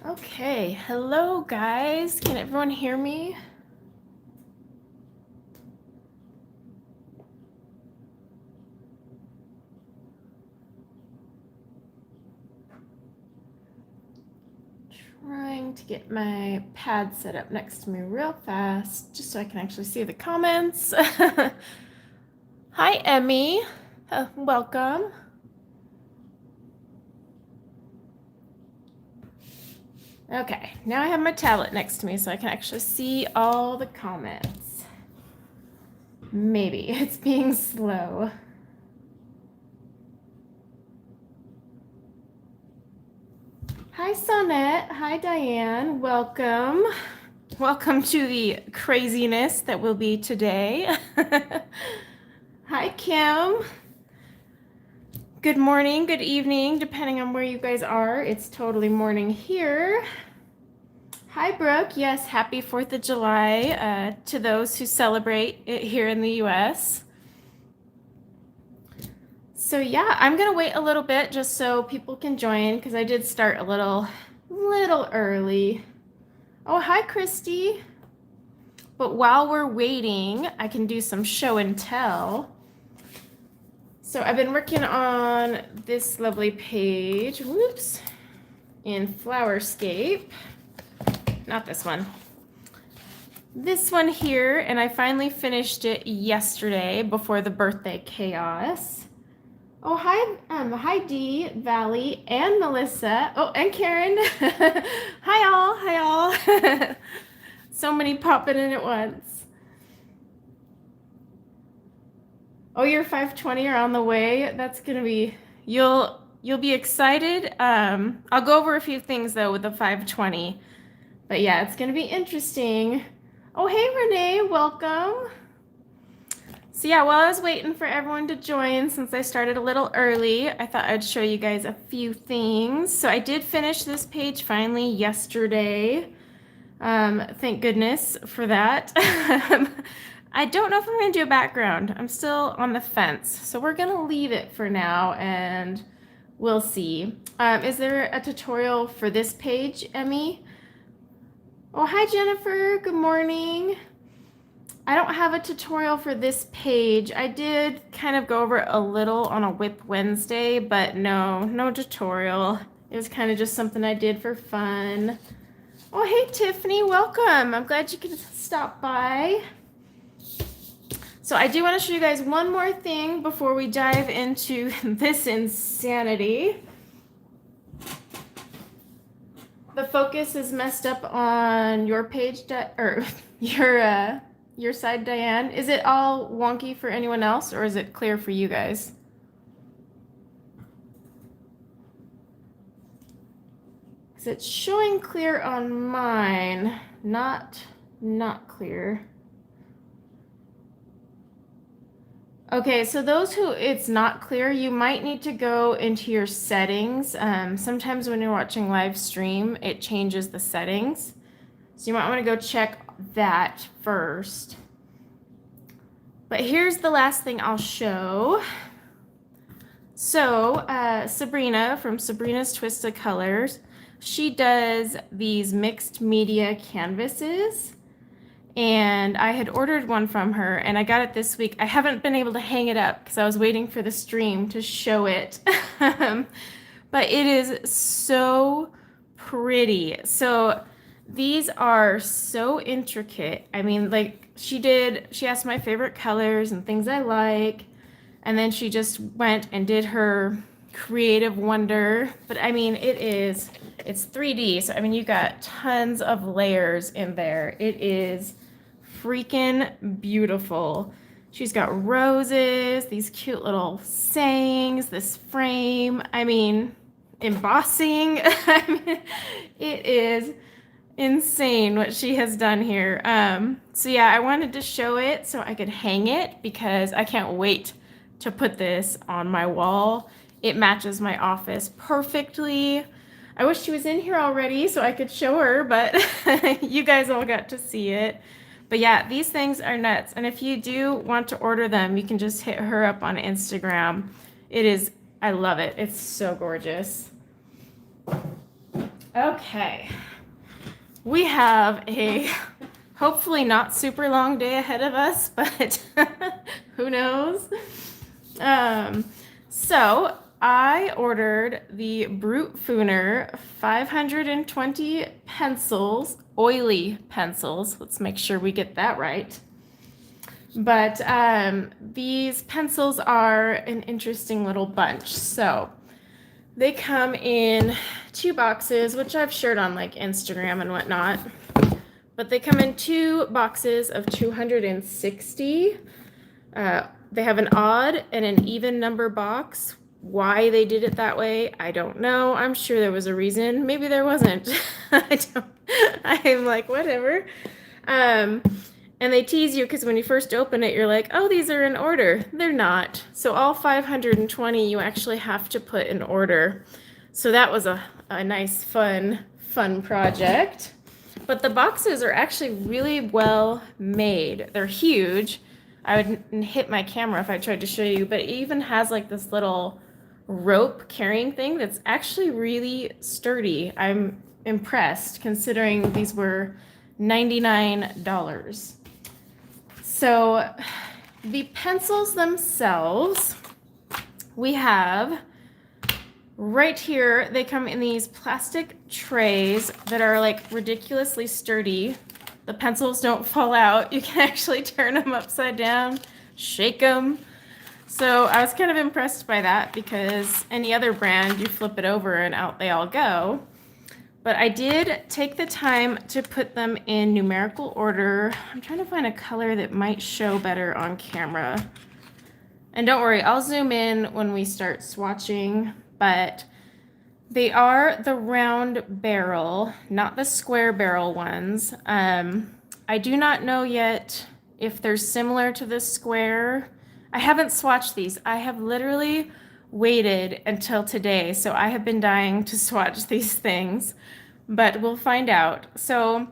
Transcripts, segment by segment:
Okay, hello guys. Can everyone hear me? Trying to get my pad set up next to me real fast, just so I can actually see the comments. Hi, Emmy. Welcome. Okay, now I have my tablet next to me so I can actually see all the comments. Maybe it's being slow. Hi, Sonette. Hi, Diane. Welcome. Welcome to the craziness that will be today. Hi, Kim. Good morning, good evening, depending on where you guys are. It's totally morning here. Hi, Brooke. Yes, happy 4th of July to those who celebrate it here in the US. So yeah, I'm gonna wait a little bit just so people can join because I did start a little early. Oh, hi, Christy. But while we're waiting, I can do some show and tell. So I've been working on this lovely page, whoops, in Flowerscape. Not this one. This one here, and I finally finished it yesterday before the birthday chaos. Oh, hi Dee, Valley, and Melissa. Oh, and Karen. Hi all. So many popping in at once. Oh, your 520 are on the way. That's gonna be, you'll be excited. I'll go over a few things though with the 520. But yeah, it's gonna be interesting. Oh, hey Renee, welcome. So yeah, while I was waiting for everyone to join, since I started a little early, I thought I'd show you guys a few things. So I did finish this page finally yesterday. Thank goodness for that. I don't know if I'm gonna do a background. I'm still on the fence. So we're gonna leave it for now and we'll see. Is there a tutorial for this page, Emmy? Oh, hi Jennifer, good morning. I don't have a tutorial for this page. I did kind of go over a little on a Whip Wednesday, but no tutorial. It was kind of just something I did for fun. Oh, hey Tiffany, welcome. I'm glad you could stop by. So I do want to show you guys one more thing before we dive into this insanity. The focus is messed up on your page, or your side, Diane. Is it all wonky for anyone else, or is it clear for you guys? Because it's showing clear on mine, not clear. Okay, so those who it's not clear, you might need to go into your settings. Sometimes when you're watching live stream, it changes the settings. So you might want to go check that first. But here's the last thing I'll show. So Sabrina from Sabrina's Twisted Colors, she does these mixed media canvases. And I had ordered one from her and I got it this week. I haven't been able to hang it up because I was waiting for the stream to show it. But it is so pretty. So these are so intricate. I mean, like she asked my favorite colors and things I like. And then she just went and did her creative wonder. But I mean, it's 3D. So I mean, you got tons of layers in there. It is freaking beautiful. She's got roses, these cute little sayings, this frame. I mean, embossing. I mean, it is insane what she has done here. So yeah, I wanted to show it so I could hang it because I can't wait to put this on my wall. It matches my office perfectly. I wish she was in here already so I could show her, but you guys all got to see it. But yeah, these things are nuts. And if you do want to order them, you can just hit her up on Instagram. I love it. It's so gorgeous. Okay. We have a hopefully not super long day ahead of us, but who knows? So I ordered the Brutfuner 520 pencils, oily pencils. Let's make sure we get that right. But these pencils are an interesting little bunch. So they come in 2 boxes, which I've shared on like Instagram and whatnot. But they come in 2 boxes of 260. They have an odd and an even number box. Why they did it that way, I don't know. I'm sure there was a reason. Maybe there wasn't. I'm like, whatever. And they tease you because when you first open it, you're like, oh, these are in order. They're not. So all 520 you actually have to put in order. So that was a nice, fun project. But the boxes are actually really well made. They're huge. I would hit my camera if I tried to show you, but it even has like this little rope carrying thing that's actually really sturdy. I'm impressed considering these were $99. So the pencils themselves, we have right here, they come in these plastic trays that are like ridiculously sturdy. The pencils don't fall out. You can actually turn them upside down, shake them. So I was kind of impressed by that because any other brand, you flip it over and out they all go. But I did take the time to put them in numerical order. I'm trying to find a color that might show better on camera. And don't worry, I'll zoom in when we start swatching, but they are the round barrel, not the square barrel ones. I do not know yet if they're similar to the square. I haven't swatched these. I have literally waited until today, so I have been dying to swatch these things, but we'll find out. So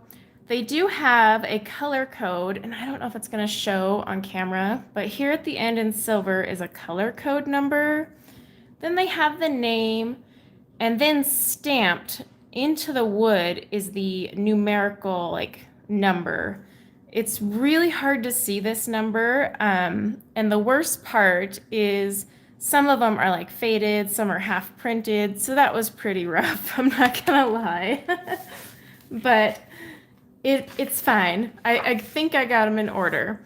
they do have a color code, and I don't know if it's going to show on camera, but here at the end in silver is a color code number. Then they have the name, and then stamped into the wood is the numerical like number. It's really hard to see this number, and the worst part is some of them are like faded, some are half printed, so that was pretty rough, I'm not gonna lie. But it's fine. I think I got them in order.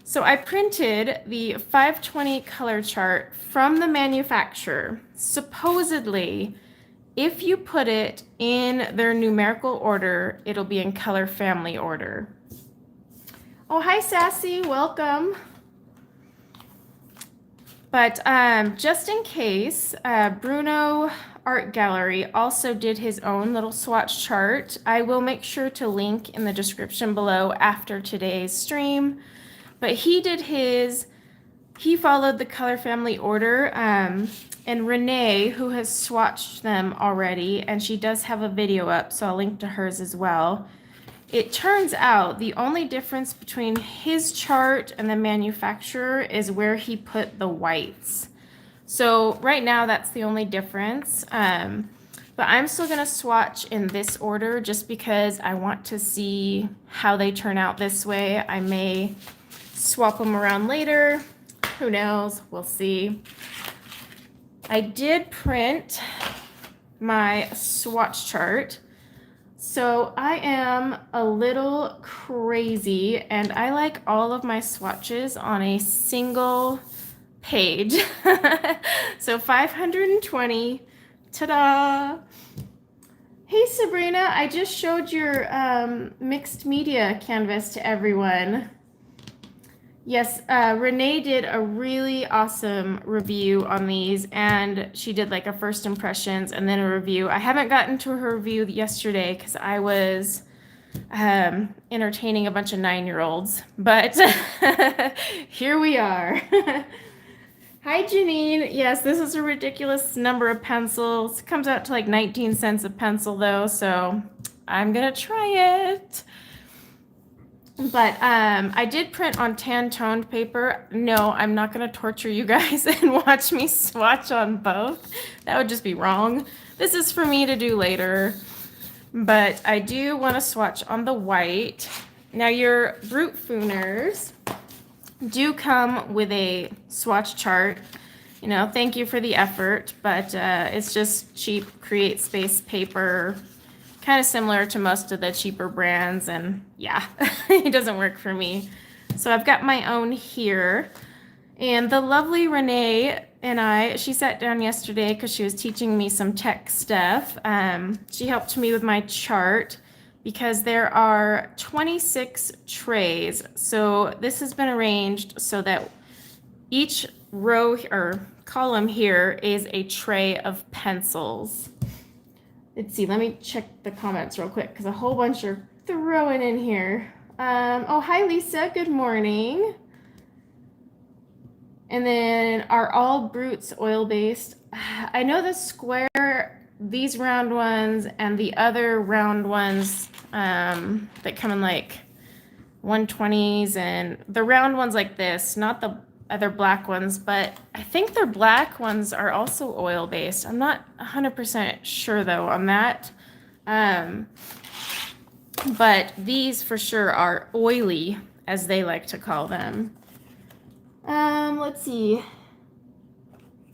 So I printed the 520 color chart from the manufacturer. Supposedly, if you put it in their numerical order, it'll be in color family order. Oh, hi, Sassy, welcome. But just in case, Bruno Art Gallery also did his own little swatch chart. I will make sure to link in the description below after today's stream. But he did his, he followed the color family order, and Renee, who has swatched them already, and she does have a video up, so I'll link to hers as well. It turns out the only difference between his chart and the manufacturer is where he put the whites. So right now that's the only difference. But I'm still gonna swatch in this order just because I want to see how they turn out this way. I may swap them around later. Who knows? We'll see. I did print my swatch chart. So I am a little crazy and I like all of my swatches on a single page. So 520, ta-da! Hey Sabrina, I just showed your mixed media canvas to everyone. Yes, Renee did a really awesome review on these, and she did like a first impressions and then a review. I haven't gotten to her review yesterday because I was entertaining a bunch of 9-year-olds, but here we are. Hi, Janine. Yes, this is a ridiculous number of pencils. It comes out to like 19 cents a pencil though, so I'm gonna try it. But I did print on tan toned paper. No, I'm not going to torture you guys and watch me swatch on both. That would just be wrong. This is for me to do later. but I do want to swatch on the white. Now your Brutfuners do come with a swatch chart. You know, thank you for the effort, but it's just cheap Create Space paper, kind of similar to most of the cheaper brands, and yeah, it doesn't work for me. So I've got my own here, and the lovely Renee and she sat down yesterday because she was teaching me some tech stuff. She helped me with my chart because there are 26 trays. So this has been arranged so that each row or column here is a tray of pencils. Let's see, let me check the comments real quick because a whole bunch are throwing in here. Oh, hi Lisa, good morning. And then are all Brutes oil-based? I know the square, these round ones, and the other round ones that come in like 120s, and the round ones like this, not the other black ones, but I think their black ones are also oil-based. I'm not 100% sure though on that. But these for sure are oily, as they like to call them. Let's see.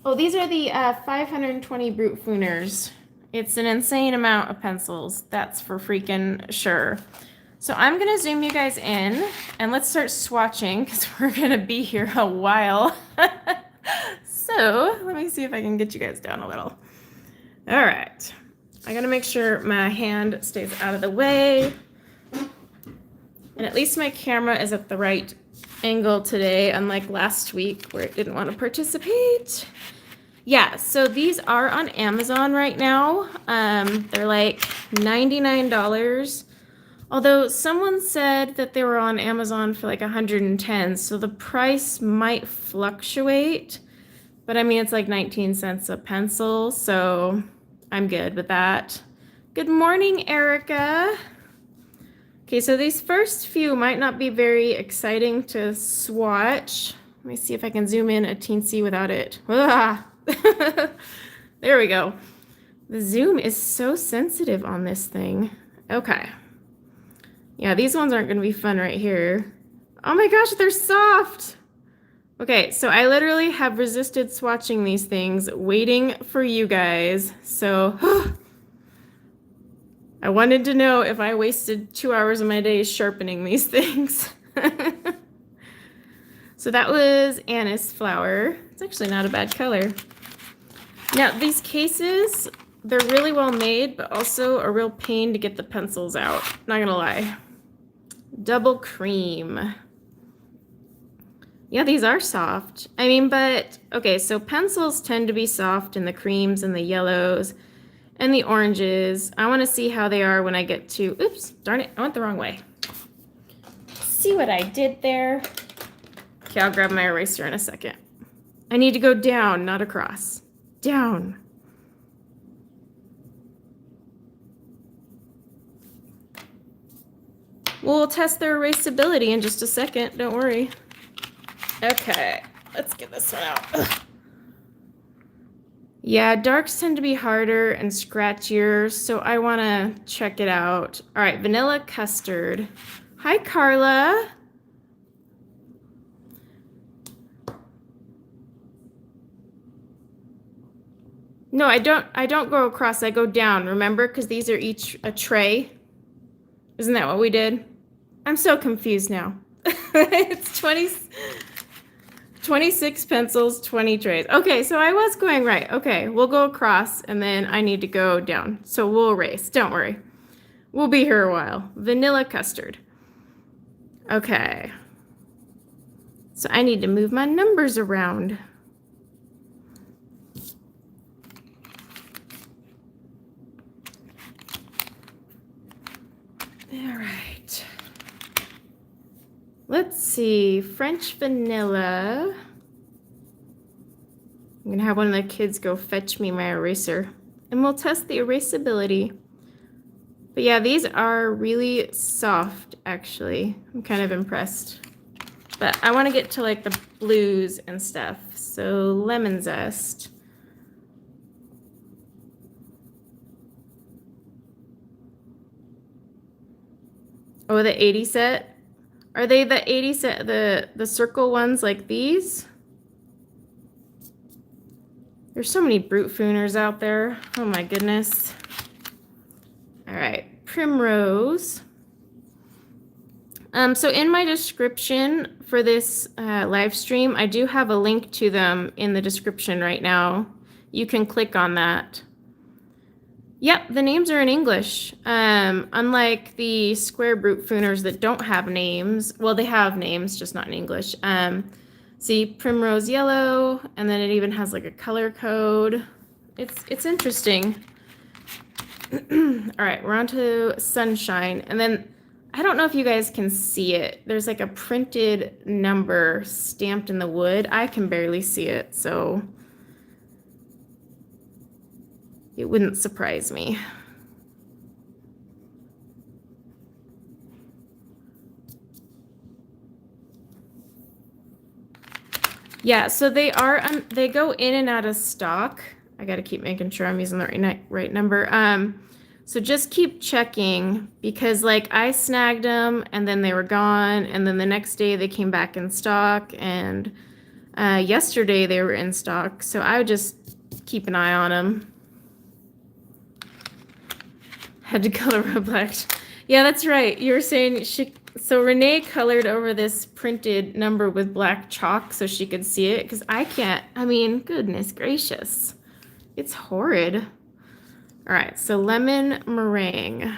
Oh, these are the 520 Brutfuners. It's an insane amount of pencils. That's for freaking sure. So I'm going to zoom you guys in and let's start swatching because we're going to be here a while. So let me see if I can get you guys down a little. All right. I got to make sure my hand stays out of the way. And at least my camera is at the right angle today, unlike last week where it didn't want to participate. Yeah, so these are on Amazon right now. They're like $99. Although someone said that they were on Amazon for like 110, so the price might fluctuate. But I mean, it's like 19 cents a pencil, so I'm good with that. Good morning, Erica. Okay, so these first few might not be very exciting to swatch. Let me see if I can zoom in a teensy without it. Ah. There we go. The zoom is so sensitive on this thing. Okay. Yeah, these ones aren't going to be fun right here. Oh my gosh, they're soft. Okay, so I literally have resisted swatching these things, waiting for you guys. So I wanted to know if I wasted 2 hours of my day sharpening these things. So that was anise flower. It's actually not a bad color. Now these cases, they're really well made, but also a real pain to get the pencils out. Not gonna lie. Double cream. Yeah, these are soft. I mean, but okay, so pencils tend to be soft in the creams and the yellows and the oranges. I want to see how they are when I get to, oops, darn it, I went the wrong way. See what I did there? Okay, I'll grab my eraser in a second. I need to go down, not across. Down. We'll test their erasability in just a second, don't worry. Okay, let's get this one out. Ugh. Yeah, darks tend to be harder and scratchier, so I want to check it out. All right, vanilla custard. Hi, Carla. No, I don't go across, I go down, remember? Because these are each a tray. Isn't that what we did? I'm so confused now. It's 26 pencils, 20 trays. Okay, so I was going right. Okay, we'll go across and then I need to go down. So we'll erase, don't worry. We'll be here a while. Vanilla custard. Okay. So I need to move my numbers around. All right. Let's see, French vanilla. I'm gonna have one of the kids go fetch me my eraser and we'll test the erasability. But yeah, these are really soft, actually. I'm kind of impressed. But I want to get to like the blues and stuff. So lemon zest. Oh, the 80 set? Are they the 80 set, the circle ones like these? There's so many Brutfuners out there. Oh my goodness. All right, Primrose. So in my description for this live stream, I do have a link to them in the description right now. You can click on that. Yep, the names are in English. Unlike the square Brutfuners that don't have names. Well, they have names, just not in English. See, Primrose Yellow, and then it even has like a color code. It's interesting. All right, we're on to Sunshine. And then, I don't know if you guys can see it. There's like a printed number stamped in the wood. I can barely see it, so it wouldn't surprise me. Yeah, so they go in and out of stock. I got to keep making sure I'm using the right number. So just keep checking because like I snagged them and then they were gone, and then the next day they came back in stock, and yesterday they were in stock. So I would just keep an eye on them. Had to color her black. Yeah, that's right. You were saying so Renee colored over this printed number with black chalk so she could see it, because I can't. I mean, goodness gracious. It's horrid. All right, so lemon meringue.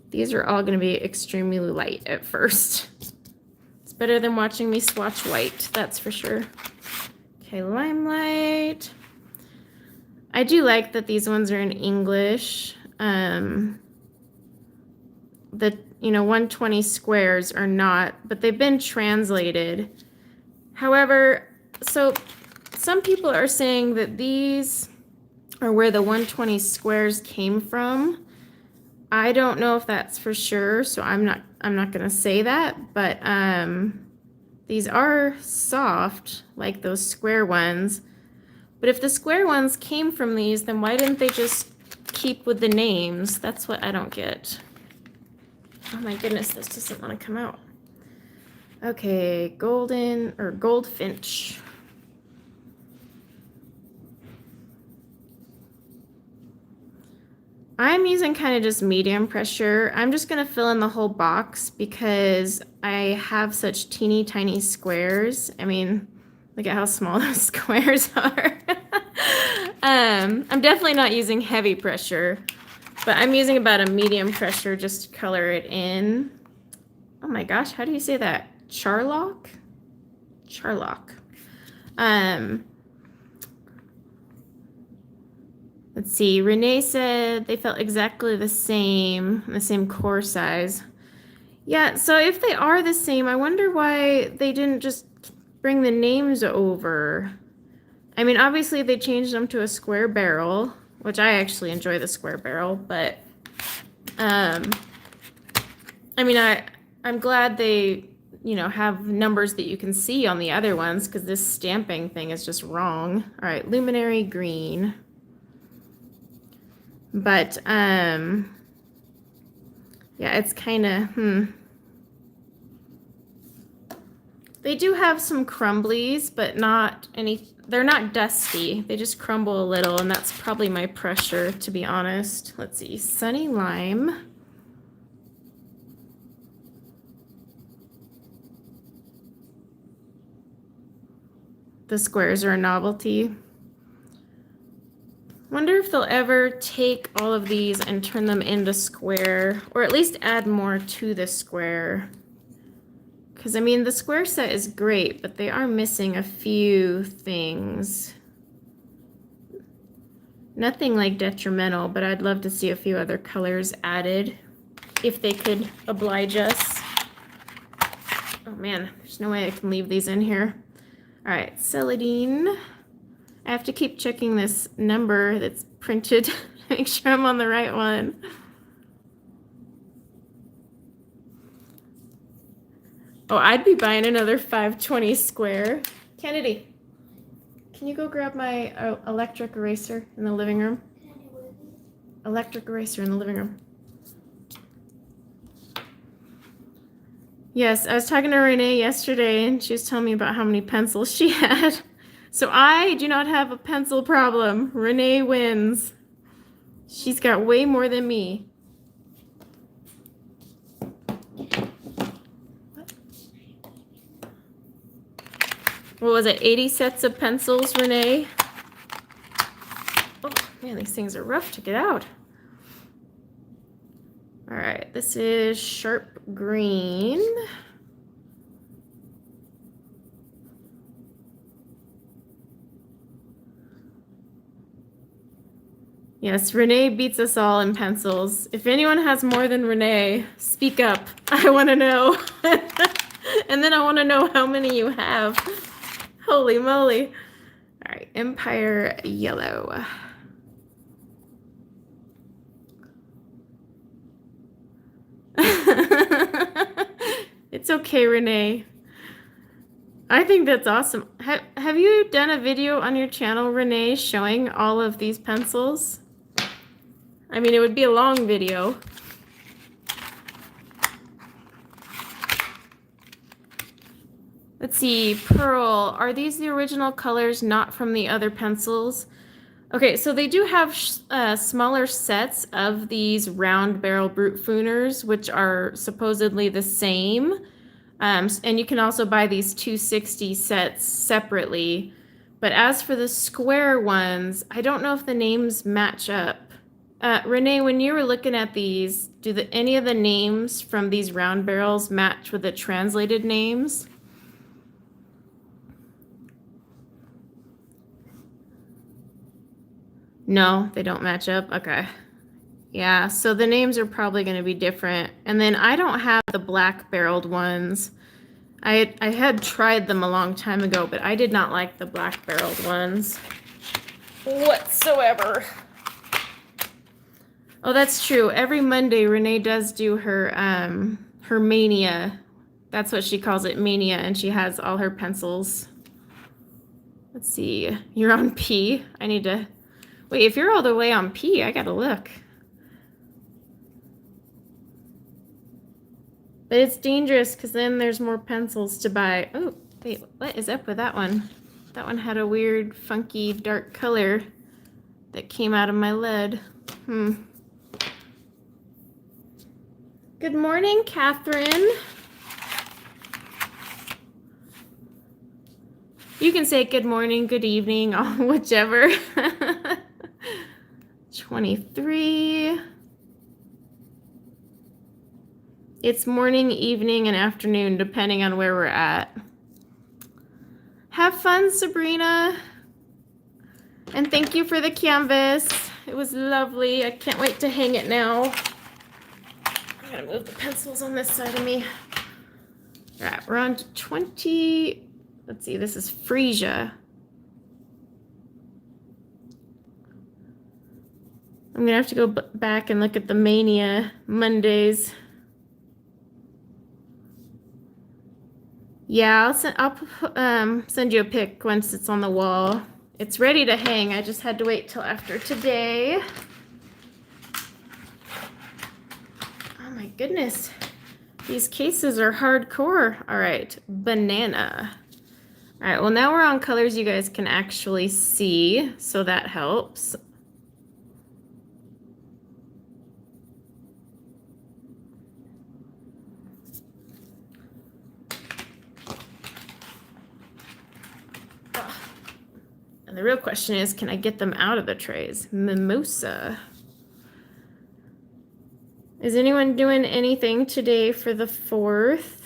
These are all going to be extremely light at first. It's better than watching me swatch white, that's for sure. Okay, Limelight. I do like that these ones are in English. The 120 squares are not, but they've been translated. However, so some people are saying that these are where the 120 squares came from. I don't know if that's for sure, so I'm not going to say that, but these are soft like those square ones. But if the square ones came from these, then why didn't they just keep with the names? That's what I don't get. Oh my goodness, this doesn't want to come out. Okay, Goldfinch. I'm using kind of just medium pressure. I'm just going to fill in the whole box because I have such teeny tiny squares. I mean, look at how small those squares are. I'm definitely not using heavy pressure, but I'm using about a medium pressure just to color it in. Oh my gosh, how do you say that? Charlock? Charlock. Let's see, Renee said they felt exactly the same core size. Yeah, so if they are the same, I wonder why they didn't just bring the names over. I mean, obviously they changed them to a square barrel, which I actually enjoy the square barrel, but I mean, I'm glad they, have numbers that you can see on the other ones, because this stamping thing is just wrong. All right, Luminary Green. But, yeah, it's kind of, They do have some crumblies, but not any, they're not dusty. They just crumble a little, and that's probably my pressure, to be honest. Let's see, Sunny Lime. The squares are a novelty. Wonder if they'll ever take all of these and turn them into square, or at least add more to the square. Because, I mean, the square set is great, but they are missing a few things. Nothing like detrimental, but I'd love to see a few other colors added if they could oblige us. Oh man, there's no way I can leave these in here. All right, Celadine. I have to keep checking this number that's printed to make sure I'm on the right one. Oh, I'd be buying another 520 square. Kennedy, can you go grab my electric eraser in the living room? electric eraser in the living room. Yes, I was talking to Renee yesterday, and she was telling me about how many pencils she had. So I do not have a pencil problem. Renee wins. She's got way more than me. What was it, 80 sets of pencils, Renee? Oh, man, these things are rough to get out. All right, this is sharp green. Yes, Renee beats us all in pencils. If anyone has more than Renee, speak up. I want to know. And then I want to know how many you have. Holy moly. All right, Empire Yellow. It's okay, Renee. I think that's awesome. Have you done a video on your channel, Renee, showing all of these pencils? I mean, it would be a long video. Let's see, Pearl. Are these the original colors, not from the other pencils? Okay, so they do have smaller sets of these round barrel Brutfuners, which are supposedly the same. And you can also buy these 260 sets separately. But as for the square ones, I don't know if the names match up. Renee, when you were looking at these, do any of the names from these round barrels match with the translated names? No, they don't match up. Okay. Yeah, so the names are probably going to be different. And then I don't have the black barreled ones. I had tried them a long time ago, but I did not like the black barreled ones whatsoever. Oh, that's true. Every Monday, Renee does do her her mania. That's what she calls it, mania, and she has all her pencils. Let's see. You're on P. I need to... Wait, if you're all the way on P, I gotta look. But it's dangerous because then there's more pencils to buy. Oh, wait, what is up with that one? That one had a weird, funky, dark color that came out of my lead. Good morning, Catherine. You can say good morning, good evening, whichever. 23. It's morning, evening, and afternoon, depending on where we're at. Have fun, Sabrina. And thank you for the canvas. It was lovely. I can't wait to hang it now. I gotta move the pencils on this side of me. All right, we're on to 20. Let's see, this is Frisia. I'm gonna have to go back and look at the Mania Mondays. Yeah, I'll send you a pic once it's on the wall. It's ready to hang. I just had to wait till after today. Oh my goodness. These cases are hardcore. All right, banana. All right, well now we're on colors you guys can actually see, so that helps. And the real question is, can I get them out of the trays? Mimosa. Is anyone doing anything today for the 4th?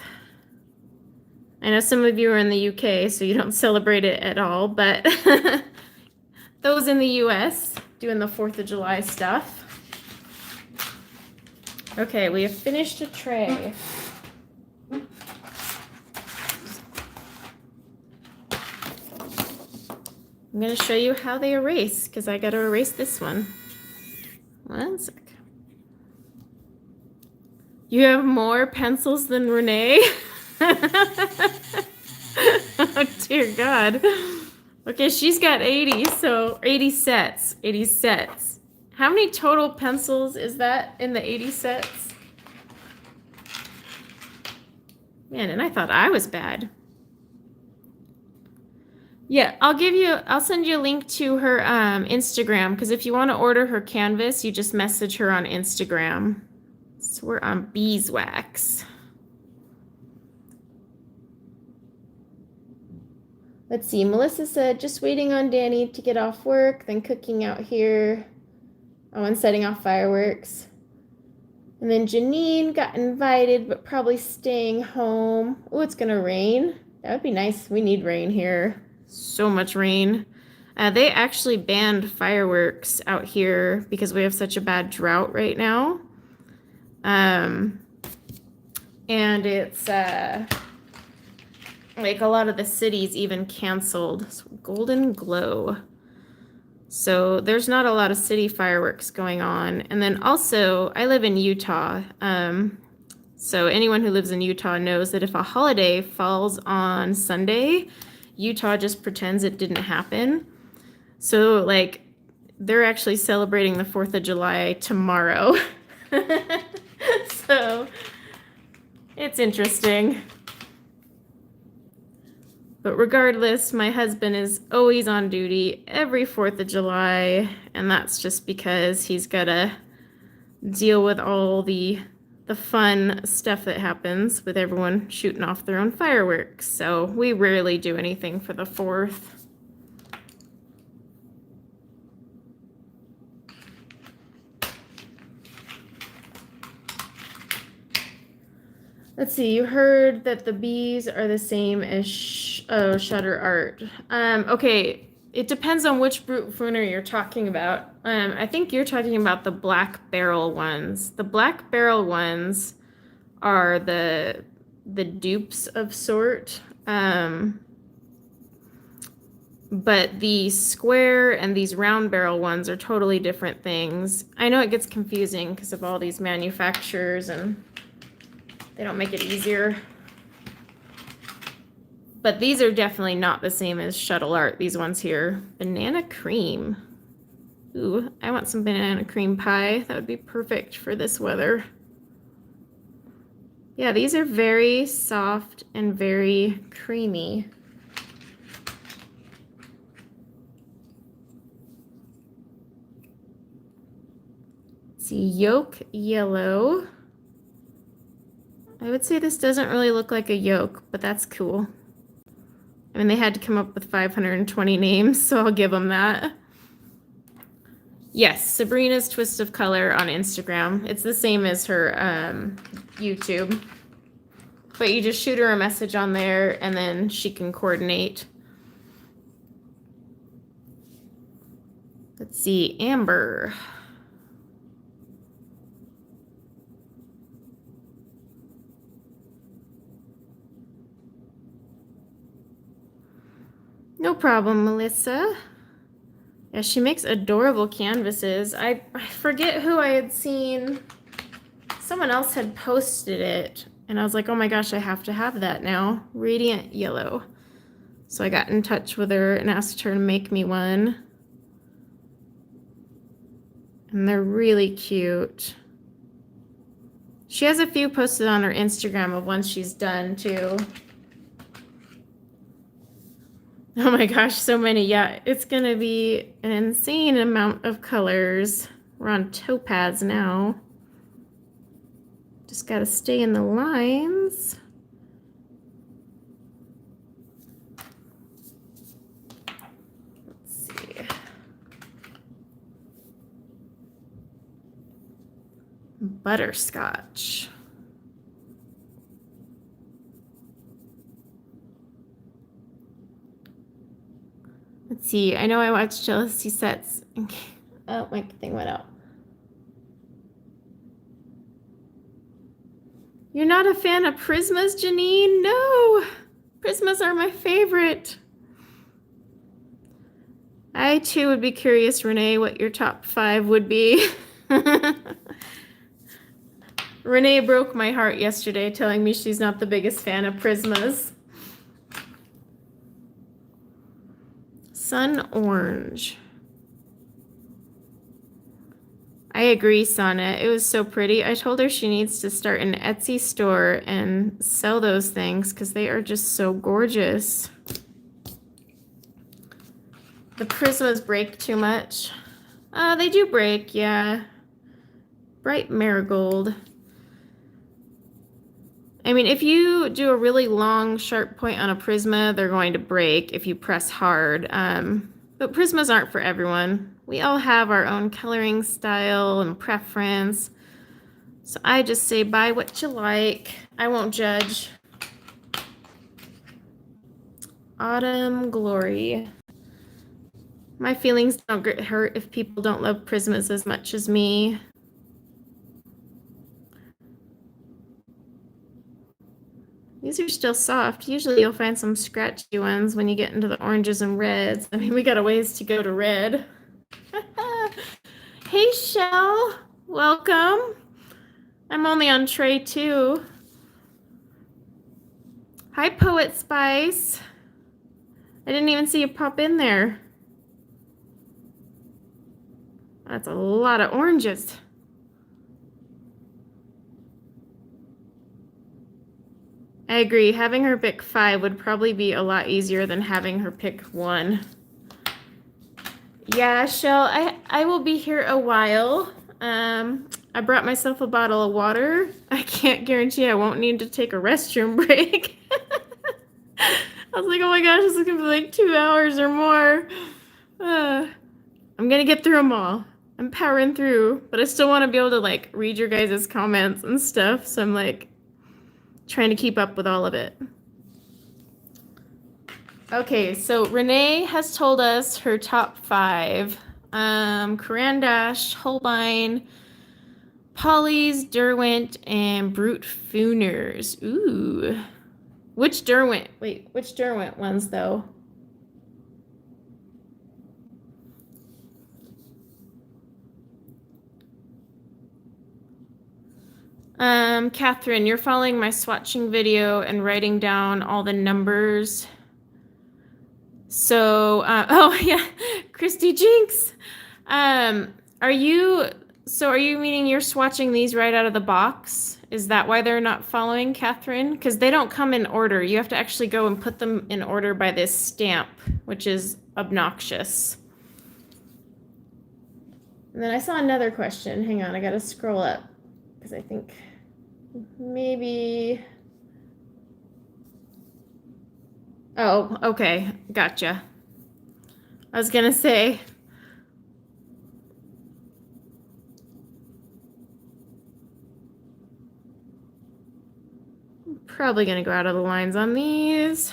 I know some of you are in the UK, so you don't celebrate it at all, but those in the US doing the 4th of July stuff. Okay, we have finished a tray. I'm going to show you how they erase, because I got to erase this one. One sec. You have more pencils than Renee? Oh, dear God. Okay, she's got 80, so 80 sets. 80 sets. How many total pencils is that in the 80 sets? Man, and I thought I was bad. Yeah, I'll send you a link to her Instagram, because if you want to order her canvas, you just message her on Instagram. So we're on beeswax. Let's see, Melissa said, just waiting on Danny to get off work, then cooking out here. Oh, and setting off fireworks. And then Janine got invited, but probably staying home. Oh, it's gonna rain. That would be nice. We need rain here. So much rain. They actually banned fireworks out here because we have such a bad drought right now. And it's like a lot of the cities even canceled. So Golden Glow. So there's not a lot of city fireworks going on. And then also, I live in Utah. So anyone who lives in Utah knows that if a holiday falls on Sunday, Utah just pretends it didn't happen. So like they're actually celebrating the 4th of July tomorrow. So it's interesting. But regardless, my husband is always on duty every 4th of July, and that's just because he's got to deal with all the fun stuff that happens with everyone shooting off their own fireworks. So we rarely do anything for the 4th. Let's see, you heard that the bees are the same as Shutter Art. Okay, it depends on which Brutfuner you're talking about. I think you're talking about the black barrel ones. The black barrel ones are the dupes of sort. But the square and these round barrel ones are totally different things. I know it gets confusing because of all these manufacturers and they don't make it easier. But these are definitely not the same as Shuttle Art, these ones here. Banana cream. Ooh, I want some banana cream pie. That would be perfect for this weather. Yeah, these are very soft and very creamy. Let's see, yolk yellow. I would say this doesn't really look like a yolk, but that's cool. I mean, they had to come up with 520 names, so I'll give them that. Yes, Sabrina's Twist of Color on Instagram. It's the same as her YouTube. But you just shoot her a message on there, and then she can coordinate. Let's see, Amber. No problem, Melissa. Yeah, she makes adorable canvases. I forget who I had seen. Someone else had posted it, and I was like, oh my gosh, I have to have that now. Radiant yellow. So I got in touch with her and asked her to make me one. And they're really cute. She has a few posted on her Instagram of ones she's done too. Oh my gosh, so many. Yeah, it's gonna be an insane amount of colors. We're on topaz now. Just gotta stay in the lines. Let's see. Butterscotch. Let's see, I know I watched Jealousy Sets. Oh, my thing went out. You're not a fan of Prismas, Janine? No! Prismas are my favorite. I, too, would be curious, Renee, what your top 5 would be. Renee broke my heart yesterday telling me she's not the biggest fan of Prismas. Sun Orange. I agree, Sana. It was so pretty. I told her she needs to start an Etsy store and sell those things because they are just so gorgeous. The Prismas break too much. They do break, yeah. Bright Marigold. I mean, if you do a really long, sharp point on a Prisma, they're going to break if you press hard. But Prismas aren't for everyone. We all have our own coloring style and preference. So I just say buy what you like. I won't judge. Autumn Glory. My feelings don't get hurt if people don't love Prismas as much as me. These are still soft. Usually you'll find some scratchy ones when you get into the oranges and reds. I mean, we got a ways to go to red. Hey, Shell. Welcome. I'm only on tray 2. Hi, Poet Spice. I didn't even see you pop in there. That's a lot of oranges. I agree. Having her pick 5 would probably be a lot easier than having her pick 1. Yeah, Shell, I will be here a while. I brought myself a bottle of water. I can't guarantee I won't need to take a restroom break. I was like, oh my gosh, this is gonna be like 2 hours or more. I'm gonna get through them all. I'm powering through, but I still want to be able to like read your guys' comments and stuff. So I'm like trying to keep up with all of it. Okay, so Renee has told us her top 5. Caran d'Ache, Holbein, Polly's, Derwent, and Brutfuners. Ooh. Which Derwent? Wait, which Derwent ones though? Catherine, you're following my swatching video and writing down all the numbers. So, oh yeah, Christy Jinx. Are you meaning you're swatching these right out of the box? Is that why they're not following, Catherine? Because they don't come in order. You have to actually go and put them in order by this stamp, which is obnoxious. And then I saw another question. Hang on, I gotta scroll up because I think maybe. Oh, okay, gotcha. I was gonna say. I'm probably gonna go out of the lines on these.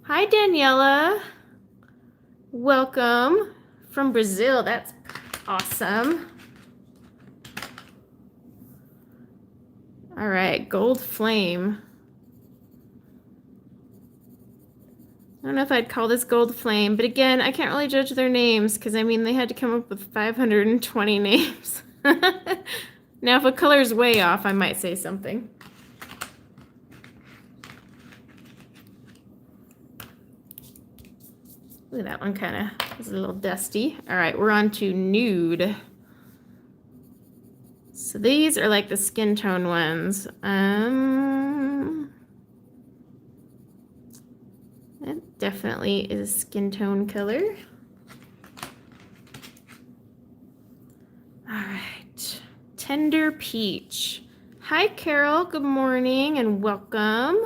Hi, Daniela. Welcome from Brazil. That's awesome. All right, Gold Flame. I don't know if I'd call this Gold Flame, but again, I can't really judge their names because I mean, they had to come up with 520 names. Now, if a color is way off, I might say something. Ooh, that one kind of is a little dusty. All right, we're on to Nude. So these are like the skin tone ones. That definitely is a skin tone color. All right, Tender Peach. Hi, Carol. Good morning and welcome.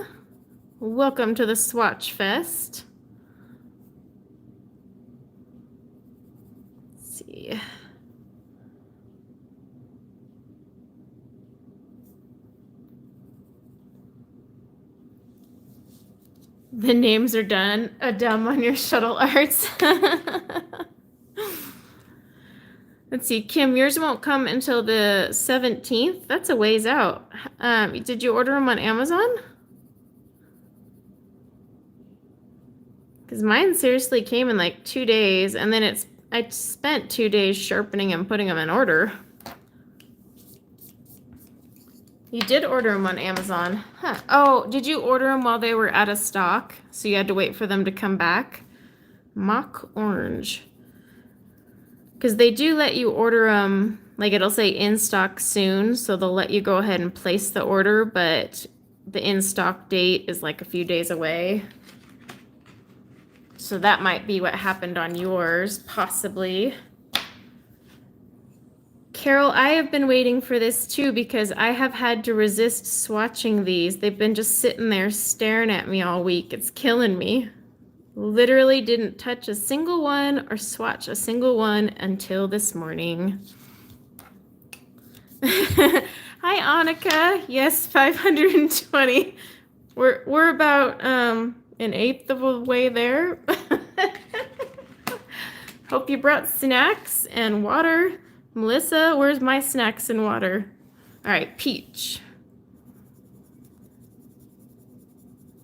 Welcome to the Swatch Fest. Let's see. The names are done. Dumb on your shuttle arts. Let's see, Kim, yours won't come until the 17th. That's a ways out. Did you order them on Amazon? Because mine seriously came in like 2 days, and then I spent 2 days sharpening and putting them in order. You did order them on Amazon. Huh. Oh, did you order them while they were out of stock? So you had to wait for them to come back? Mock Orange. Because they do let you order them, like it'll say in stock soon, so they'll let you go ahead and place the order, but the in stock date is like a few days away. So that might be what happened on yours, possibly. Carol, I have been waiting for this too because I have had to resist swatching these. They've been just sitting there staring at me all week. It's killing me. Literally didn't touch a single one or swatch a single one until this morning. Hi, Annika. Yes, 520. We're about an eighth of the way there. Hope you brought snacks and water. Melissa, where's my snacks and water? All right, peach.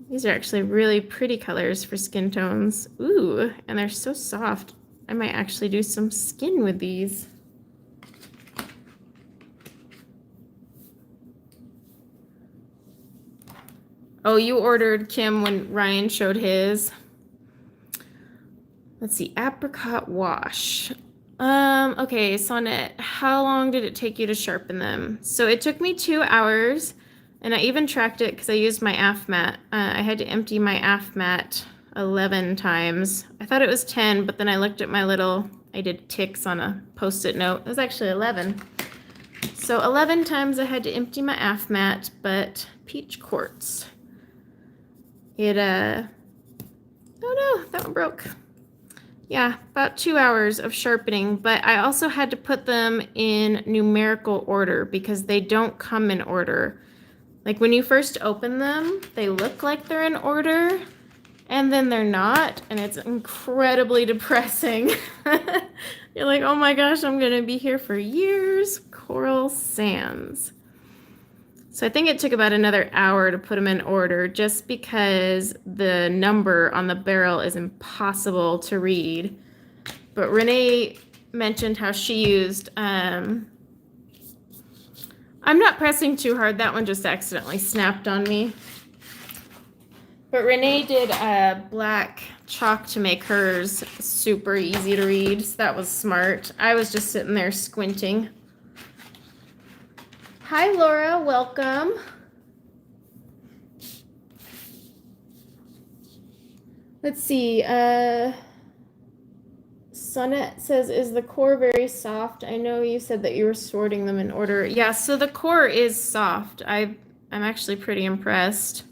These are actually really pretty colors for skin tones. Ooh, and they're so soft. I might actually do some skin with these. Oh, you ordered, Kim, when Ryan showed his. Let's see, apricot wash. Okay, Sonnet, how long did it take you to sharpen them? So it took me 2 hours, and I even tracked it because I used my AF mat. I had to empty my AF mat 11 times. I thought it was 10, but then I looked at my little, I did ticks on a Post-it note. It was actually 11. So 11 times I had to empty my AF mat, but peach quartz. It, oh no, that one broke. Yeah, about 2 hours of sharpening, but I also had to put them in numerical order because they don't come in order. Like when you first open them, they look like they're in order, and then they're not, and it's incredibly depressing. You're like, oh my gosh, I'm gonna be here for years. Coral sands. So I think it took about another hour to put them in order just because the number on the barrel is impossible to read. But Renee mentioned how she used, I'm not pressing too hard. That one just accidentally snapped on me. But Renee did black chalk to make hers super easy to read. So that was smart. I was just sitting there squinting. Hi, Laura. Welcome. Let's see. Sonnet says, is the core very soft? I know you said that you were sorting them in order. Yeah, so the core is soft. I'm actually pretty impressed.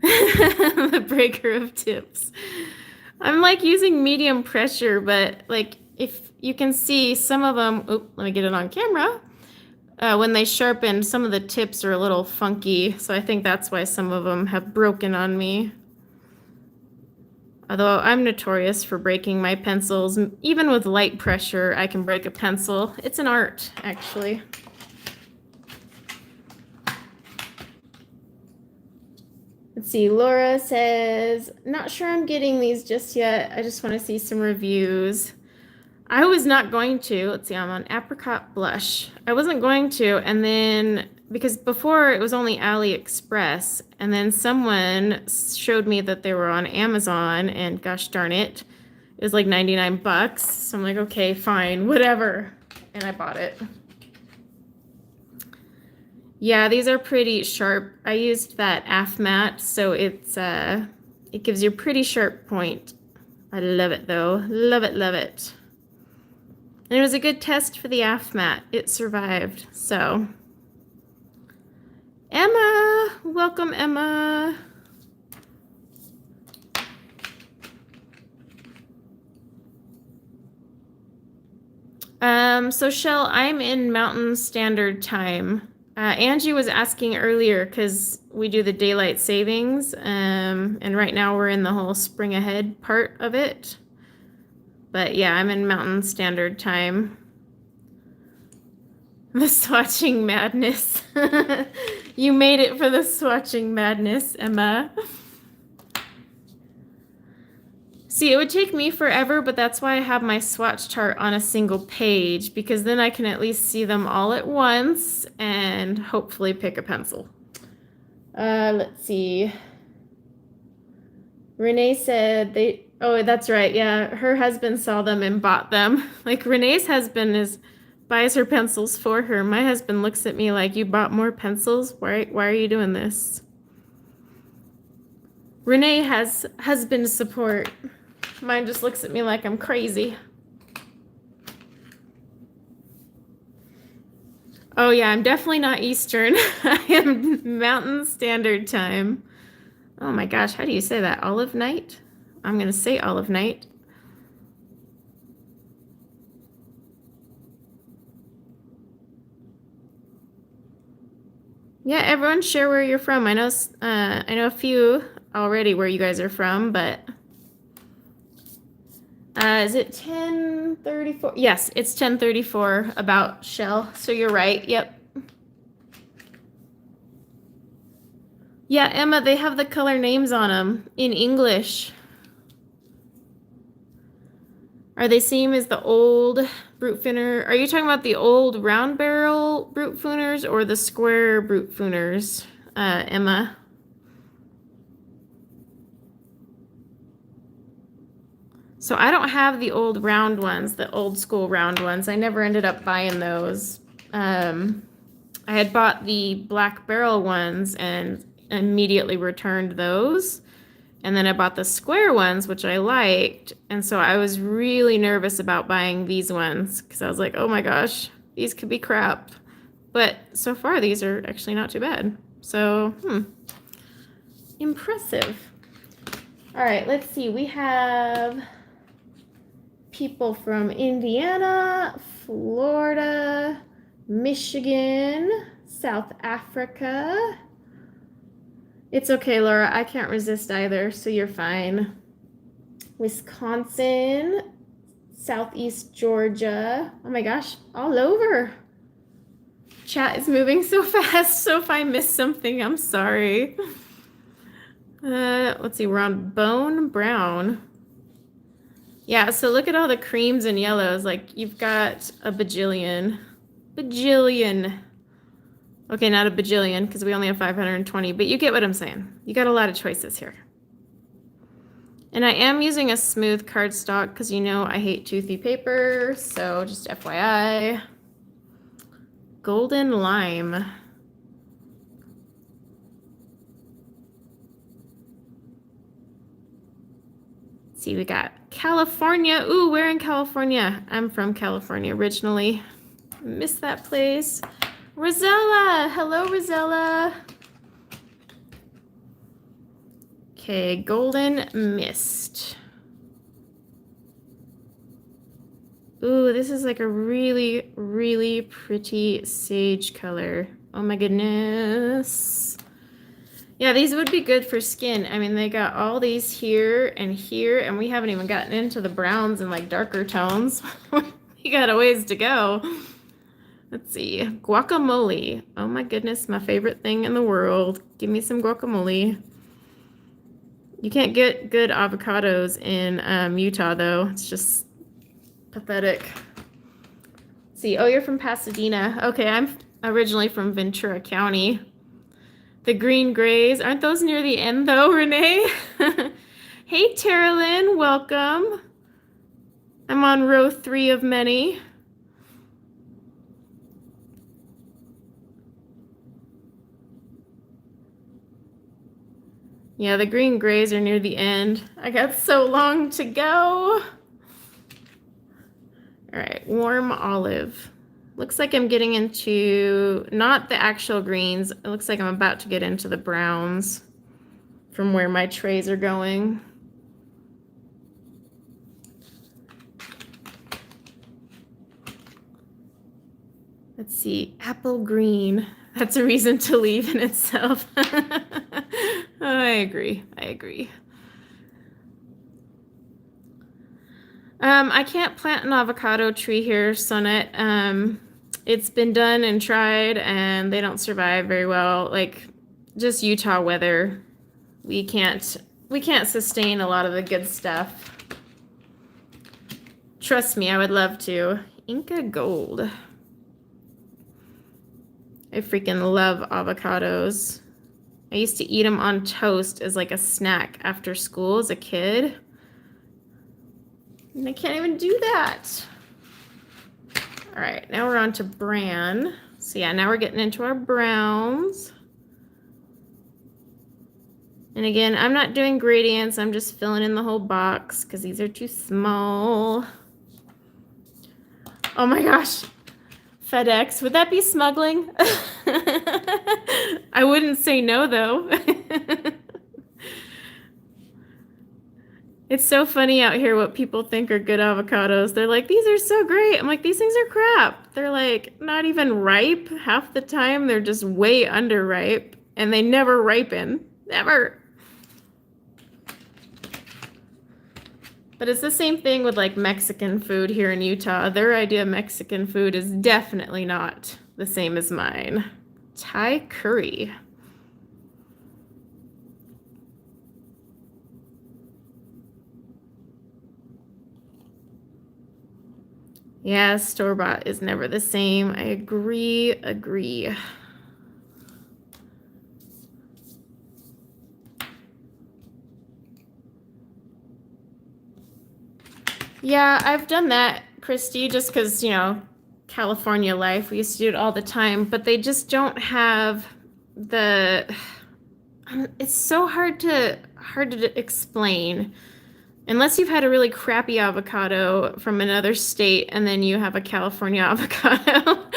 The breaker of tips. I'm like using medium pressure, but like if you can see some of them, oop, let me get it on camera. When they sharpen, some of the tips are a little funky, so I think that's why some of them have broken on me. Although I'm notorious for breaking my pencils. Even with light pressure, I can break a pencil. It's an art, actually. Let's see, Laura says, not sure I'm getting these just yet. I just want to see some reviews. I was not going to. Let's see, I'm on apricot blush. I wasn't going to, and then because before it was only AliExpress, and then someone showed me that they were on Amazon, and gosh darn it, it was like 99 bucks. So I'm like, okay, fine, whatever. And I bought it. Yeah, these are pretty sharp. I used that AF mat, so it's it gives you a pretty sharp point. I love it though. Love it, love it. And it was a good test for the AF mat. It survived. So, Emma, welcome, Emma. So Shell, I'm in Mountain Standard Time. Angie was asking earlier because we do the daylight savings, and right now we're in the whole spring ahead part of it. But yeah, I'm in Mountain Standard Time. The swatching madness. You made it for the swatching madness, Emma. See, it would take me forever, but that's why I have my swatch chart on a single page, because then I can at least see them all at once and hopefully pick a pencil. Let's see. Renee said they, oh, that's right. Yeah, her husband saw them and bought them. Like Renee's husband is buys her pencils for her. My husband looks at me like, you bought more pencils? Why are you doing this? Renee has husband support. Mine just looks at me like I'm crazy. Oh yeah, I'm definitely not Eastern. I am Mountain Standard Time. Oh my gosh, how do you say that? Olive Night? I'm gonna say Olive Night. Yeah, everyone share where you're from. I know a few already where you guys are from, but is it 10:34? Yes, it's 10:34 about Shell. So you're right. Yep. Yeah, Emma, they have the color names on them in English. Are they same as the old Brutfuner? Are you talking about the old round barrel Brutfuners or the square Brutfuners, Emma? So I don't have the old round ones, the old school round ones. I never ended up buying those. I had bought the black barrel ones and immediately returned those. And then I bought the square ones, which I liked. And so I was really nervous about buying these ones because I was like, oh my gosh, these could be crap. But so far, these are actually not too bad. So, impressive. All right, let's see. We have people from Indiana, Florida, Michigan, South Africa. It's okay, Laura. I can't resist either, so you're fine. Wisconsin, Southeast Georgia. Oh my gosh, all over. Chat is moving so fast, so if I miss something, I'm sorry. Let's see, we're on Bone Brown. Yeah, so look at all the creams and yellows. Like, you've got a bajillion. Bajillion. Okay, not a bajillion, because we only have 520, but you get what I'm saying. You got a lot of choices here. And I am using a smooth cardstock, because you know I hate toothy paper, so just FYI. Golden Lime. Let's see, we got California. Ooh, where in California? I'm from California originally. Missed that place. Rosella! Hello, Rosella. Okay, Golden Mist. Ooh, this is like a really, really pretty sage color. Oh my goodness. Yeah, these would be good for skin. I mean, they got all these here, and we haven't even gotten into the browns and like darker tones. We got a ways to go. Let's see, guacamole. Oh my goodness, my favorite thing in the world. Give me some guacamole. You can't get good avocados in Utah, though. It's just pathetic. Let's see, oh, you're from Pasadena. Okay, I'm originally from Ventura County. The green grays, aren't those near the end, though, Renee? Hey, Tara Lynn, welcome. I'm on row 3 of many. Yeah, the green grays are near the end. I got so long to go. All right, warm olive. Looks like I'm getting into, not the actual greens. It looks like I'm about to get into the browns from where my trays are going. Let's see, apple green. That's a reason to leave in itself. I agree. I can't plant an avocado tree here, Sonnet. It's been done and tried, and they don't survive very well. Like, just Utah weather. We can't sustain a lot of the good stuff. Trust me, I would love to. Inca Gold. I freaking love avocados. I used to eat them on toast as like a snack after school as a kid. And I can't even do that. All right, now we're on to Bran. So yeah, now we're getting into our browns. And again, I'm not doing gradients. I'm just filling in the whole box because these are too small. Oh my gosh. FedEx, would that be smuggling? I wouldn't say no though. It's so funny out here what people think are good avocados. They're like, these are so great. I'm like, these things are crap. They're like not even ripe. Half the time they're just way underripe and they never ripen. Never. But it's the same thing with like Mexican food here in Utah. Their idea of Mexican food is definitely not the same as mine. Thai curry. Yeah, store-bought is never the same. I agree. Yeah, I've done that, Christy, just because, you know, California life. We used to do it all the time, but they just don't have the... It's so hard to explain. Unless you've had a really crappy avocado from another state and then you have a California avocado.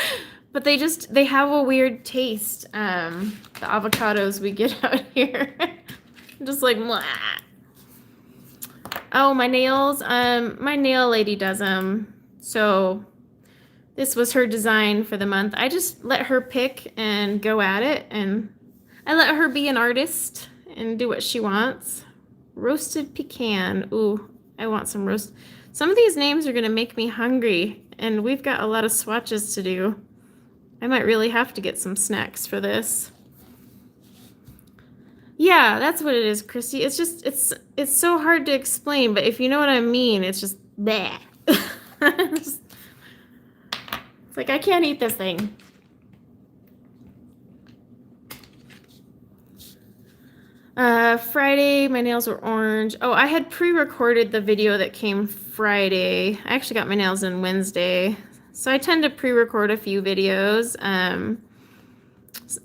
But they have a weird taste, the avocados we get out here. Just like, blah. Oh, my nails. My nail lady does them. So this was her design for the month. I just let her pick and go at it, and I let her be an artist and do what she wants. Roasted pecan. Ooh, I want some roast. Some of these names are gonna make me hungry, and we've got a lot of swatches to do. I might really have to get some snacks for this. Yeah, that's what it is, Christy. It's just, it's so hard to explain, but if you know what I mean, it's just bleh. It's like, I can't eat this thing. Friday, my nails were orange. Oh, I had pre-recorded the video that came Friday. I actually got my nails in Wednesday. So I tend to pre-record a few videos.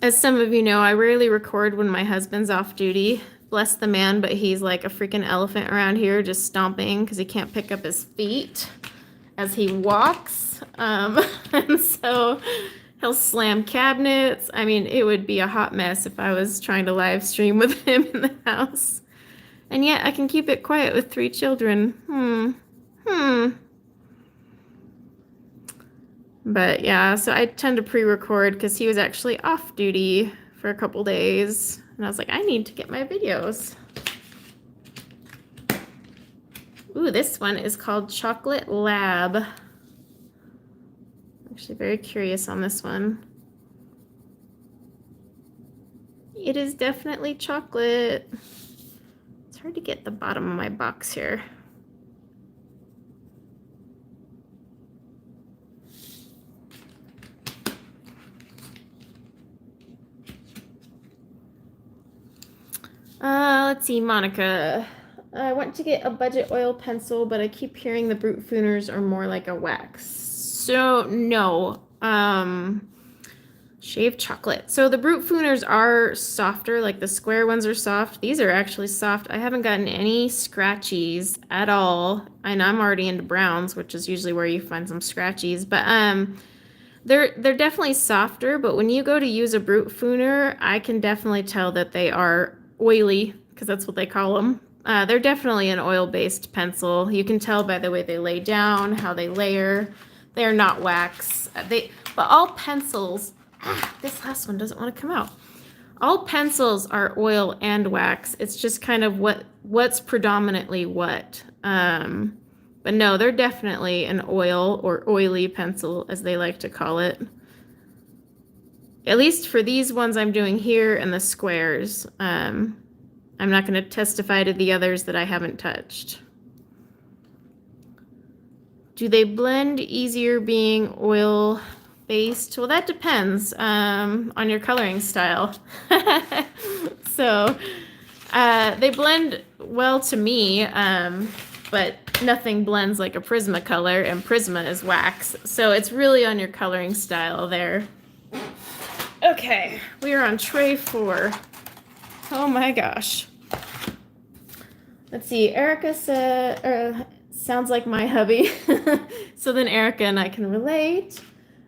As some of you know, I rarely record when my husband's off duty. Bless the man, but he's like a freaking elephant around here just stomping because he can't pick up his feet as he walks. And so he'll slam cabinets. I mean, it would be a hot mess if I was trying to live stream with him in the house. And yet I can keep it quiet with 3 children. But yeah, so I tend to pre-record because he was actually off duty for a couple days. And I was like, I need to get my videos. Ooh, this one is called Chocolate Lab. I'm actually very curious on this one. It is definitely chocolate. It's hard to get the bottom of my box here. Let's see, Monica. I went to get a budget oil pencil, but I keep hearing the Brutfuners are more like a wax. So, no. Shaved chocolate. So the Brutfuners are softer, like the square ones are soft. These are actually soft. I haven't gotten any scratchies at all. And I'm already into browns, which is usually where you find some scratchies. But they're definitely softer, but when you go to use a Brutfuner, I can definitely tell that they are oily, because that's what they call them. They're definitely an oil-based pencil. You can tell by the way they lay down, how they layer. They are not wax. But all pencils, this last one doesn't want to come out. All pencils are oil and wax. It's just kind of what's predominantly what. But no, they're definitely an oil or oily pencil, as they like to call it. At least for these ones I'm doing here and the squares. I'm not going to testify to the others that I haven't touched. Do they blend easier being oil based? Well, that depends on your coloring style. So they blend well to me, but nothing blends like a Prismacolor, and Prisma is wax. So it's really on your coloring style there. Okay, we are on tray 4. Oh my gosh. Let's see, Erica said, sounds like my hubby. So then Erica and I can relate.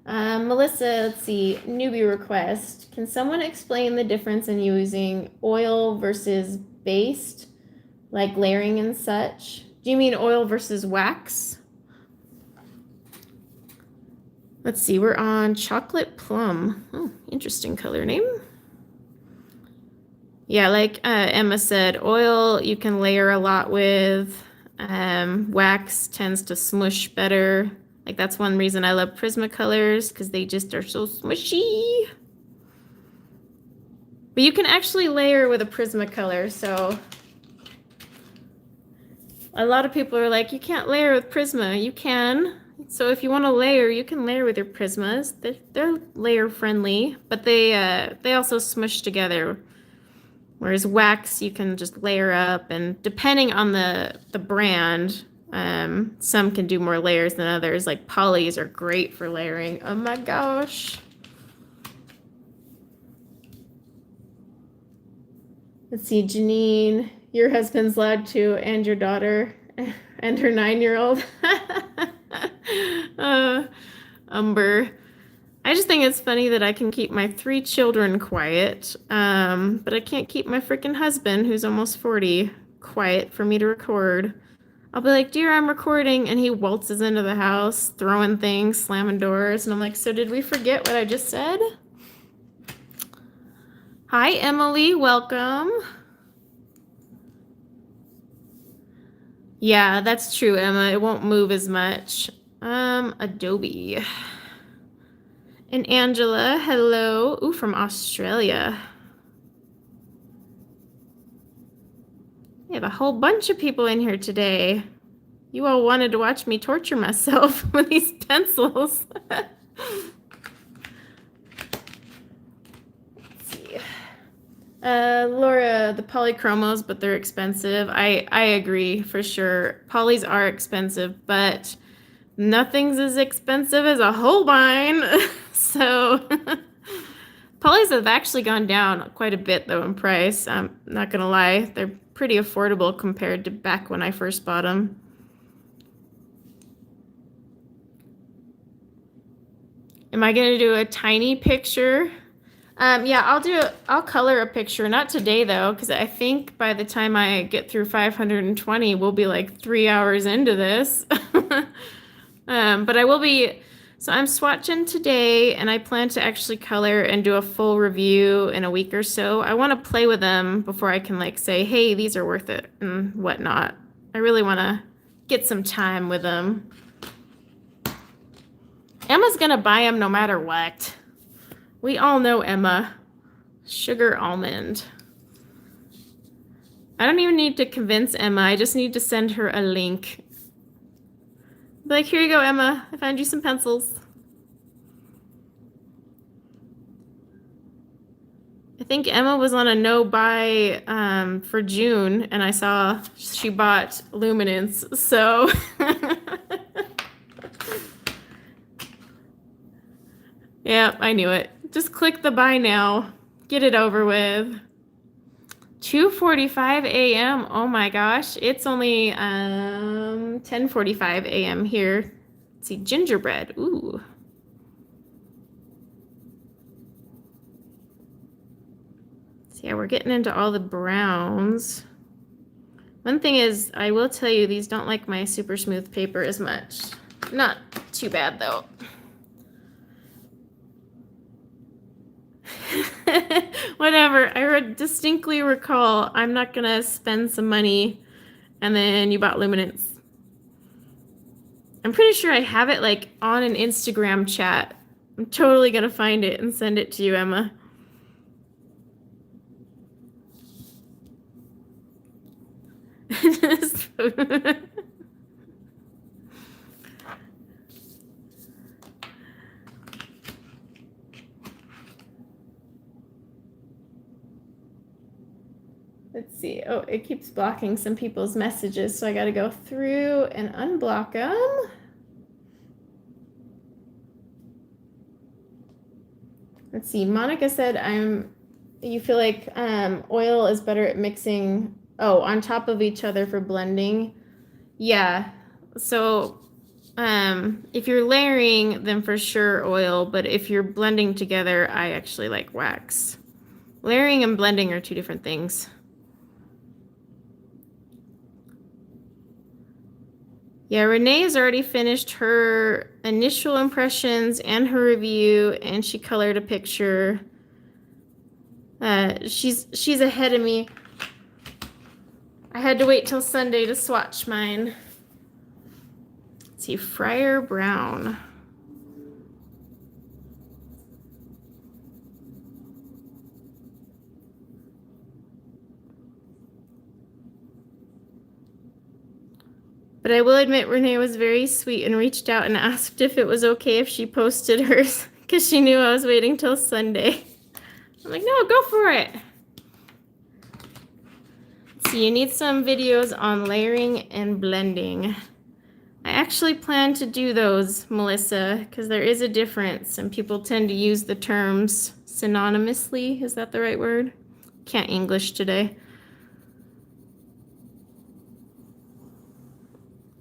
Melissa, let's see, newbie request. Can someone explain the difference in using oil versus based, like layering and such? Do you mean oil versus wax? Let's see, we're on chocolate plum. Oh, interesting color name. Yeah, like Emma said, oil you can layer a lot with. Wax tends to smush better. Like that's one reason I love Prismacolors, because they just are so smushy. But you can actually layer with a Prismacolor, so a lot of people are like, you can't layer with Prisma. You can. So if you want to layer, you can layer with your Prismas. They're layer friendly, but they also smush together. Whereas wax, you can just layer up, and depending on the brand, some can do more layers than others. Like polys are great for layering. Oh my gosh. Let's see, Janine, your husband's loud too, and your daughter, and her 9-year-old. Umber. I just think it's funny that I can keep my 3 children quiet, but I can't keep my freaking husband, who's almost 40, quiet for me to record. I'll be like, dear, I'm recording, and he waltzes into the house, throwing things, slamming doors, and I'm like, so did we forget what I just said? Hi, Emily, welcome. Yeah, that's true, Emma. It won't move as much. Adobe. And Angela, hello. Ooh, from Australia. We have a whole bunch of people in here today. You all wanted to watch me torture myself with these pencils. Let's see. Laura, the polychromos, but they're expensive. I agree for sure. Polys are expensive, but nothing's as expensive as a Holbein. So polys have actually gone down quite a bit though in price. I'm not gonna lie, they're pretty affordable compared to back when I first bought them. Am I gonna do a tiny picture? Yeah, I'll color a picture, not today though, because I think by the time I get through 520, we'll be like 3 hours into this. But I will be, so I'm swatching today, and I plan to actually color and do a full review in a week or so. I want to play with them before I can like say, hey, these are worth it and whatnot. I really want to get some time with them. Emma's gonna buy them no matter what. We all know Emma. Sugar almond. I don't even need to convince Emma. I just need to send her a link. Be like, here you go, Emma. I found you some pencils. I think Emma was on a no-buy for June, and I saw she bought Luminance, so... Yeah, I knew it. Just click the buy now. Get it over with. 2:45 a.m. Oh my gosh. It's only 10:45 a.m. here. Let's see, gingerbread. Ooh. So yeah, we're getting into all the browns. One thing is, I will tell you, these don't like my super smooth paper as much. Not too bad though. Whatever. I distinctly recall I'm not gonna spend some money, and then you bought Luminance. I'm pretty sure I have it like on an Instagram chat. I'm totally gonna find it and send it to you, Emma. Let's see. Oh, it keeps blocking some people's messages, so I got to go through and unblock them. Let's see. Monica said, you feel like oil is better at mixing, on top of each other for blending. Yeah. So if you're layering, then for sure oil, but if you're blending together, I actually like wax. Layering and blending are two different things. Yeah, Renee has already finished her initial impressions and her review, and she colored a picture. She's ahead of me. I had to wait till Sunday to swatch mine. Let's see, Friar Brown. But I will admit Renee was very sweet and reached out and asked if it was okay if she posted hers because she knew I was waiting till Sunday. I'm like, no, go for it. So you need some videos on layering and blending. I actually plan to do those, Melissa, because there is a difference and people tend to use the terms synonymously. Is that the right word? Can't English today.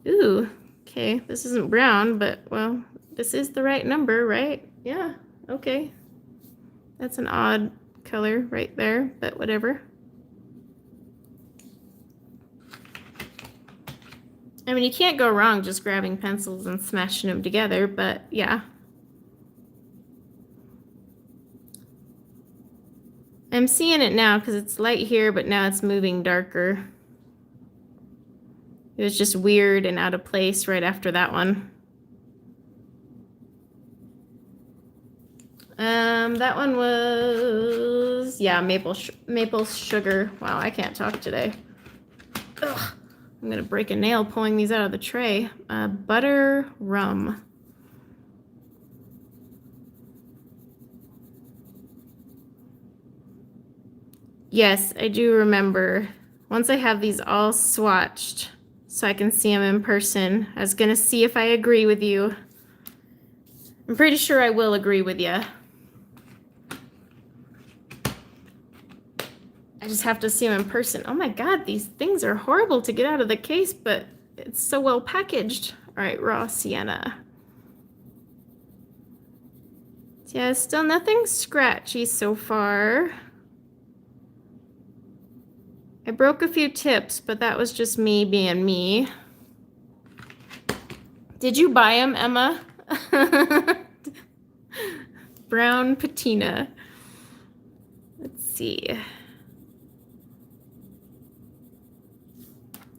Ooh, okay, this isn't brown, but well, this is the right number, right? Yeah, okay. That's an odd color right there, but whatever. I mean, you can't go wrong just grabbing pencils and smashing them together, but yeah. I'm seeing it now because it's light here, but now it's moving darker. It was just weird and out of place right after that one. That one was, yeah, maple sugar. Wow, I can't talk today. Ugh, I'm gonna break a nail pulling these out of the tray. Butter rum. Yes, I do remember. Once I have these all swatched, so I can see them in person. I was gonna see if I agree with you. I'm pretty sure I will agree with you. I just have to see them in person. Oh my God, these things are horrible to get out of the case, but it's so well packaged. All right, raw sienna. Yeah, still nothing scratchy so far. I broke a few tips, but that was just me being me. Did you buy them, Emma? Brown patina. Let's see.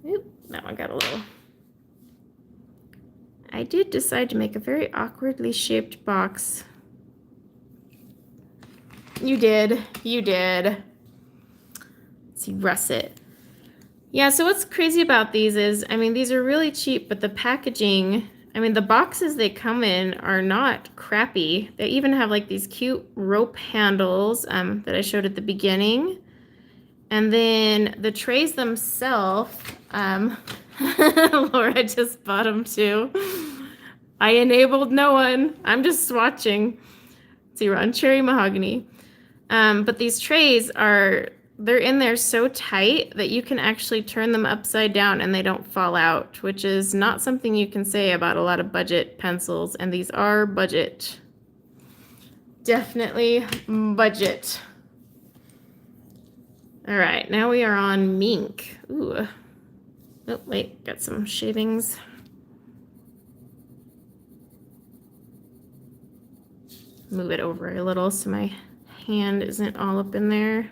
Oop, that one got a little. I did decide to make a very awkwardly shaped box. You did. You did. Let's see, russet. Yeah, so what's crazy about these is, I mean, these are really cheap, but the packaging, I mean, the boxes they come in are not crappy. They even have like these cute rope handles that I showed at the beginning. And then the trays themselves, Laura just bought them too. I enabled no one. I'm just swatching. Let's see, we're on cherry mahogany. But these trays they're in there so tight that you can actually turn them upside down and they don't fall out, which is not something you can say about a lot of budget pencils. And these are budget. Definitely budget. All right, now we are on mink. Ooh. Oh, wait, got some shavings. Move it over a little so my hand isn't all up in there.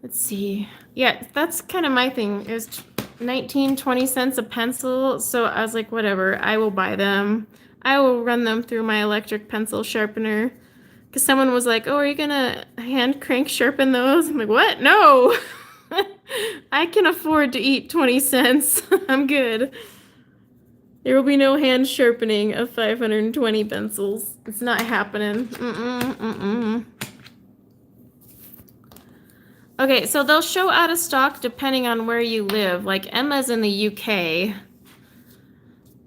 Let's see. Yeah, that's kind of my thing. It was 19-20 cents a pencil, so I was like, whatever, I will buy them. I will run them through my electric pencil sharpener. Because someone was like, oh, are you gonna hand crank sharpen those? I'm like, what? No. I can afford to eat 20 cents. I'm good. There will be no hand sharpening of 520 pencils. It's not happening. Okay, so they'll show out of stock depending on where you live. Like Emma's in the UK.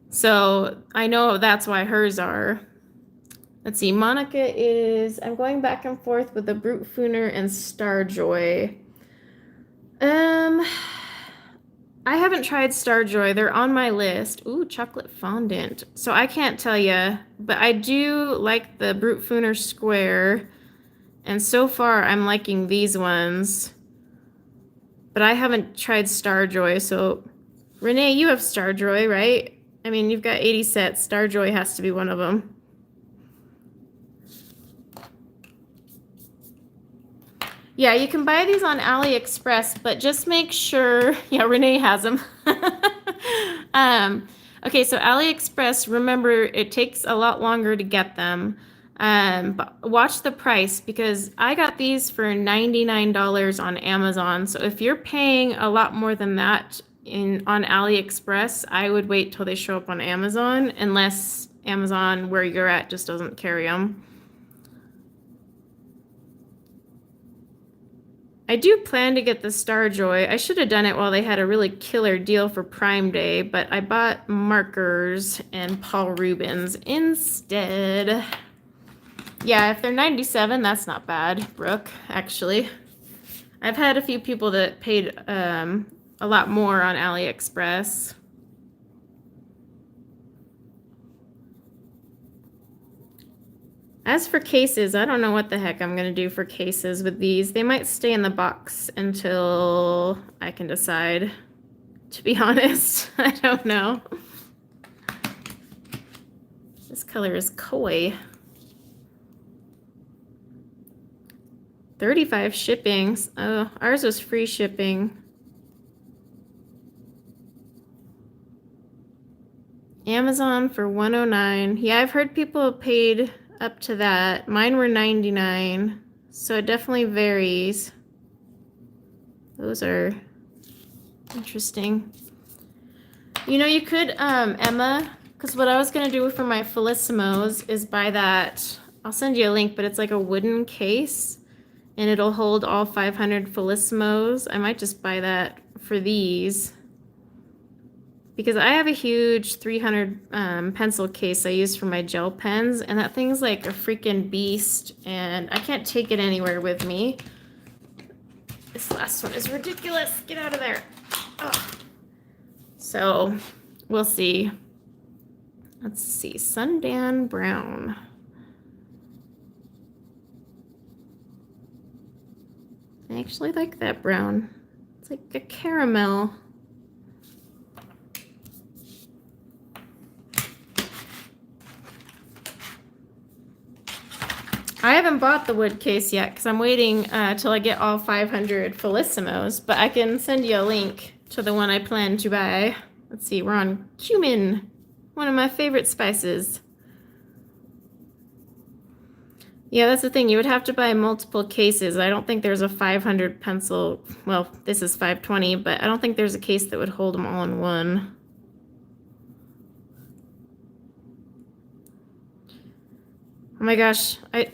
So I know that's why hers are. Let's see, Monica is, I'm going back and forth with the Brutfuner and Starjoy. I haven't tried Starjoy. They're on my list. Ooh, chocolate fondant. So I can't tell you, but I do like the Brutfuner Square. And so far, I'm liking these ones. But I haven't tried Starjoy, so... Renee, you have Starjoy, right? I mean, you've got 80 sets. Starjoy has to be one of them. Yeah, you can buy these on AliExpress, but just make sure... Yeah, Renee has them. Okay, so AliExpress, remember, it takes a lot longer to get them. But watch the price, because I got these for $99 on Amazon. So if you're paying a lot more than that on AliExpress, I would wait till they show up on Amazon, unless Amazon, where you're at, just doesn't carry them. I do plan to get the Starjoy. I should have done it while they had a really killer deal for Prime Day, but I bought markers and Paul Rubens instead. Yeah, if they're 97, that's not bad, Brooke, actually. I've had a few people that paid a lot more on AliExpress. As for cases, I don't know what the heck I'm going to do for cases with these. They might stay in the box until I can decide, to be honest. I don't know. This color is Koi. 35 shippings. Oh, ours was free shipping. Amazon for $109. Yeah, I've heard people paid up to that. Mine were $99, so it definitely varies. Those are interesting. You know, you could, Emma, because what I was going to do for my Felissimos is buy that, I'll send you a link, but it's like a wooden case, and it'll hold all 500 Felissimos. I might just buy that for these, because I have a huge 300 pencil case I use for my gel pens, and that thing's like a freaking beast, and I can't take it anywhere with me. This last one is ridiculous. Get out of there. Ugh. So we'll see. Let's see. Sundan Brown. I actually like that brown. It's like a caramel. I haven't bought the wood case yet because I'm waiting till I get all 500 Felissimos, but I can send you a link to the one I plan to buy. Let's see, we're on cumin, one of my favorite spices. Yeah, that's the thing. You would have to buy multiple cases. I don't think there's a 500 pencil. Well, this is 520, but I don't think there's a case that would hold them all in one. Oh my gosh, I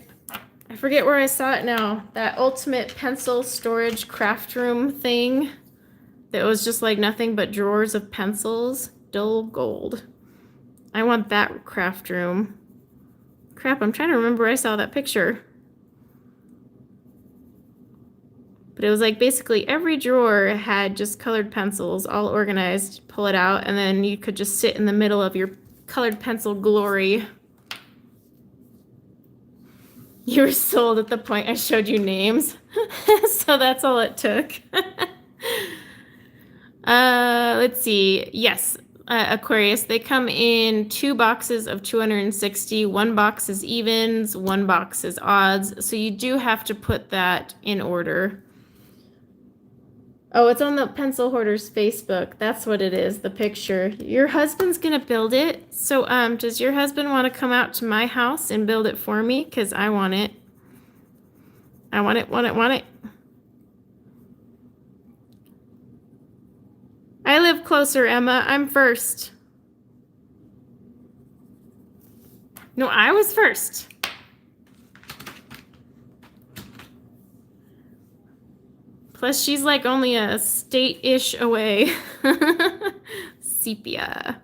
forget where I saw it now. That ultimate pencil storage craft room thing that was just like nothing but drawers of pencils. Dull gold. I want that craft room. Crap, I'm trying to remember where I saw that picture. But it was like basically every drawer had just colored pencils all organized. Pull it out, and then you could just sit in the middle of your colored pencil glory. You were sold at the point I showed you names. So that's all it took. Let's see. Yes, Aquarius. They come in 2 boxes of 260. 1 box is evens, 1 box is odds. So you do have to put that in order. Oh, it's on the Pencil Hoarders Facebook. That's what it is, the picture. Your husband's gonna build it. So does your husband want to come out to my house and build it for me? Because I want it. I want it, want it, want it. I live closer, Emma. I'm first. No, I was first. Plus, she's like only a state-ish away. Sepia.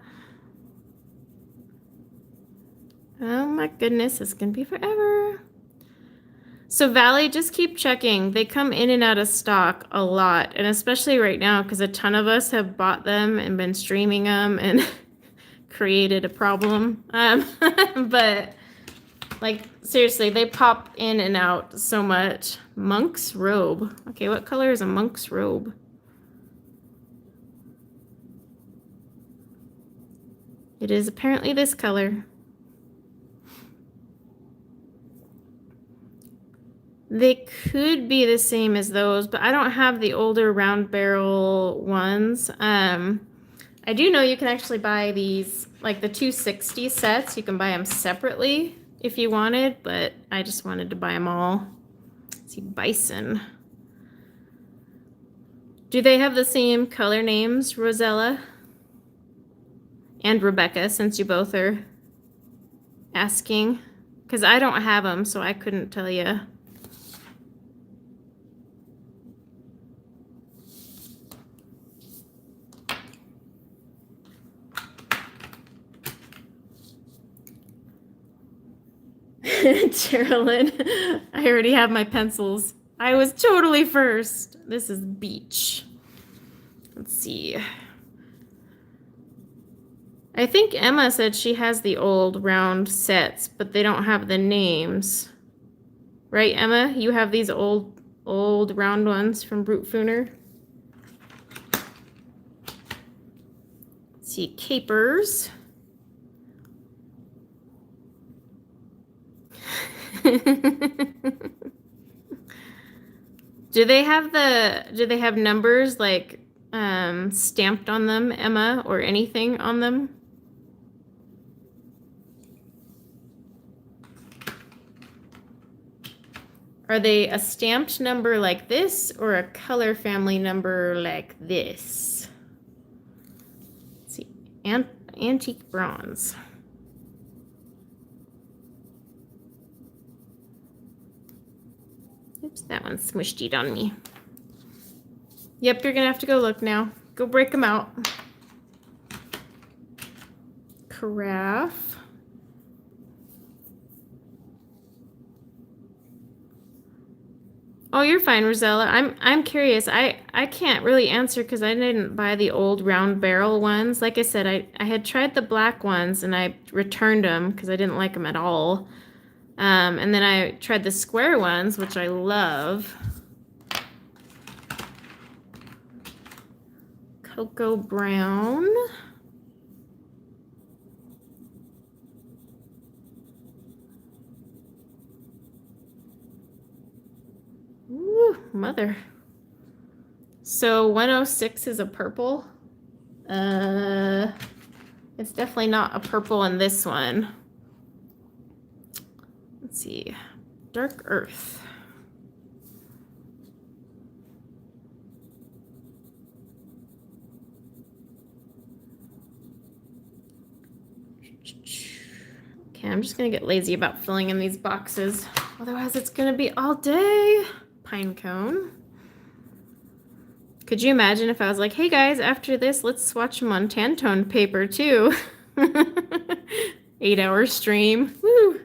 Oh my goodness, it's gonna be forever. So Valley, just keep checking. They come in and out of stock a lot, and especially right now because a ton of us have bought them and been streaming them and created a problem. But like seriously, they pop in and out so much. Monk's robe. Okay, what color is a monk's robe? It is apparently this color. They could be the same as those, but I don't have the older round barrel ones. I do know you can actually buy these, like the 260 sets. You can buy them separately if you wanted, but I just wanted to buy them all. Let's see, Bison. Do they have the same color names, Rosella and Rebecca, since you both are asking? Because I don't have them, so I couldn't tell you. Carolyn, I already have my pencils. I was totally first. This is Beach. Let's see. I think Emma said she has the old round sets, but they don't have the names. Right, Emma? You have these old round ones from Brutfuner. Let's see, Capers. Do they have numbers like stamped on them, Emma, or anything on them? Are they a stamped number like this or a color family number like this? Let's see, antique bronze. Oops, that one smushed it on me. Yep, you're gonna have to go look now. Go break them out. Carafe. Oh, you're fine, Rosella. I'm curious. I can't really answer because I didn't buy the old round barrel ones. Like I said, I had tried the black ones and I returned them because I didn't like them at all. And then I tried the square ones, which I love. Cocoa brown. Ooh, mother. So 106 is a purple. It's definitely not a purple in this one. Let's see. Dark Earth. Okay, I'm just gonna get lazy about filling in these boxes. Otherwise, it's gonna be all day. Pine cone. Could you imagine if I was like, hey guys, after this, let's swatch them on Pantone paper too. 8-hour stream. Woo!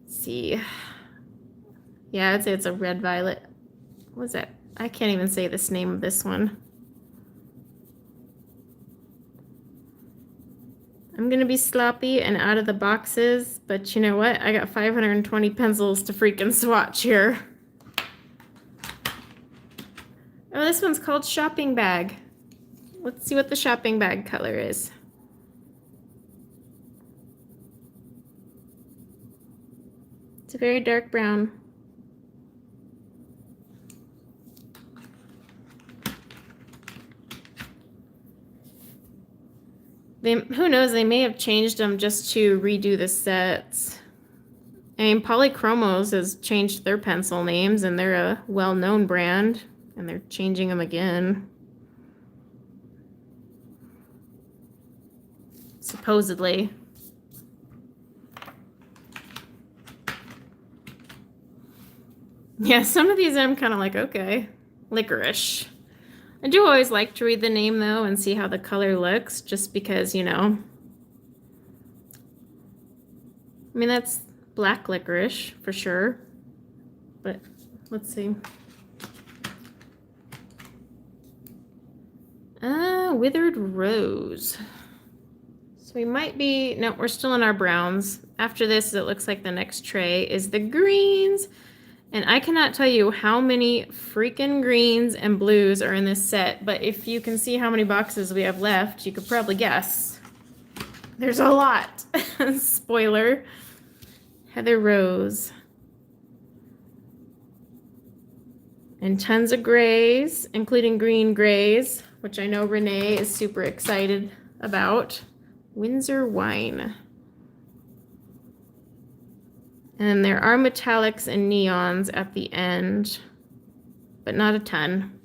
Let's see. Yeah, I'd say it's a red violet. What was that? I can't even say this name of this one. I'm gonna be sloppy and out of the boxes, but you know what? I got 520 pencils to freaking swatch here. Oh, this one's called Shopping Bag. Let's see what the shopping bag color is. It's a very dark brown. Who knows, they may have changed them just to redo the sets. I mean, Polychromos has changed their pencil names, and they're a well-known brand, and they're changing them again. supposedly. Yeah, some of these I'm kind of like, okay. Licorice. I do always like to read the name though and see how the color looks, just because, you know. I mean, that's black licorice for sure. But let's see. Withered rose. So we might be, no, we're still in our browns. After this, it looks like the next tray is the greens. And I cannot tell you how many freaking greens and blues are in this set, but if you can see how many boxes we have left, you could probably guess. There's a lot. Spoiler. Heather Rose. And tons of grays, including green grays, which I know Renee is super excited about. Windsor Wine. And there are metallics and neons at the end, but not a ton.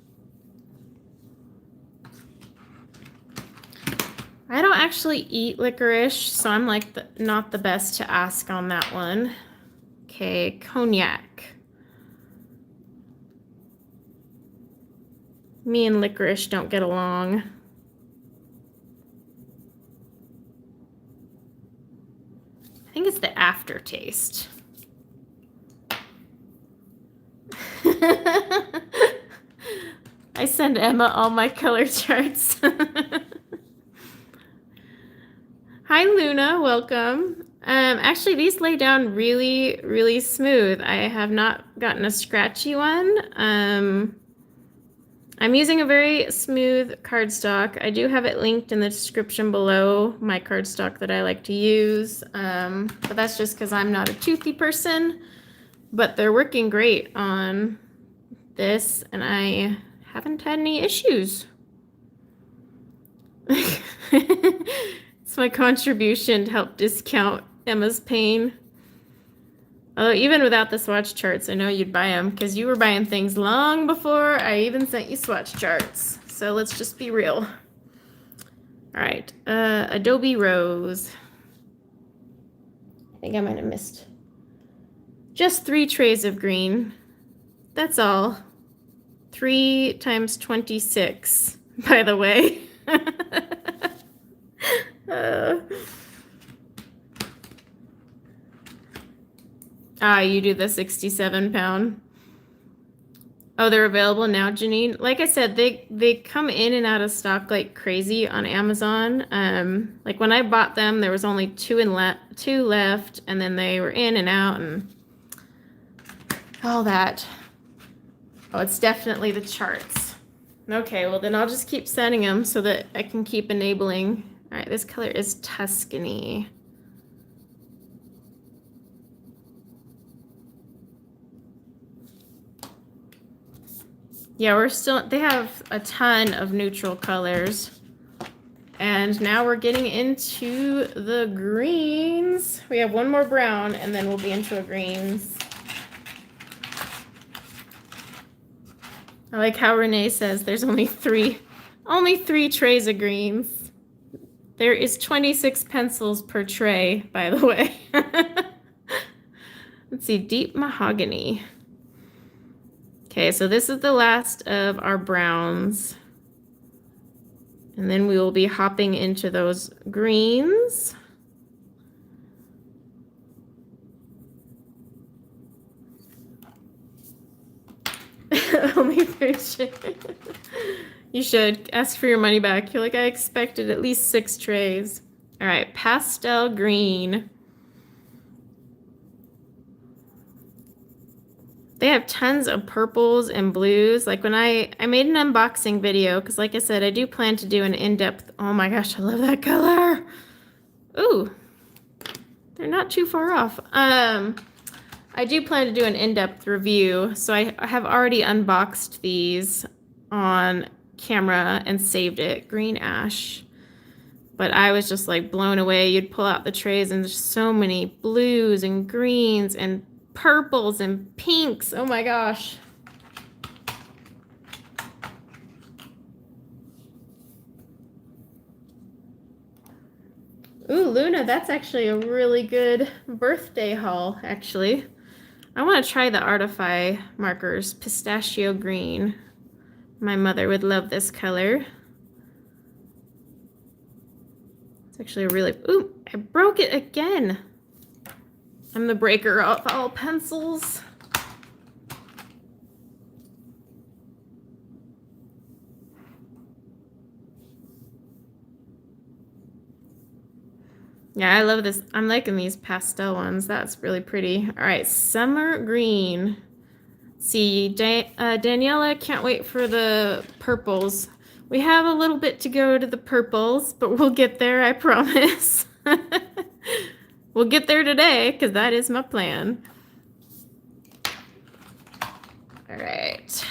I don't actually eat licorice, so I'm like not the best to ask on that one. Okay, cognac. Me and licorice don't get along. I think it's the aftertaste. I send Emma all my color charts. Hi Luna, welcome. Actually these lay down really, really smooth. I have not gotten a scratchy one. I'm using a very smooth cardstock. I do have it linked in the description below, my cardstock that I like to use. But that's just because I'm not a toothy person. But they're working great on this, and I haven't had any issues. It's my contribution to help discount Emma's pain. Although even without the swatch charts, I know you'd buy them because you were buying things long before I even sent you swatch charts. So let's just be real. All right, Adobe Rose. I think I might have missed just 3 trays of green. That's all. 3 times 26, by the way. You do the 67 pound. Oh, they're available now, Janine. Like I said, they come in and out of stock like crazy on Amazon. Like when I bought them, there was only 2 left, and then they were in and out and all that. Oh, it's definitely the charts. Okay, well then I'll just keep sending them so that I can keep enabling. All right, this color is Tuscany. Yeah, we're still, they have a ton of neutral colors. And now we're getting into the greens. We have one more brown and then we'll be into a greens. I like how Renee says there's only three trays of greens. There is 26 pencils per tray, by the way. Let's see, deep mahogany. Okay, so this is the last of our browns. And then we will be hopping into those greens. Only 3 trays. You should ask for your money back. You're like, I expected at least 6 trays. All right, pastel green. They have tons of purples and blues. Like when I made an unboxing video, because like I said, I do plan to do an in-depth, oh my gosh, I love that color. Ooh, they're not too far off. I do plan to do an in-depth review. So I have already unboxed these on camera and saved it, green ash. But I was just like blown away. You'd pull out the trays and there's so many blues and greens and purples and pinks. Oh my gosh. Ooh, Luna, that's actually a really good birthday haul, actually. I want to try the Artify markers, pistachio green. My mother would love this color. It's actually a really, ooh, I broke it again. I'm the breaker of all pencils. Yeah, I love this. I'm liking these pastel ones. That's really pretty. All right, summer green. See, Daniela can't wait for the purples. We have a little bit to go to the purples, but we'll get there, I promise. We'll get there today, because that is my plan. All right.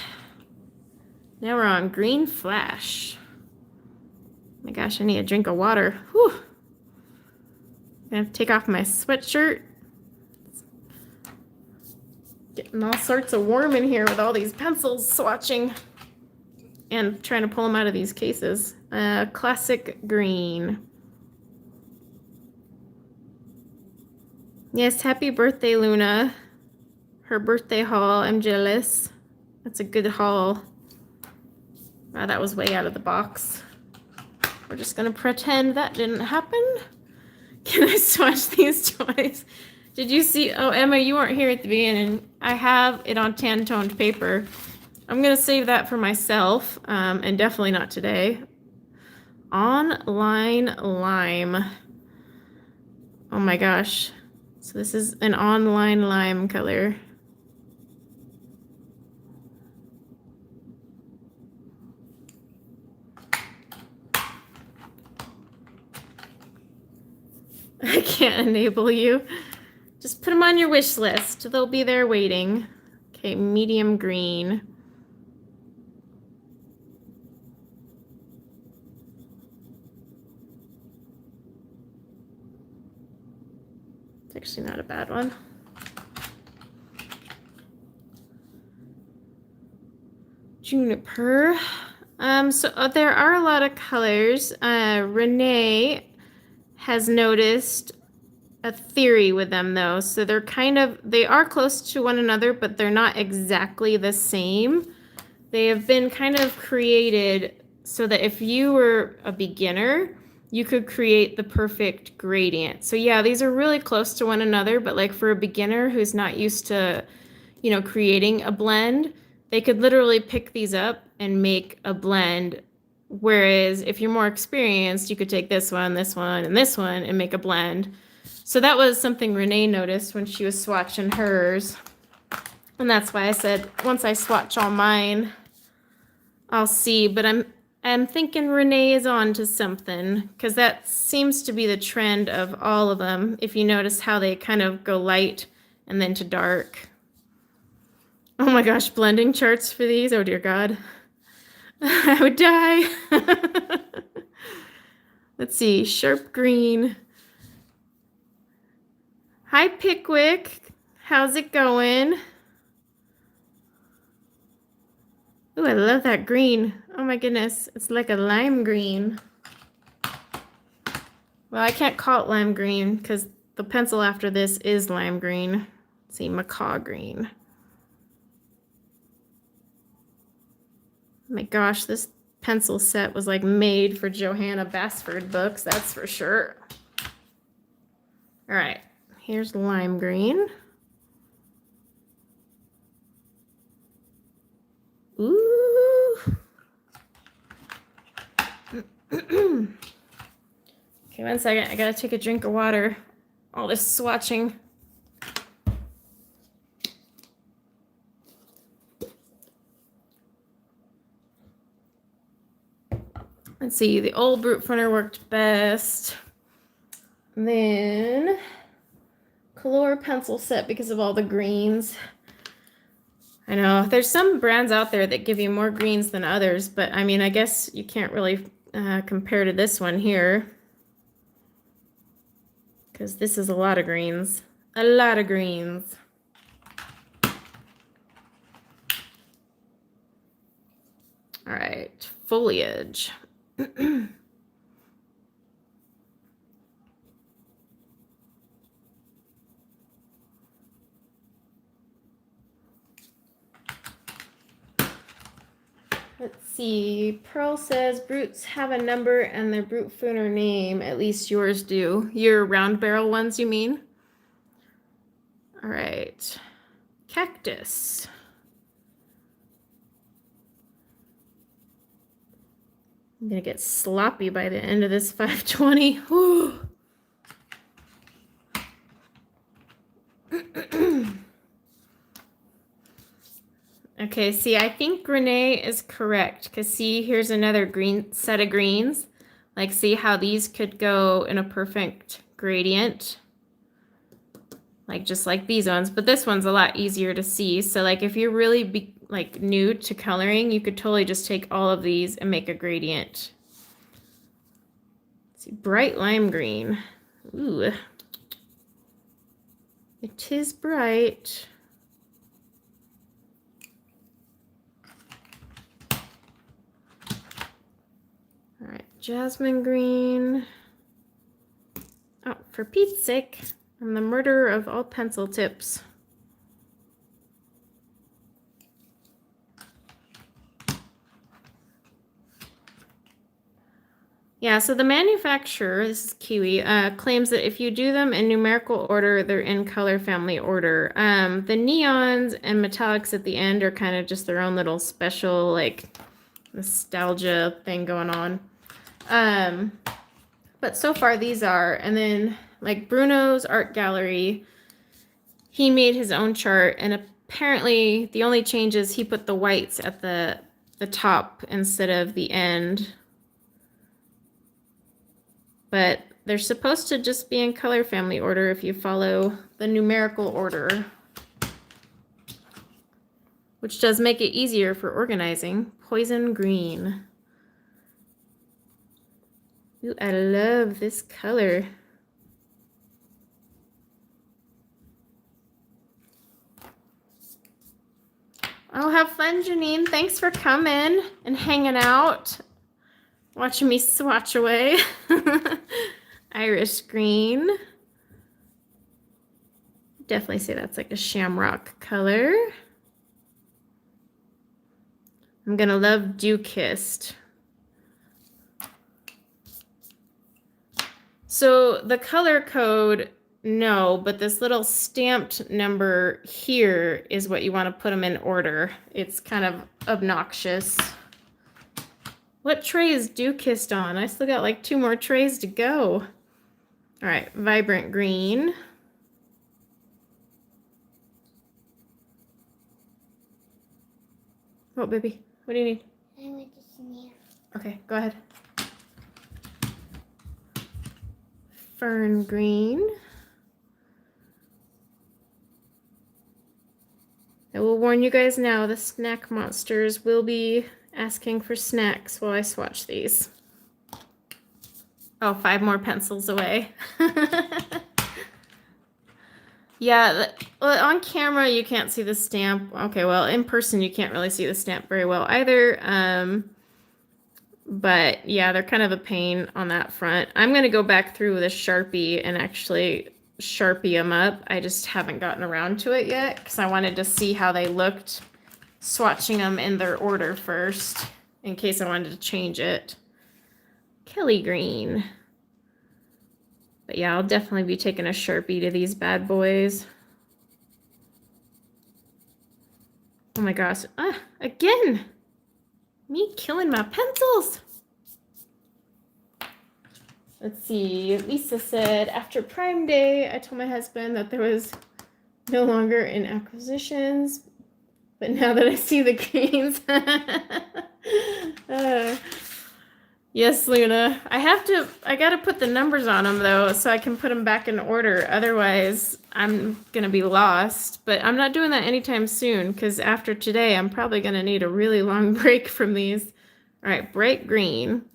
Now we're on green flash. My gosh, I need a drink of water. Whew. I'm gonna take off my sweatshirt. Getting all sorts of warm in here with all these pencils swatching and trying to pull them out of these cases. Classic green. Yes, happy birthday, Luna. Her birthday haul. I'm jealous. That's a good haul. Wow, that was way out of the box. We're just gonna pretend that didn't happen. Can I swatch these toys? Did you see? Oh, Emma, you weren't here at the beginning. I have it on tan-toned paper. I'm gonna save that for myself, and definitely not today. Online lime. Oh my gosh. So this is an online lime color. I can't enable you. Just put them on your wish list. They'll be there waiting. Okay, medium green. It's actually not a bad one. Juniper. So there are a lot of colors. Renee has noticed a theory with them though. So they are close to one another, but they're not exactly the same. They have been kind of created so that if you were a beginner, you could create the perfect gradient. So yeah, these are really close to one another, but like for a beginner who's not used to, creating a blend, they could literally pick these up and make a blend. Whereas if you're more experienced, you could take this one, and this one and make a blend. So that was something Renee noticed when she was swatching hers. And that's why I said, once I swatch all mine, I'll see. But I'm thinking Renee is on to something, because that seems to be the trend of all of them. If you notice how they kind of go light and then to dark. Oh my gosh, blending charts for these. Oh dear God. I would die. Let's see, sharp green. Hi, Pickwick. How's it going? Ooh, I love that green. Oh my goodness, it's like a lime green. Well, I can't call it lime green because the pencil after this is lime green. Let's see, macaw green. Oh my gosh, this pencil set was like made for Johanna Basford books, that's for sure. All right, here's lime green. Ooh. Okay, 1 second. I gotta take a drink of water. All this swatching. Let's see. The old Brutfuner worked best. Then Color pencil set because of all the greens. I know there's some brands out there that give you more greens than others, but I mean, I guess you can't really compare to this one here because this is a lot of greens. A lot of greens. All right, foliage. Let's see. Pearl says Brutes have a number and their Brutfuner name. At least yours do. Your round barrel ones, you mean? All right. Cactus. I'm gonna get sloppy by the end of this 520. Whew. Okay, see, I think Renee is correct because see, here's another green set of greens. Like, see how these could go in a perfect gradient, like just like these ones. But this one's a lot easier to see. So, like, if you're really like new to coloring, you could totally just take all of these and make a gradient. Let's see, bright lime green. Ooh, it is bright. All right, jasmine green. Oh, for Pete's sake, I'm the murderer of all pencil tips. Yeah, so the manufacturer, this is Kiwi, claims that if you do them in numerical order, they're in color family order. The neons and metallics at the end are kind of just their own little special, like, nostalgia thing going on. But so far these are, and then like Bruno's art gallery, he made his own chart, and apparently the only change is he put the whites at the top instead of the end. But they're supposed to just be in color family order if you follow the numerical order, which does make it easier for organizing. Poison green. Ooh, I love this color. Oh, have fun, Janine. Thanks for coming and hanging out, watching me swatch away. Iris green. Definitely say that's like a shamrock color. I'm gonna love Dew Kissed. So the color code, no, but this little stamped number here is what you want to put them in order. It's kind of obnoxious. What tray is Dew Kissed on? I still got like 2 more trays to go. All right, vibrant green. Oh, baby, what do you need? I want a snack. Okay, go ahead. Fern green. I will warn you guys now, the snack monsters will be asking for snacks while I swatch these. Oh, 5 more pencils away. Yeah, on camera you can't see the stamp. Okay, well, in person you can't really see the stamp very well either. But yeah, they're kind of a pain on that front. I'm going to go back through with a Sharpie and actually Sharpie them up. I just haven't gotten around to it yet because I wanted to see how they looked, swatching them in their order first in case I wanted to change it. Kelly green. But yeah, I'll definitely be taking a Sharpie to these bad boys. Oh my gosh. Again! Me killing my pencils. Let's see. Lisa said, after Prime Day, I told my husband that there was no longer in acquisitions. But now that I see the gains. Yes, Luna. I gotta put the numbers on them though, so I can put them back in order. Otherwise, I'm gonna be lost. But I'm not doing that anytime soon, because after today, I'm probably gonna need a really long break from these. All right, bright green.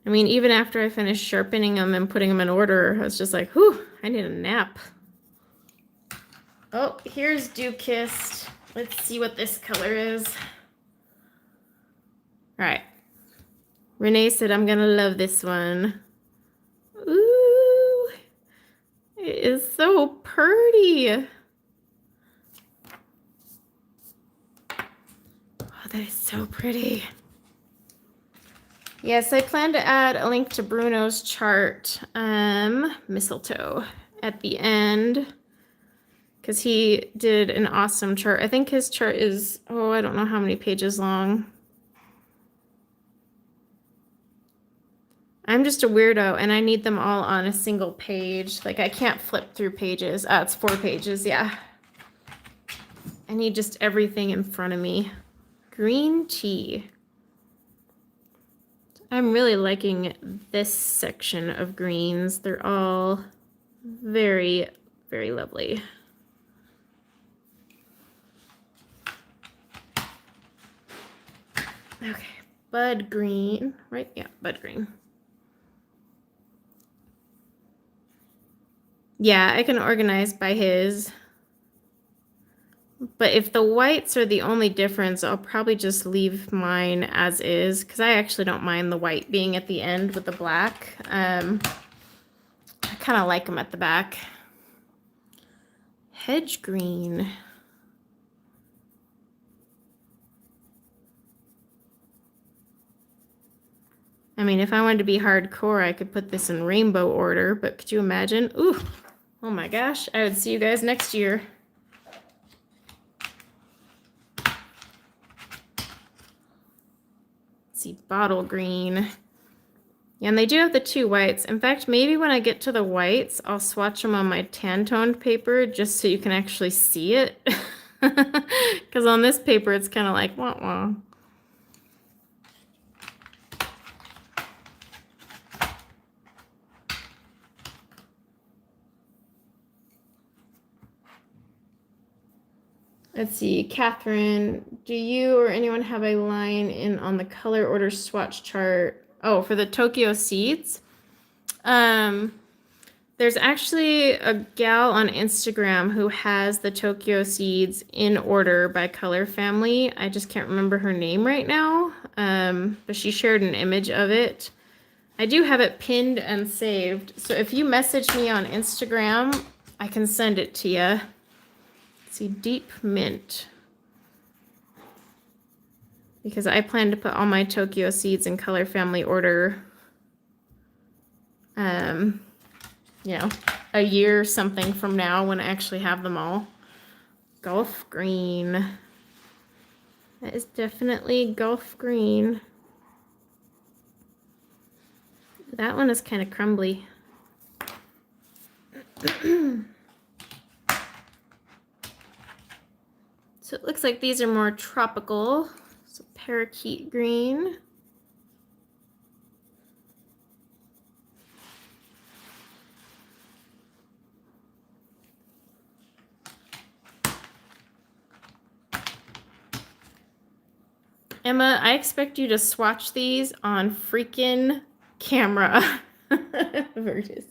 I mean, even after I finished sharpening them and putting them in order, I was just like, whew, I need a nap. Oh, here's Dew Kissed. Let's see what this color is. All right. Renee said, I'm going to love this one. Ooh, it is so pretty. that is so pretty. Yes, I plan to add a link to Bruno's chart, mistletoe, at the end, because he did an awesome chart. I think his chart is, oh, I don't know how many pages long. I'm just a weirdo, and I need them all on a single page. Like, I can't flip through pages. It's 4 pages, yeah. I need just everything in front of me. Green tea. I'm really liking this section of greens. They're all very, very lovely. Okay, bud green, right? Yeah, bud green. Yeah, I can organize by his. But if the whites are the only difference, I'll probably just leave mine as is, because I actually don't mind the white being at the end with the black. I kind of like them at the back. Hedge green. I mean, if I wanted to be hardcore, I could put this in rainbow order, but could you imagine? Ooh, oh my gosh, I would see you guys next year. See, bottle green. Yeah, and they do have the 2 whites. In fact, maybe when I get to the whites, I'll swatch them on my tan-toned paper just so you can actually see it. Because on this paper, it's kind of like, wah-wah. Let's see, Catherine, do you or anyone have a line in on the color order swatch chart? Oh, for the Tokyo seeds? There's actually a gal on Instagram who has the Tokyo seeds in order by color family. I just can't remember her name right now, but she shared an image of it. I do have it pinned and saved, so if you message me on Instagram, I can send it to you. See, deep mint, because I plan to put all my Tokyo seeds in color family order, you know, a year something from now when I actually have them all. Gulf green. That is definitely Gulf green. That one is kind of crumbly. So it looks like these are more tropical. So parakeet green. Emma, I expect you to swatch these on freaking camera. Virtus.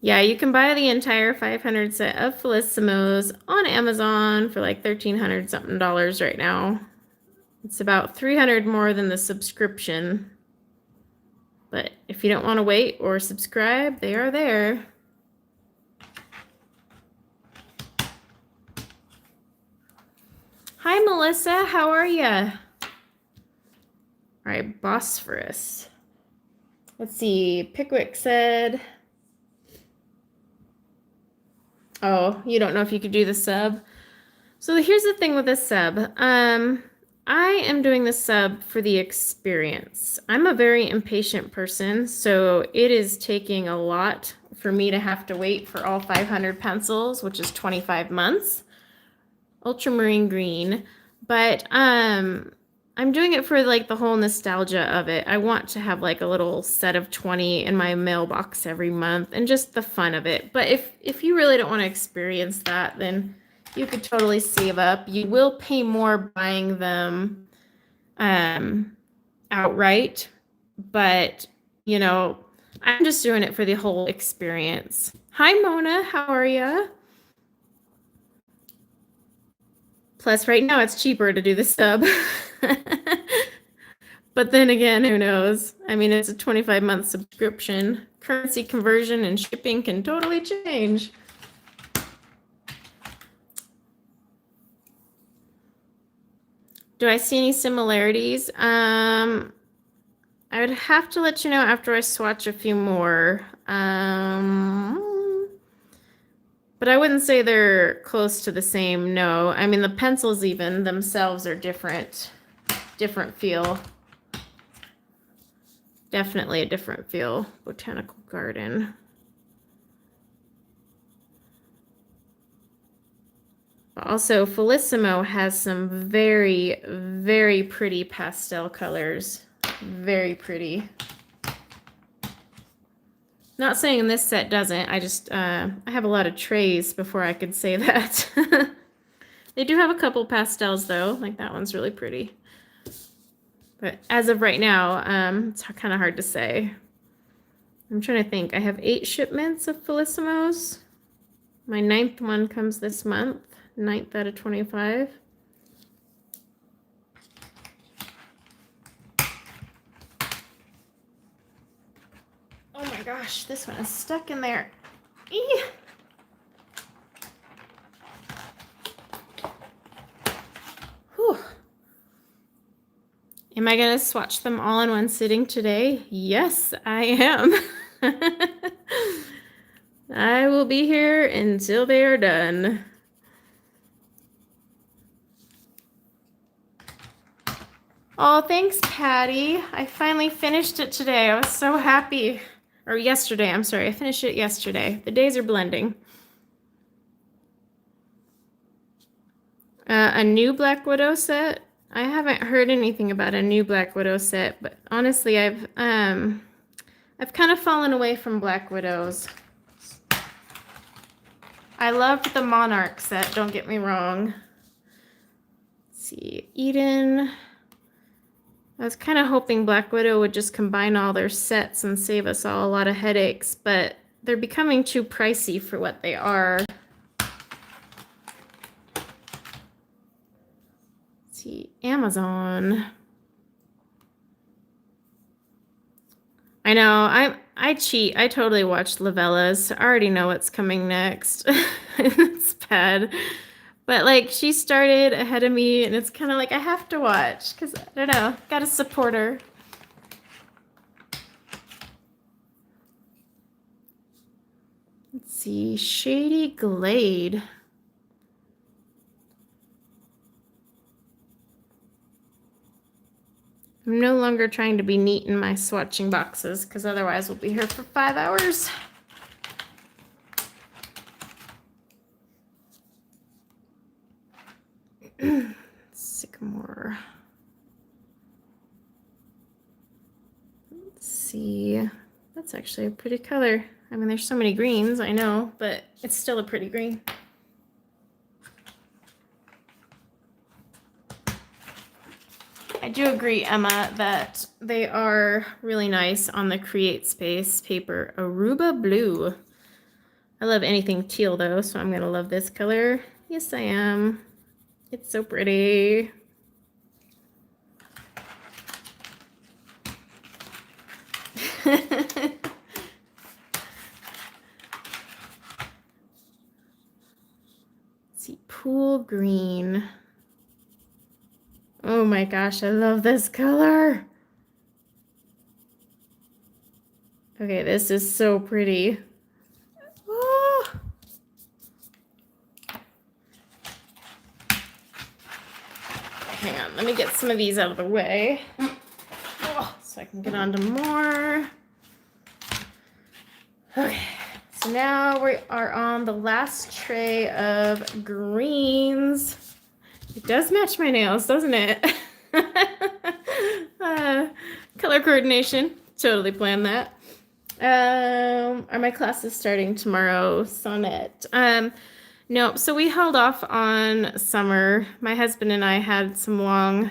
Yeah, you can buy the entire 500 set of Felissimos on Amazon for like $1,300 something right now. It's about 300 more than the subscription. But if you don't want to wait or subscribe, they are there. Hi, Melissa. How are you? All right, Bosphorus. Let's see. Pickwick said... Oh, you don't know if you could do the sub. So here's the thing with the sub. I am doing the sub for the experience. I'm a very impatient person, so it is taking a lot for me to have to wait for all 500 pencils, which is 25 months. Ultramarine green. But I'm doing it for like the whole nostalgia of it. I want to have like a little set of 20 in my mailbox every month and just the fun of it. But if you really don't want to experience that, then you could totally save up. You will pay more buying them outright, but you know, I'm just doing it for the whole experience. Hi, Mona, how are you? Plus, right now it's cheaper to do the sub. But then again, who knows? I mean, it's a 25-month subscription. Currency conversion and shipping can totally change. Do I see any similarities? I would have to let you know after I swatch a few more. But I wouldn't say they're close to the same, no. I mean, the pencils even themselves are different feel. Definitely a different feel. Botanical Garden. Also, Felissimo has some very, very pretty pastel colors. Very pretty. Not saying this set doesn't. I just, I have a lot of trays before I could say that. They do have a couple pastels though. Like that one's really pretty. But as of right now, it's kind of hard to say. I'm trying to think. I have 8 shipments of Felissimos. My 9th one comes this month. 9th out of 25. Oh my gosh, this one is stuck in there. Eee! Whew. Am I going to swatch them all in one sitting today? Yes, I am. I will be here until they are done. Oh, thanks, Patty. I finally finished it today. I was so happy. Or yesterday, I'm sorry. I finished it yesterday. The days are blending. A new Black Widow set. I haven't heard anything about a new Black Widow set, but honestly, I've kind of fallen away from Black Widows. I loved the Monarch set, don't get me wrong. Let's see, Eden. I was kind of hoping Black Widow would just combine all their sets and save us all a lot of headaches, but they're becoming too pricey for what they are. Let's see, Amazon. I know, I cheat. I totally watched Lavella's. I already know what's coming next. It's bad. But like she started ahead of me and it's kind of like I have to watch because I don't know, gotta support her. Let's see, Shady Glade. I'm no longer trying to be neat in my swatching boxes because otherwise we'll be here for 5 hours. Sycamore. Let's see. That's actually a pretty color. I mean, there's so many greens, I know, but it's still a pretty green. I do agree, Emma, that they are really nice on the Create Space paper. Aruba Blue. I love anything teal, though, so I'm going to love this color. Yes, I am. It's so pretty. Let's see, Pool Green. Oh my gosh, I love this color. Okay, this is so pretty. Oh. Hang on, let me get some of these out of the way. Oh, so I can get on to more. Okay, so now we are on the last tray of greens. It does match my nails, doesn't it? Color coordination. Totally planned that. Are my classes starting tomorrow? Sonnet. No, so we held off on summer. My husband and I had some long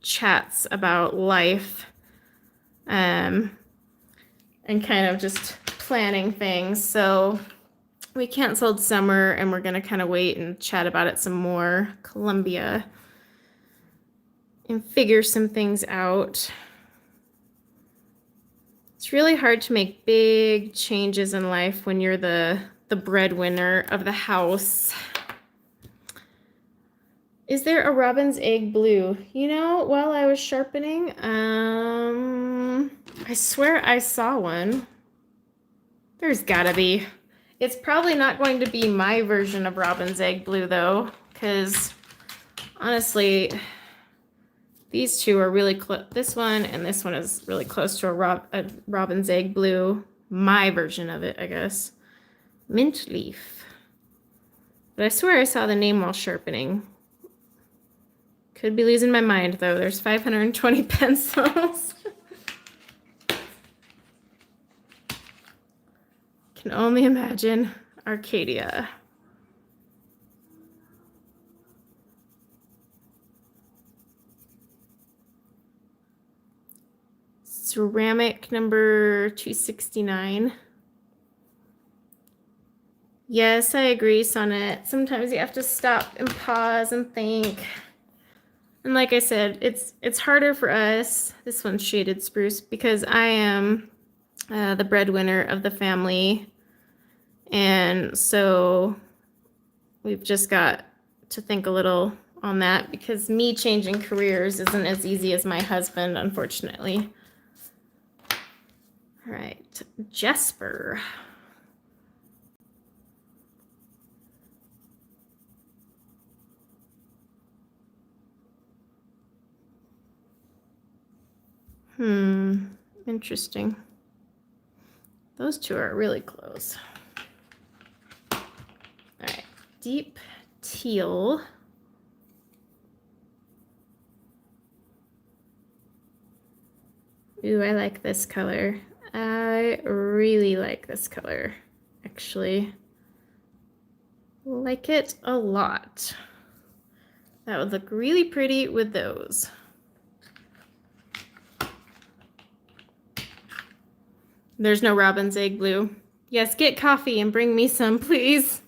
chats about life. And kind of just planning things. So we canceled summer and we're going to kind of wait and chat about it some more. Columbia. And figure some things out. It's really hard to make big changes in life when you're the breadwinner of the house. Is there a robin's egg blue? You know, while I was sharpening, I swear I saw one. There's gotta be. It's probably not going to be my version of robin's egg blue though, because honestly, these two are really close. This one and this one is really close to a robin's egg blue. My version of it, I guess. Mint leaf. But I swear I saw the name while sharpening. Could be losing my mind though. There's 520 pencils. Can only imagine Arcadia. Ceramic number 269. Yes, I agree, Sonnet. Sometimes you have to stop and pause and think. And like I said, it's harder for us. This one's shaded spruce because I am the breadwinner of the family. And so we've just got to think a little on that because me changing careers isn't as easy as my husband, unfortunately. All right, Jasper. Interesting. Those two are really close. All right, deep teal. Ooh, I like this color. I really like this color, actually. Like it a lot. That would look really pretty with those. There's no robin's egg blue. Yes, get coffee and bring me some, please.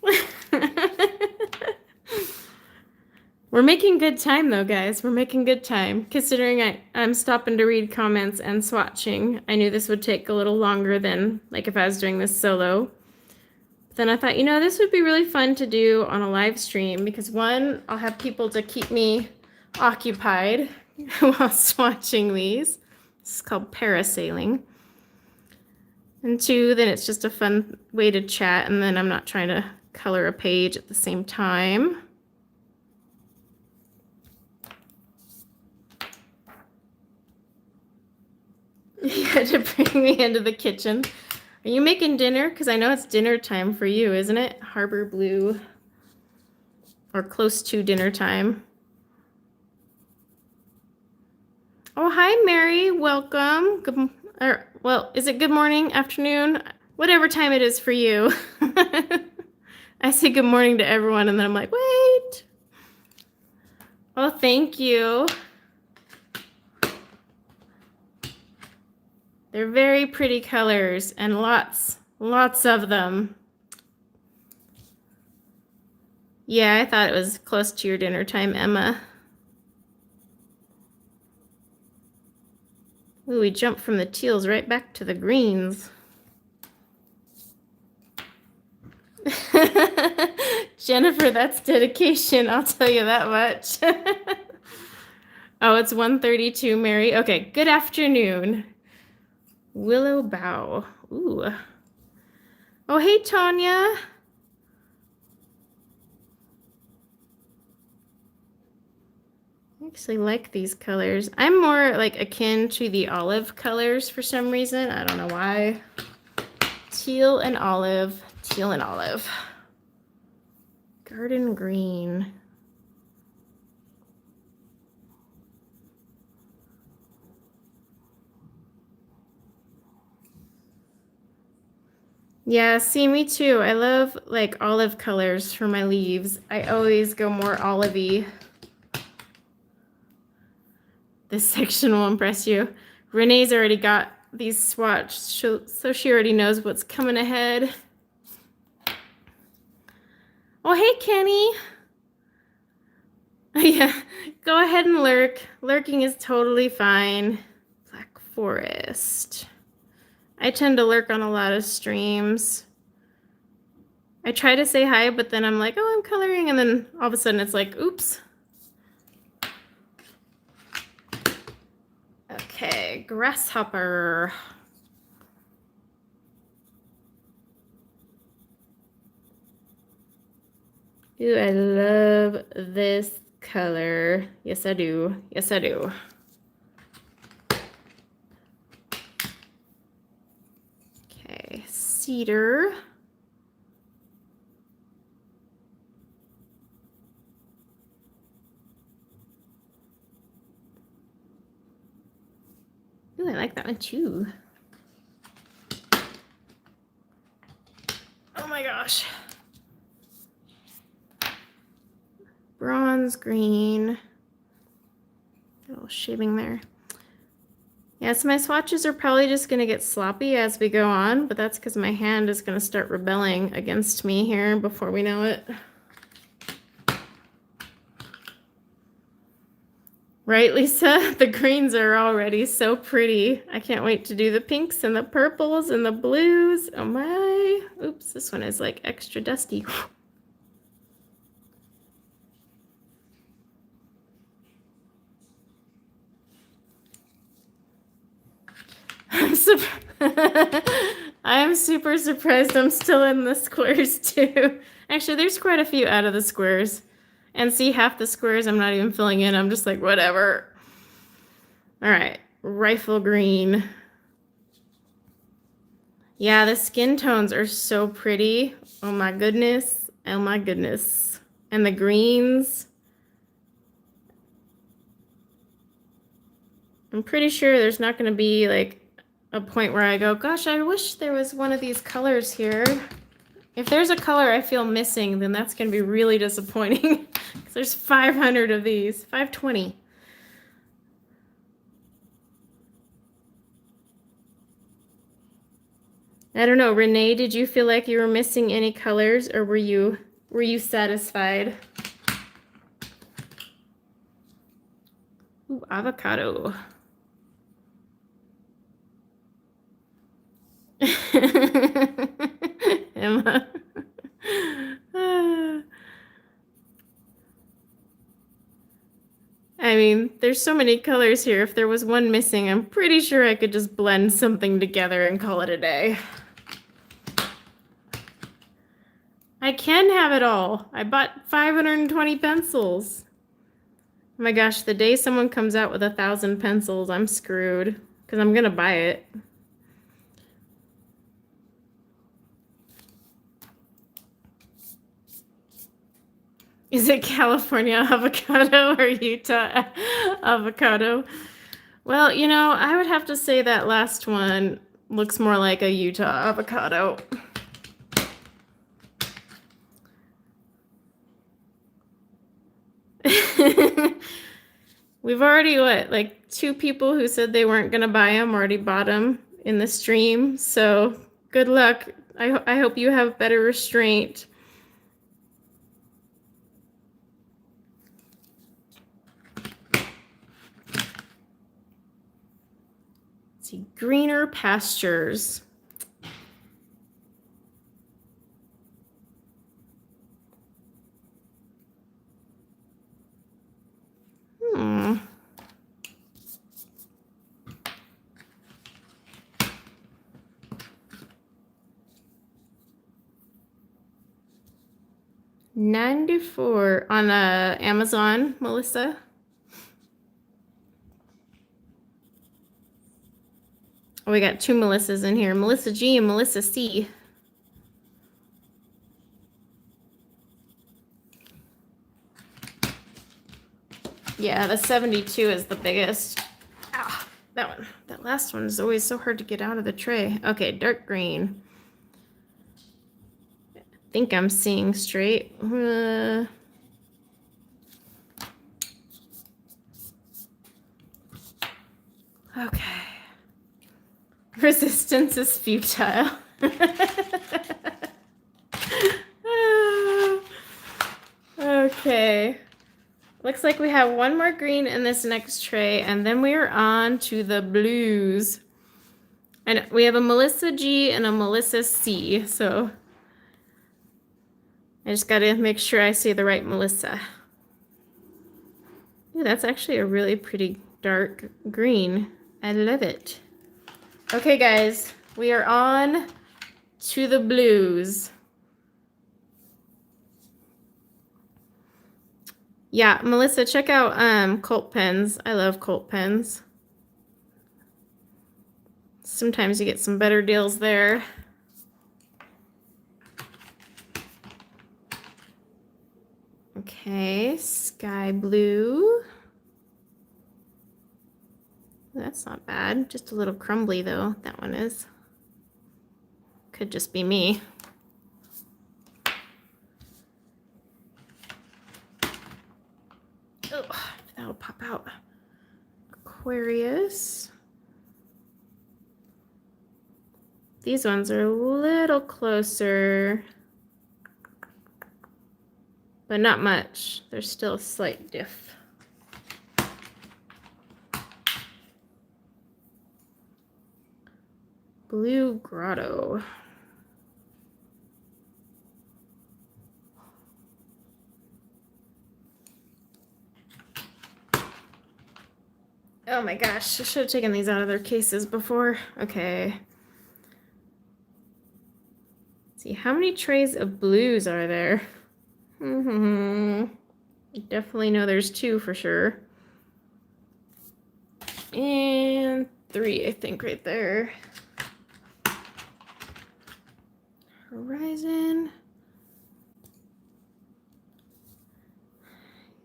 We're making good time though, guys. We're making good time. Considering I'm stopping to read comments and swatching, I knew this would take a little longer than like if I was doing this solo. But then I thought, you know, this would be really fun to do on a live stream because one, I'll have people to keep me occupied while swatching these. This is called parasailing. And two, then it's just a fun way to chat, and then I'm not trying to color a page at the same time. You had to bring me into the kitchen. Are you making dinner? Because I know it's dinner time for you, isn't it? Harbor Blue. Or close to dinner time. Oh, hi, Mary. Welcome. Good. Well, is it good morning, afternoon, whatever time it is for you? I say good morning to everyone, and then I'm like, wait. Oh, thank you. They're very pretty colors, and lots of them. Yeah, I thought it was close to your dinner time, Emma. Ooh, we jumped from the teals right back to the greens. Jennifer, that's dedication, I'll tell you that much. Oh, it's 1:32, Mary. Okay, good afternoon. Willow Bough. Ooh. Oh, hey, Tanya. I actually like these colors. I'm more like akin to the olive colors for some reason. I don't know why. Teal and olive. Teal and olive. Garden green. Yeah, see, me too. I love like olive colors for my leaves. I always go more olivey. This section will impress you. Renee's already got these swatched, so she already knows what's coming ahead. Oh, hey, Kenny. Yeah, go ahead and lurk. Lurking is totally fine. Black Forest. I tend to lurk on a lot of streams. I try to say hi, but then I'm like, oh, I'm coloring, and then all of a sudden it's like, oops. Okay, grasshopper. Ooh, I love this color. Yes, I do. Yes, I do. Okay, cedar. Ooh, I like that one too. Oh my gosh. Bronze green. A little shading there. Yeah, so my swatches are probably just going to get sloppy as we go on, but that's because my hand is going to start rebelling against me here before we know it. Right, Lisa? The greens are already so pretty. I can't wait to do the pinks and the purples and the blues. Oh my. Oops, this one is like extra dusty. I am super surprised I'm still in the squares too. Actually, there's quite a few out of the squares. And see, half the squares I'm not even filling in. I'm just like, whatever. All right, rifle green. Yeah, the skin tones are so pretty. Oh my goodness. Oh my goodness. And the greens. I'm pretty sure there's not going to be like a point where I go, gosh, I wish there was one of these colors here. If there's a color I feel missing, then that's going to be really disappointing. Because there's 500 of these. 520. I don't know, Renee, did you feel like you were missing any colors, or were you satisfied? Ooh, avocado. Emma. I mean, there's so many colors here. If there was one missing, I'm pretty sure I could just blend something together and call it a day. I can have it all. I bought 520 pencils. Oh my gosh, the day someone comes out with 1,000 pencils, I'm screwed. Because I'm going to buy it. Is it California avocado or Utah avocado? Well, you know, I would have to say that last one looks more like a Utah avocado. We've already, what, like 2 people who said they weren't going to buy them already bought them in the stream. So good luck. I hope you have better restraint. Let's see, greener pastures. Hmm. $94 on Amazon, Melissa. Oh, we got 2 Melissas in here, Melissa G and Melissa C. Yeah, the 72 is the biggest. Ah, that one. That last one is always so hard to get out of the tray. Okay, dark green. I think I'm seeing straight. Okay. Resistance is futile. Okay. Looks like we have one more green in this next tray, and then we are on to the blues. And we have a Melissa G and a Melissa C, so I just gotta make sure I say the right Melissa. Ooh, that's actually a really pretty dark green. I love it. Okay, guys, we are on to the blues. Yeah, Melissa, check out Colt pens. I love Colt pens. Sometimes you get some better deals there. Okay, sky blue. That's not bad. Just a little crumbly though, that one is. Could just be me. Oh, that'll pop out. Aquarius. These ones are a little closer, but not much. There's still a slight diff. Blue Grotto. Oh my gosh, I should have taken these out of their cases before. Okay. Let's see, how many trays of blues are there? Definitely know there's 2 for sure. And 3, I think, right there. Horizon.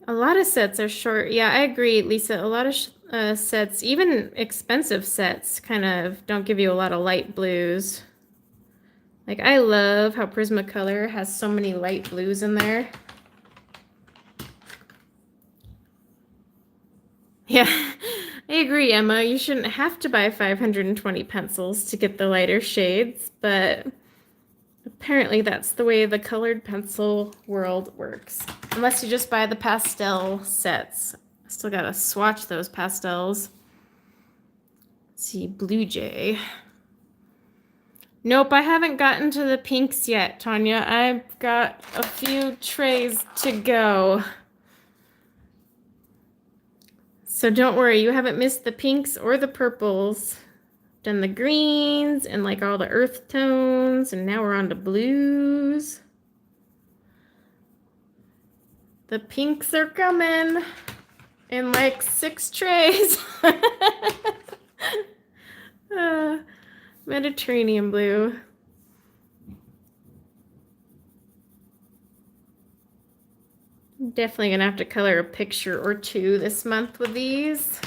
A lot of sets are short. Yeah, I agree, Lisa. A lot of sets, even expensive sets, kind of don't give you a lot of light blues. Like, I love how Prismacolor has so many light blues in there. Yeah, I agree, Emma. You shouldn't have to buy 520 pencils to get the lighter shades, but apparently that's the way the colored pencil world works. Unless you just buy the pastel sets. I still gotta swatch those pastels. Let's see, Blue Jay. Nope, I haven't gotten to the pinks yet, Tanya. I've got a few trays to go. So don't worry, you haven't missed the pinks or the purples. Done the greens and like all the earth tones, and now we're on to blues. The pinks are coming in like 6 trays. Mediterranean blue. Definitely gonna have to color a picture or 2 this month with these.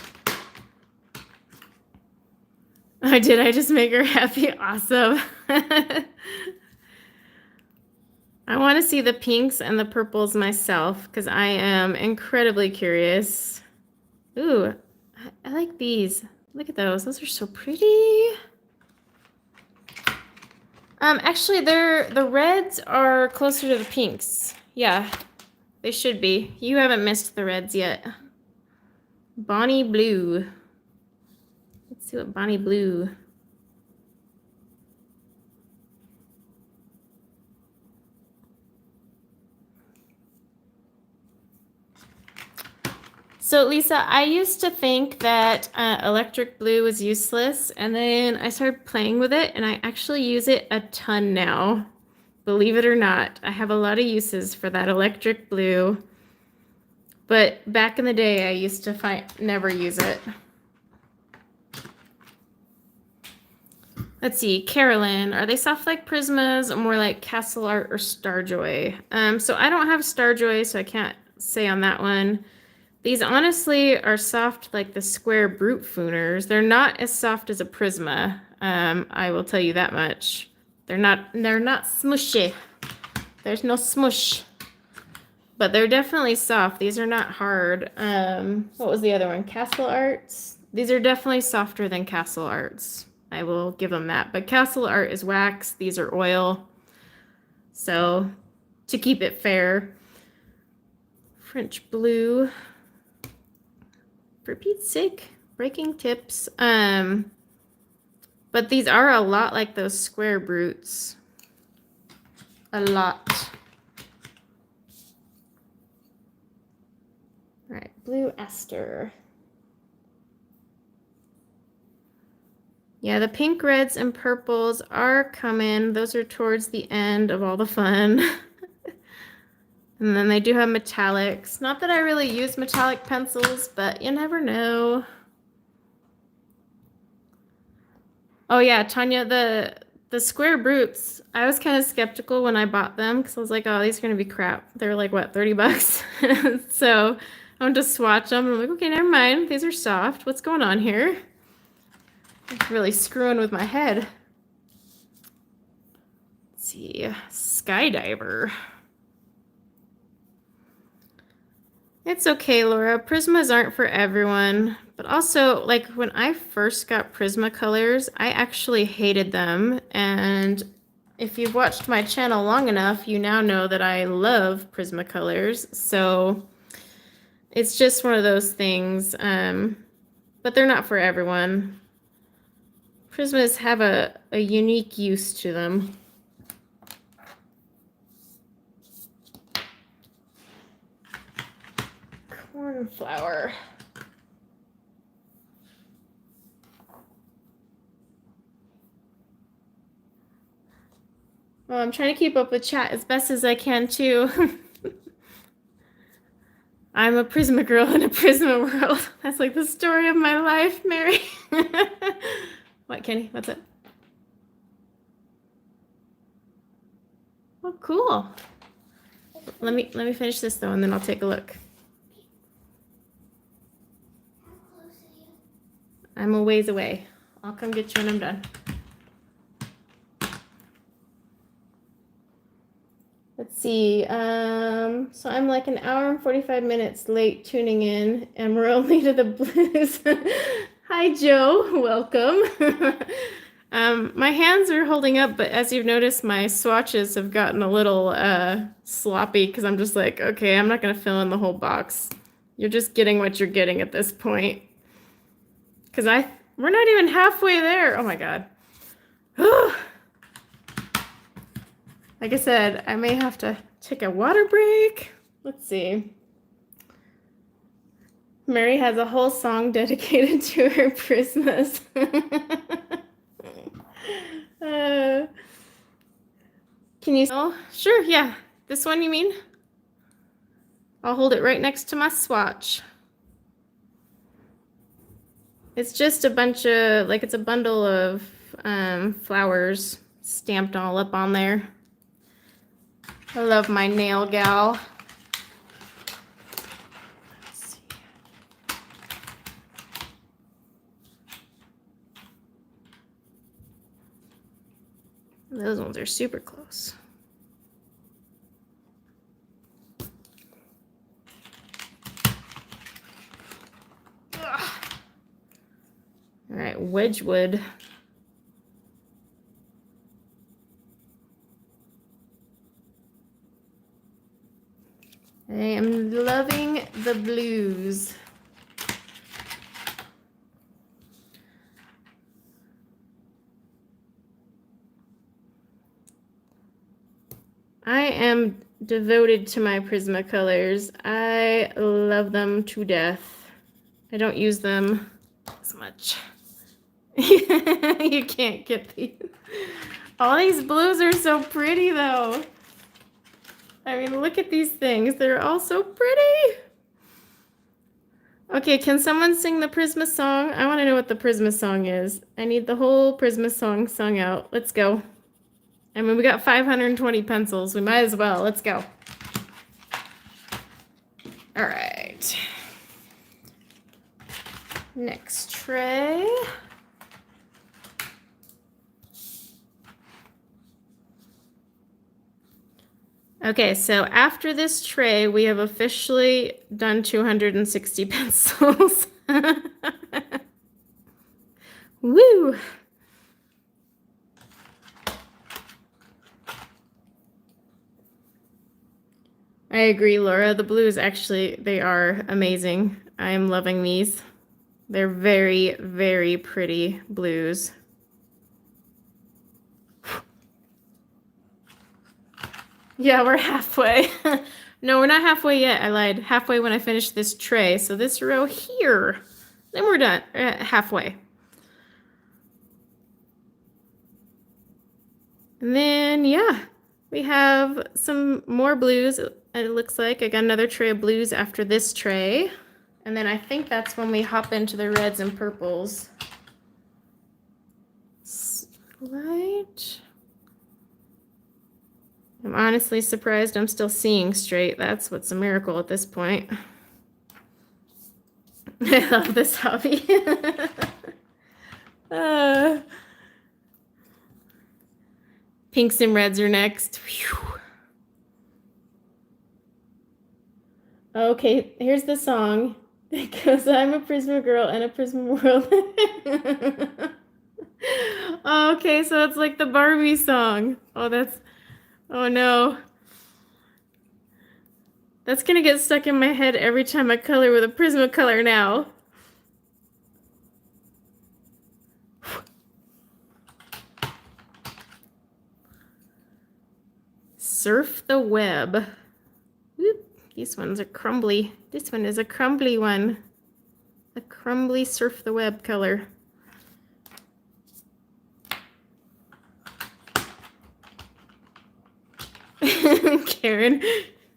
Oh, did I just make her happy? Awesome. I want to see the pinks and the purples myself because I am incredibly curious. Ooh, I like these. Look at those. Those are so pretty. Actually, the reds are closer to the pinks. Yeah, they should be. You haven't missed the reds yet. Bonnie Blue. Let's see what Bonnie Blue. So Lisa, I used to think that electric blue was useless, and then I started playing with it, and I actually use it a ton now. Believe it or not, I have a lot of uses for that electric blue. But back in the day, I used to never use it. Let's see, Carolyn, are they soft like Prismas or more like Castle Art or Starjoy? So I don't have Starjoy, so I can't say on that one. These honestly are soft like the square Brutfuners. They're not as soft as a Prisma. I will tell you that much. They're not smushy. There's no smush. But they're definitely soft. These are not hard. What was the other one? Castle Arts. These are definitely softer than Castle Arts. I will give them that. But Castle Art is wax. These are oil. So to keep it fair. French blue. For Pete's sake, breaking tips. But these are a lot like those square brutes. A lot. All right, Blue Ester. Yeah, the pink, reds, and purples are coming. Those are towards the end of all the fun. And then they do have metallics. Not that I really use metallic pencils, but you never know. Oh yeah, Tanya, the square Brutes, I was kind of skeptical when I bought them because I was like, oh, these are gonna be crap. They were like, what, 30 bucks? So I went to swatch them and I'm like, okay, never mind. These are soft. What's going on here? It's really screwing with my head. Let's see, Skydiver. It's okay, Laura. Prismas aren't for everyone. But also, like, when I first got Prismacolors, I actually hated them. And if you've watched my channel long enough, you now know that I love Prismacolors. So it's just one of those things. But they're not for everyone. Prismas have a unique use to them. Cornflower. Well, I'm trying to keep up with chat as best as I can too. I'm a Prisma girl in a Prisma world. That's like the story of my life, Mary. What, Kenny? What's it? Oh, cool. Let me finish this though, and then I'll take a look. I'm a ways away. I'll come get you when I'm done. Let's see. So I'm like an hour and 45 minutes late tuning in, and we're only to the blues. Hi, Joe. Welcome. My hands are holding up, but as you've noticed, my swatches have gotten a little sloppy because I'm just like, okay, I'm not going to fill in the whole box. You're just getting what you're getting at this point. Because we're not even halfway there. Oh my God. Like I said, I may have to take a water break. Let's see. Mary has a whole song dedicated to her Prismas. Can you? Oh, sure, yeah. This one you mean? I'll hold it right next to my swatch. It's just a bunch of, like, it's a bundle of flowers stamped all up on there. I love my nail gal. Let's see. Those ones are super close. Ugh. All right, Wedgwood. I am loving the blues. I am devoted to my Prismacolors. I love them to death. I don't use them as much. You can't get these. All these blues are so pretty though. I mean, look at these things. They're all so pretty. Okay, can someone sing the Prisma song? I want to know what the Prisma song is. I need the whole Prisma song sung out. Let's go. I mean, we got 520 pencils. We might as well. Let's go. All right. Next tray. Okay, so after this tray, we have officially done 260 pencils. Woo! I agree, Laura. The blues actually, they are amazing. I am loving these. They're very, very pretty blues. Yeah, we're halfway. No, we're not halfway yet. I lied. Halfway when I finish this tray. So this row here, then we're done. Halfway. And then, yeah, we have some more blues. It looks like I got another tray of blues after this tray. And then I think that's when we hop into the reds and purples. Right. I'm honestly surprised I'm still seeing straight. That's what's a miracle at this point. I love this hobby. Pinks and reds are next. Whew. Okay, here's the song. Because I'm a Prisma girl and a Prisma world. Okay, so it's like the Barbie song. Oh no. That's gonna get stuck in my head every time I color with a Prismacolor now. Surf the web. Whoop, these ones are crumbly. This one is a crumbly one. A crumbly surf the web color. Karen,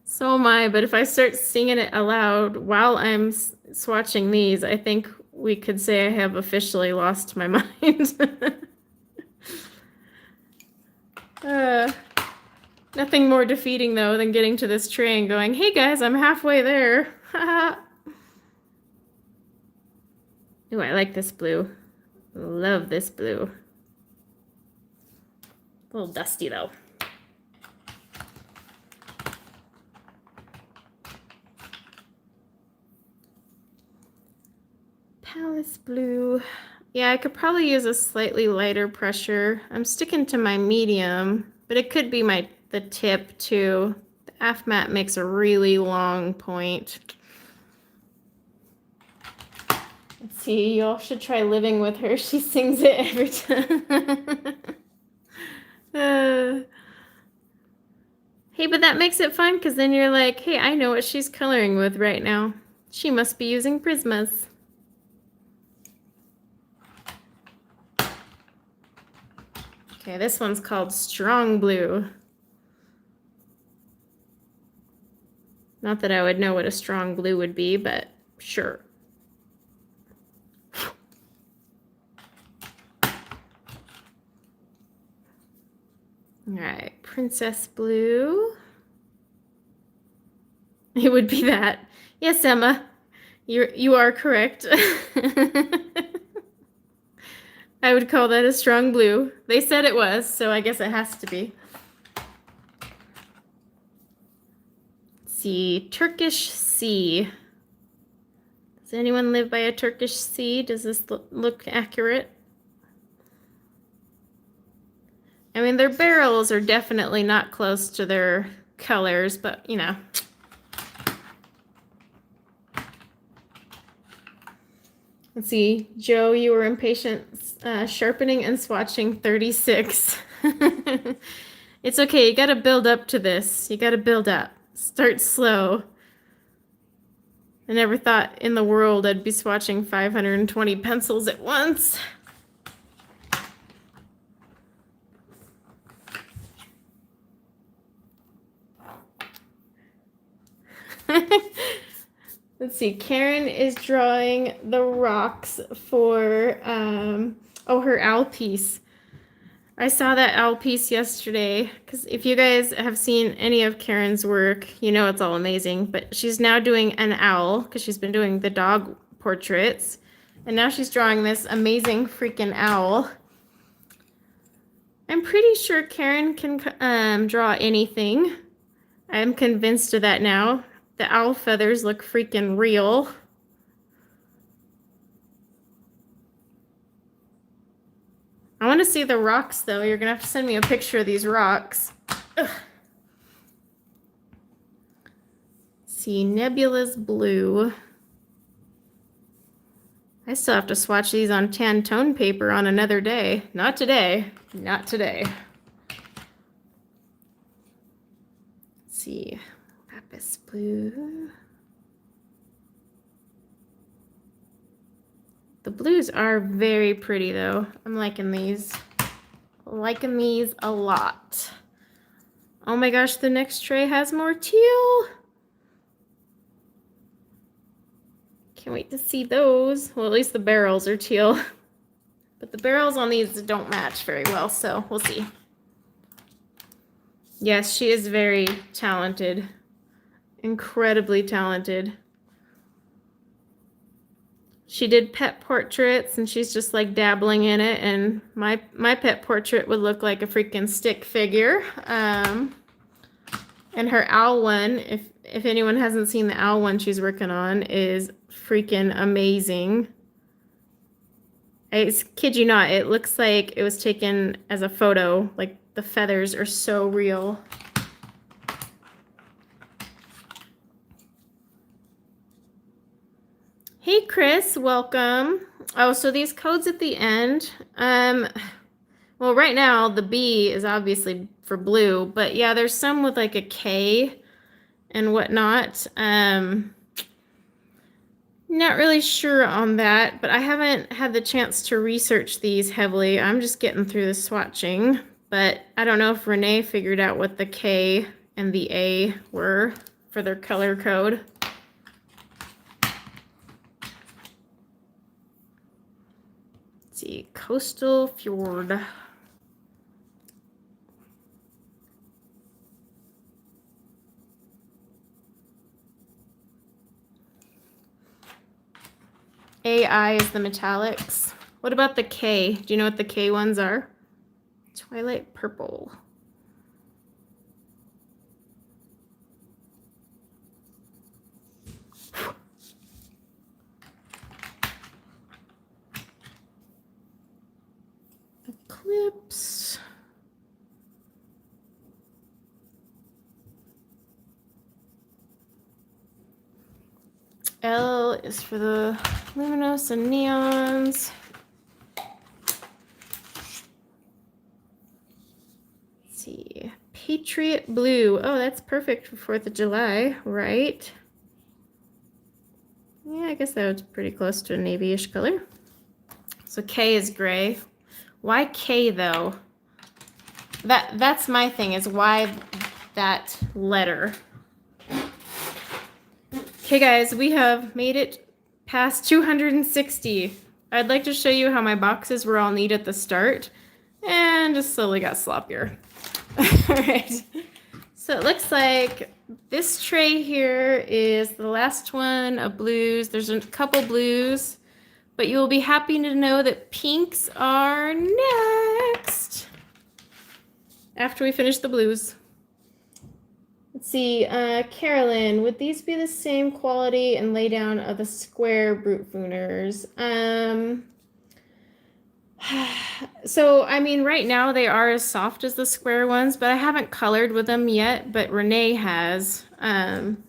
so am I, but if I start singing it aloud while I'm swatching these, I think we could say I have officially lost my mind. Nothing more defeating, though, than getting to this tray and going, hey guys, I'm halfway there. Ooh, I like this blue. Love this blue. A little dusty, though. Palace blue. Yeah, I could probably use a slightly lighter pressure. I'm sticking to my medium, but it could be the tip too. The AFMAT makes a really long point. Let's see, y'all should try living with her. She sings it every time. Hey, but that makes it fun because then you're like, hey, I know what she's coloring with right now. She must be using Prismas. Okay, this one's called Strong Blue. Not that I would know what a strong blue would be, but sure. All right, Princess Blue. It would be that. Yes, Emma, you are correct. I would call that a strong blue. They said it was, so I guess it has to be. Let's see, Turkish Sea. Does anyone live by a Turkish Sea? Does this look accurate? I mean, their barrels are definitely not close to their colors, but you know. Let's see, Joe, you were impatient. Sharpening and swatching 36. It's okay, you gotta build up to this. You gotta build up. Start slow. I never thought in the world I'd be swatching 520 pencils at once. Let's see, Karen is drawing the rocks for, her owl piece. I saw that owl piece yesterday, because if you guys have seen any of Karen's work, you know it's all amazing, but she's now doing an owl, because she's been doing the dog portraits, and now she's drawing this amazing freaking owl. I'm pretty sure Karen can draw anything. I'm convinced of that now. The owl feathers look freaking real. I want to see the rocks, though. You're going to have to send me a picture of these rocks. Ugh. See, Nebula's blue. I still have to swatch these on tan tone paper on another day. Not today. Not today. Let's see. Lapis blue. The blues are very pretty, though. I'm liking these a liking these a lot. Oh my gosh, the next tray has more teal. Can't wait to see those. Well, at least the barrels are teal. But the barrels on these don't match very well, so we'll see. Yes, she is very talented. Incredibly talented. She did pet portraits and she's just like dabbling in it, and my pet portrait would look like a freaking stick figure. And her owl one, if anyone hasn't seen the owl one she's working on, is freaking amazing. I kid you not, it looks like it was taken as a photo. Like the feathers are so real. Hey Chris, welcome. Oh, so these codes at the end. Well, right now the B is obviously for blue, but yeah, there's some with like a K and whatnot. Not really sure on that, but I haven't had the chance to research these heavily. I'm just getting through the swatching, but I don't know if Renee figured out what the K and the A were for their color code. Let's see, Coastal Fjord. AI is the metallics. What about the K? Do you know what the K ones are? Twilight Purple. Eclipse. L is for the luminous and neons. Let's see, Patriot Blue. Oh, that's perfect for 4th of July, right? Yeah, I guess that was pretty close to a navy-ish color. So K is gray. Why K though? That's my thing, is why that letter. Okay guys, we have made it past 260. I'd like to show you how my boxes were all neat at the start and just slowly got sloppier. All right, so it looks like this tray here is the last one of blues. There's a couple blues, but you will be happy to know that pinks are next after we finish the blues. Let's see, Carolyn, would these be the same quality and laydown of the square Brutfuners? So, I mean, right now they are as soft as the square ones, but I haven't colored with them yet, but Renee has. And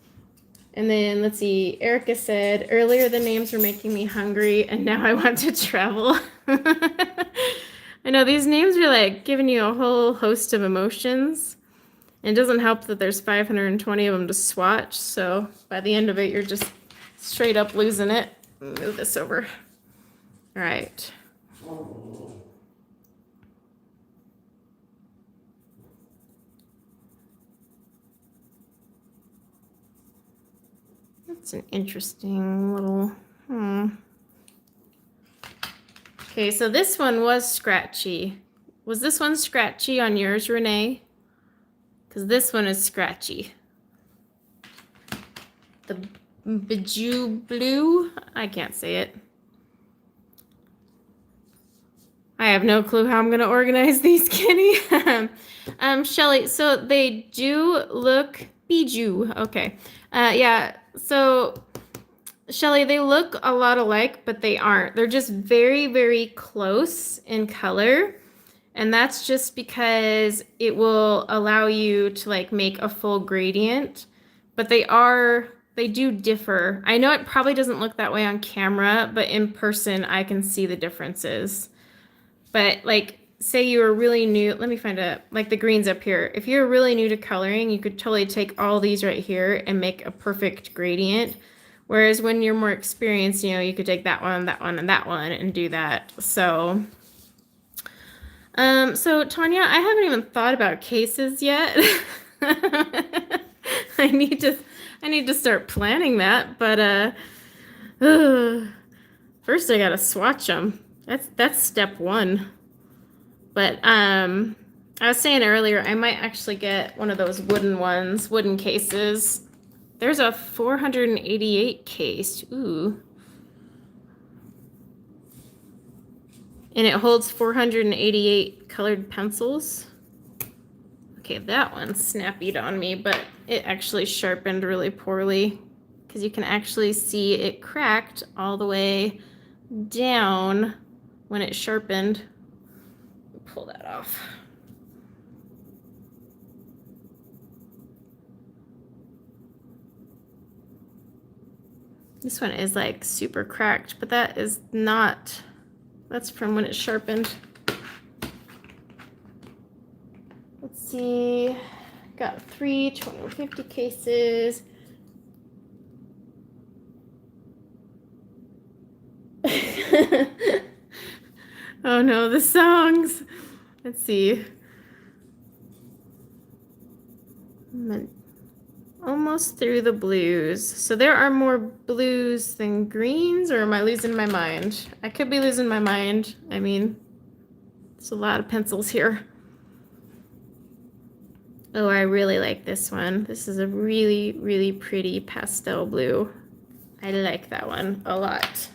then, let's see, Erica said, earlier the names were making me hungry, and now I want to travel. I know, these names are like giving you a whole host of emotions. It doesn't help that there's 520 of them to swatch, so by the end of it, you're just straight up losing it. Move this over. All right. That's an interesting little, Okay, so this one was scratchy. Was this one scratchy on yours, Renee? Because this one is scratchy. The Bijou Blue? I can't say it. I have no clue how I'm going to organize these, Kenny. Shelly, so they do look Bijou. Okay. Yeah, so Shelly, they look a lot alike, but they aren't. They're just very, very close in color. And that's just because it will allow you to like make a full gradient, but they do differ. I know it probably doesn't look that way on camera, but in person I can see the differences. But like, say you were really new, let me find like the greens up here. If you're really new to coloring, you could totally take all these right here and make a perfect gradient. Whereas when you're more experienced, you know, you could take that one, and that one and do that. So So Tanya, I haven't even thought about cases yet. I need to start planning that, but first I gotta swatch them. That's step one. But I was saying earlier, I might actually get one of those wooden cases. There's a 488 case. Ooh. And it holds 488 colored pencils. Okay, that one snapped on me, but it actually sharpened really poorly because you can actually see it cracked all the way down when it sharpened. Pull that off. This one is like super cracked, but that is not, that's from when it sharpened. Let's see, got 3 2150 cases. Oh no, the songs. Let's see. I'm almost through the blues. So there are more blues than greens, or am I losing my mind? I could be losing my mind. I mean, it's a lot of pencils here. Oh, I really like this one. This is a really, really pretty pastel blue. I like that one a lot.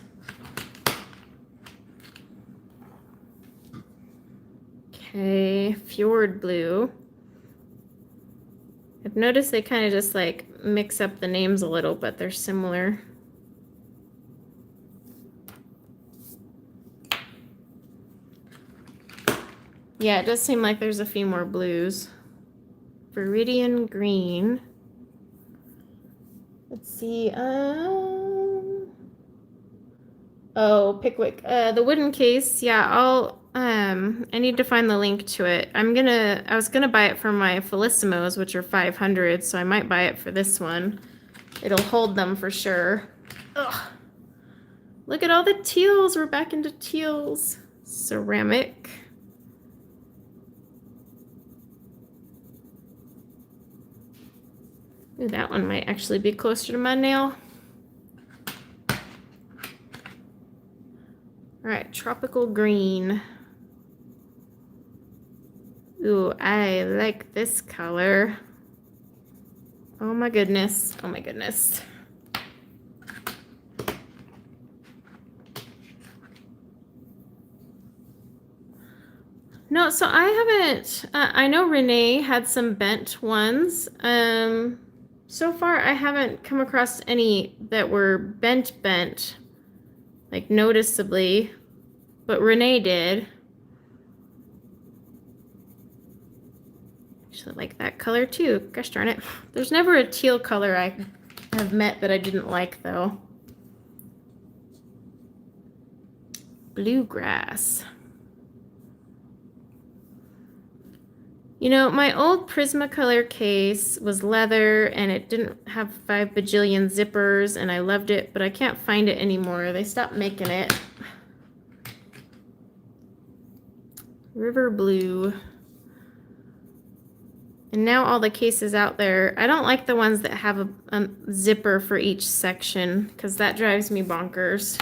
Okay, Fjord blue. I've noticed they kind of just like mix up the names a little, but they're similar. Yeah, it does seem like there's a few more blues. Viridian green. Let's see. Oh, Pickwick. The wooden case. Yeah, I need to find the link to it. I was gonna buy it for my Felissimos, which are 500, so I might buy it for this one. It'll hold them for sure. Ugh. Look at all the teals. We're back into teals. Ceramic. Ooh, that one might actually be closer to my nail. All right, tropical green. Ooh, I like this color. Oh my goodness. Oh my goodness. No, so I haven't, I know Renee had some bent ones. So far I haven't come across any that were bent, like noticeably, but Renee did. Actually like that color too. Gosh darn it. There's never a teal color I have met that I didn't like though. Bluegrass. You know, my old Prismacolor case was leather and it didn't have 5 bajillion zippers and I loved it, but I can't find it anymore. They stopped making it. River blue. And now all the cases out there, I don't like the ones that have a zipper for each section because that drives me bonkers.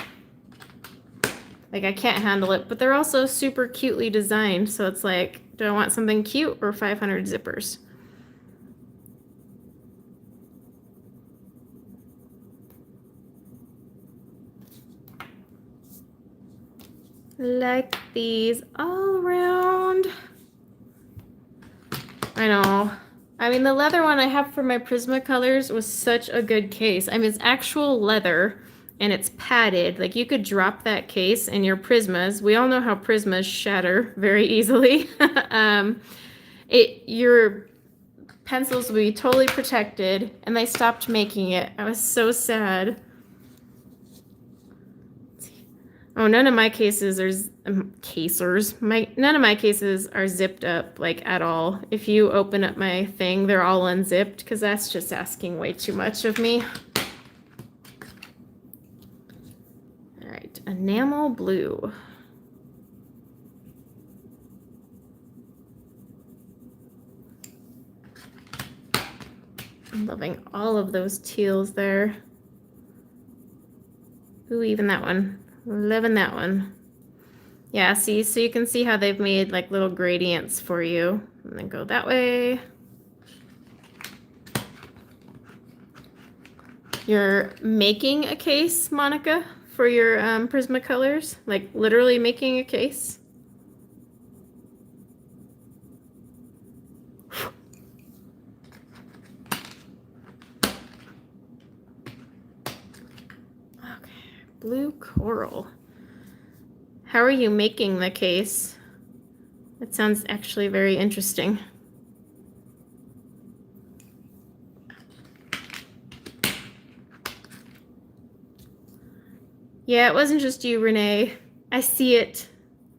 Like I can't handle it, but they're also super cutely designed. So it's like, do I want something cute or 500 zippers? Like these all around. I know. I mean, the leather one I have for my Prismacolors was such a good case. I mean, it's actual leather and it's padded. Like you could drop that case and your Prismas. We all know how Prismas shatter very easily. Your pencils would be totally protected, and they stopped making it. I was so sad. Oh, none of my cases are none of my cases are zipped up like at all. If you open up my thing, they're all unzipped because that's just asking way too much of me. All right, enamel blue. I'm loving all of those teals there. Ooh, even that one. Loving that one. Yeah, see, so you can see how they've made like little gradients for you. And then go that way. You're making a case, Monica, for your Prismacolors? Like literally making a case? Okay, blue coral. How are you making the case? That sounds actually very interesting. Yeah, it wasn't just you, Renee. I see it.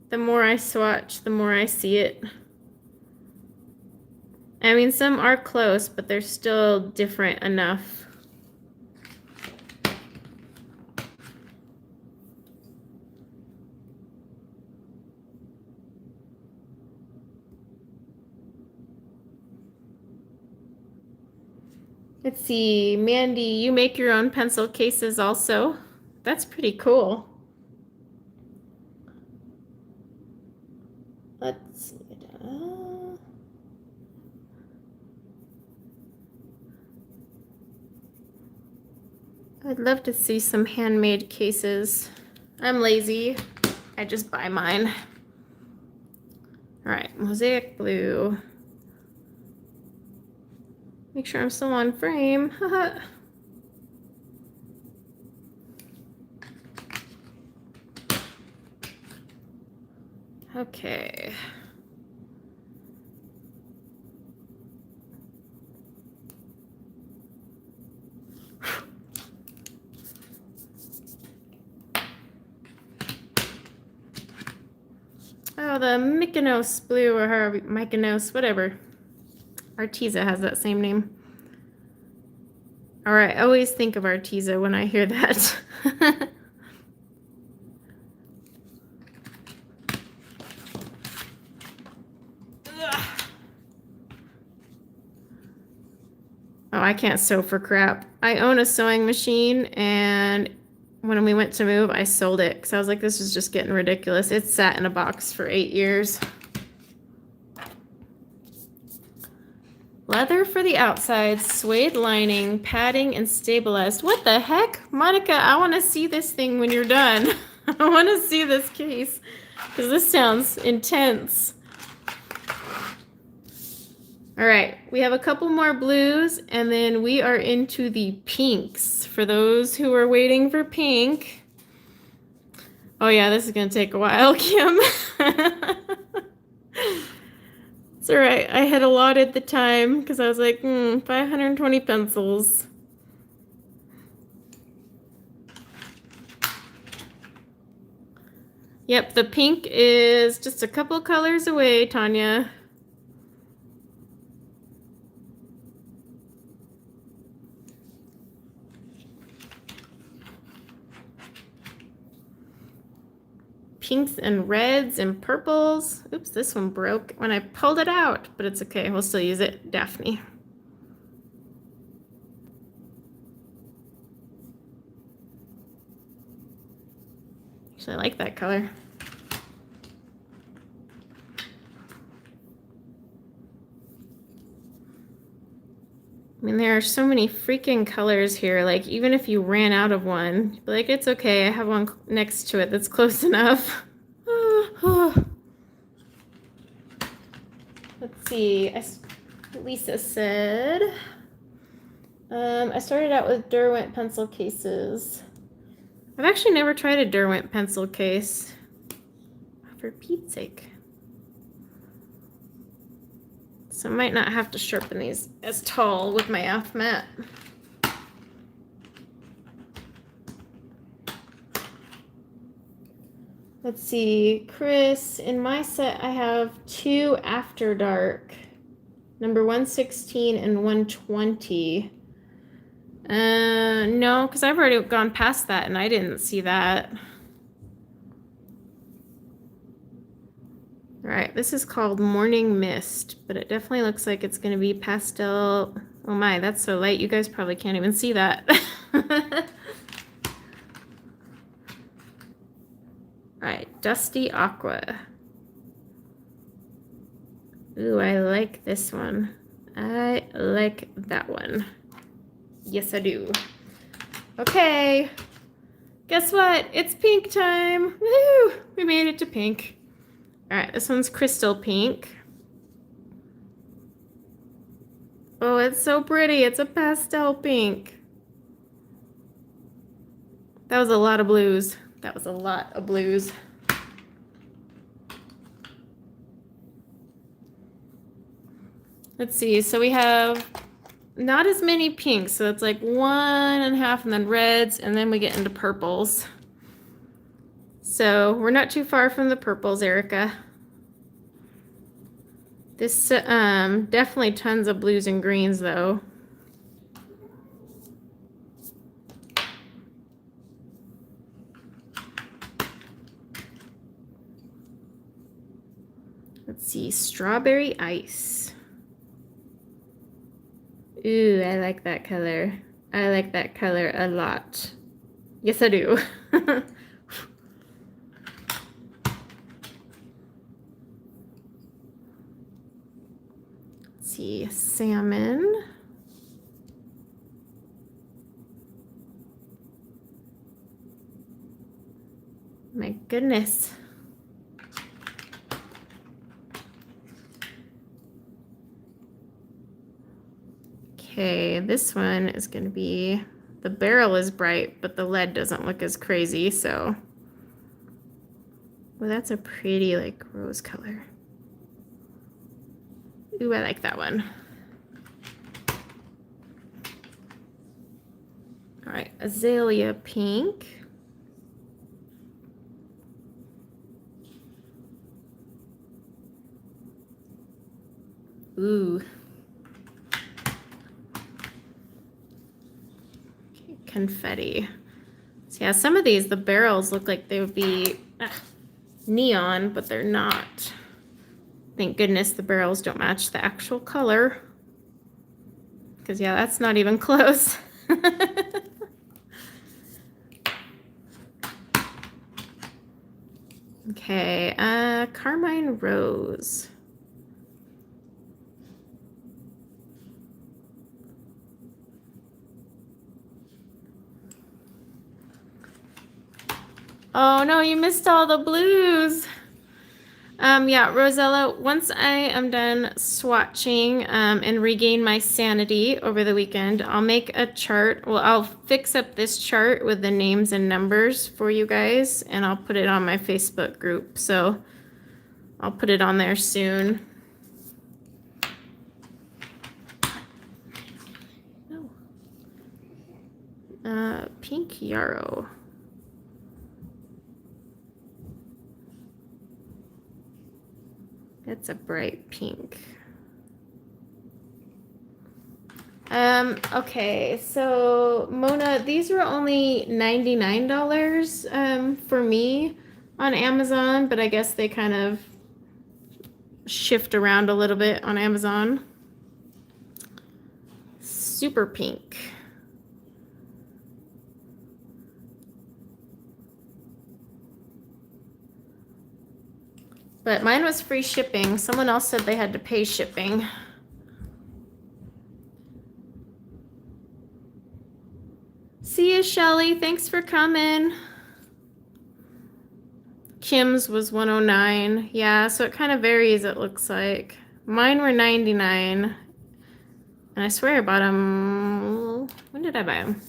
The more I swatch, the more I see it. I mean, some are close, but they're still different enough. Let's see, Mandy, you make your own pencil cases also? That's pretty cool. Let's see. I'd love to see some handmade cases. I'm lazy. I just buy mine. All right, mosaic blue. Make sure I'm still on frame. Okay. Oh, the Mykonos blue, or however, Mykonos, whatever. Arteza has that same name. All right, I always think of Arteza when I hear that. Oh, I can't sew for crap. I own a sewing machine, and when we went to move, I sold it because I was like, this is just getting ridiculous. It sat in a box for 8 years. Leather for the outside, suede lining, padding, and stabilized. What the heck? Monica, I want to see this thing when you're done. I want to see this case because this sounds intense. All right, we have a couple more blues, and then we are into the pinks. For those who are waiting for pink. Oh yeah, this is gonna take a while, Kim. It's all right. I had allotted the time because I was like, 520 pencils. Yep, the pink is just a couple colors away, Tanya. Pinks and reds and purples. Oops, this one broke when I pulled it out, but it's okay. We'll still use it. Daphne. Actually, I like that color. I mean, there are so many freaking colors here. Like, even if you ran out of one, you'd be like, it's okay. I have one next to it that's close enough. Let's see. Lisa said, I started out with Derwent pencil cases. I've actually never tried a Derwent pencil case. For Pete's sake. So I might not have to sharpen these as tall with my F mat. Let's see, Chris, in my set I have 2 After Dark, number 116 and 120. No, because I've already gone past that and I didn't see that. All right, this is called Morning Mist, but it definitely looks like it's going to be pastel. Oh my, that's so light. You guys probably can't even see that. All right, Dusty Aqua. Ooh, I like this one. I like that one. Yes, I do. Okay. Guess what? It's pink time. Woo! We made it to pink. All right, this one's crystal pink. Oh, it's so pretty. It's a pastel pink. That was a lot of blues. That was a lot of blues. Let's see. So we have not as many pinks. So it's like 1.5 and then reds, and then we get into purples. So we're not too far from the purples, Erica. This definitely tons of blues and greens though. Let's see, strawberry ice. Ooh, I like that color. I like that color a lot. Yes, I do. Let's see, salmon. My goodness. Okay, this one is going to be, the barrel is bright, but the lead doesn't look as crazy, so. Well, that's a pretty, like, rose color. Ooh, I like that one. All right, azalea pink. Ooh. Okay, confetti. So yeah, some of these, the barrels look like they would be neon, but they're not. Thank goodness the barrels don't match the actual color. Because yeah, that's not even close. Okay, carmine rose. Oh no, you missed all the blues. Yeah, Rosella, once I am done swatching and regain my sanity over the weekend, I'll make a chart. Well, I'll fix up this chart with the names and numbers for you guys, and I'll put it on my Facebook group. So I'll put it on there soon. Pink yarrow. That's a bright pink. Okay, so Mona, these were only $99 for me on Amazon, but I guess they kind of shift around a little bit on Amazon. Super pink. But mine was free shipping. Someone else said they had to pay shipping. See you, Shelly. Thanks for coming. Kim's was 109. Yeah, so it kind of varies, it looks like. Mine were 99. And I swear I bought them. When did I buy them?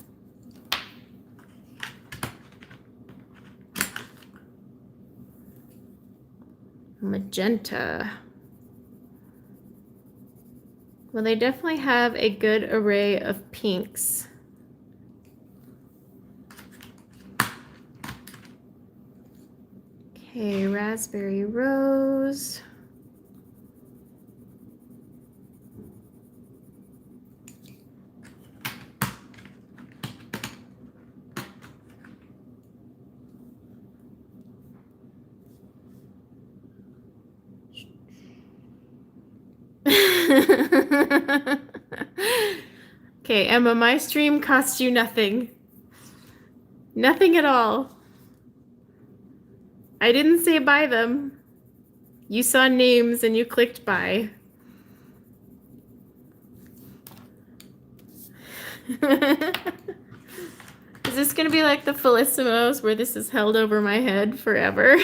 Magenta. Well, they definitely have a good array of pinks. Okay, raspberry rose. Okay, Emma, my stream cost you nothing. Nothing at all. I didn't say buy them. You saw names and you clicked buy. Is this gonna be like the Felissimos where this is held over my head forever?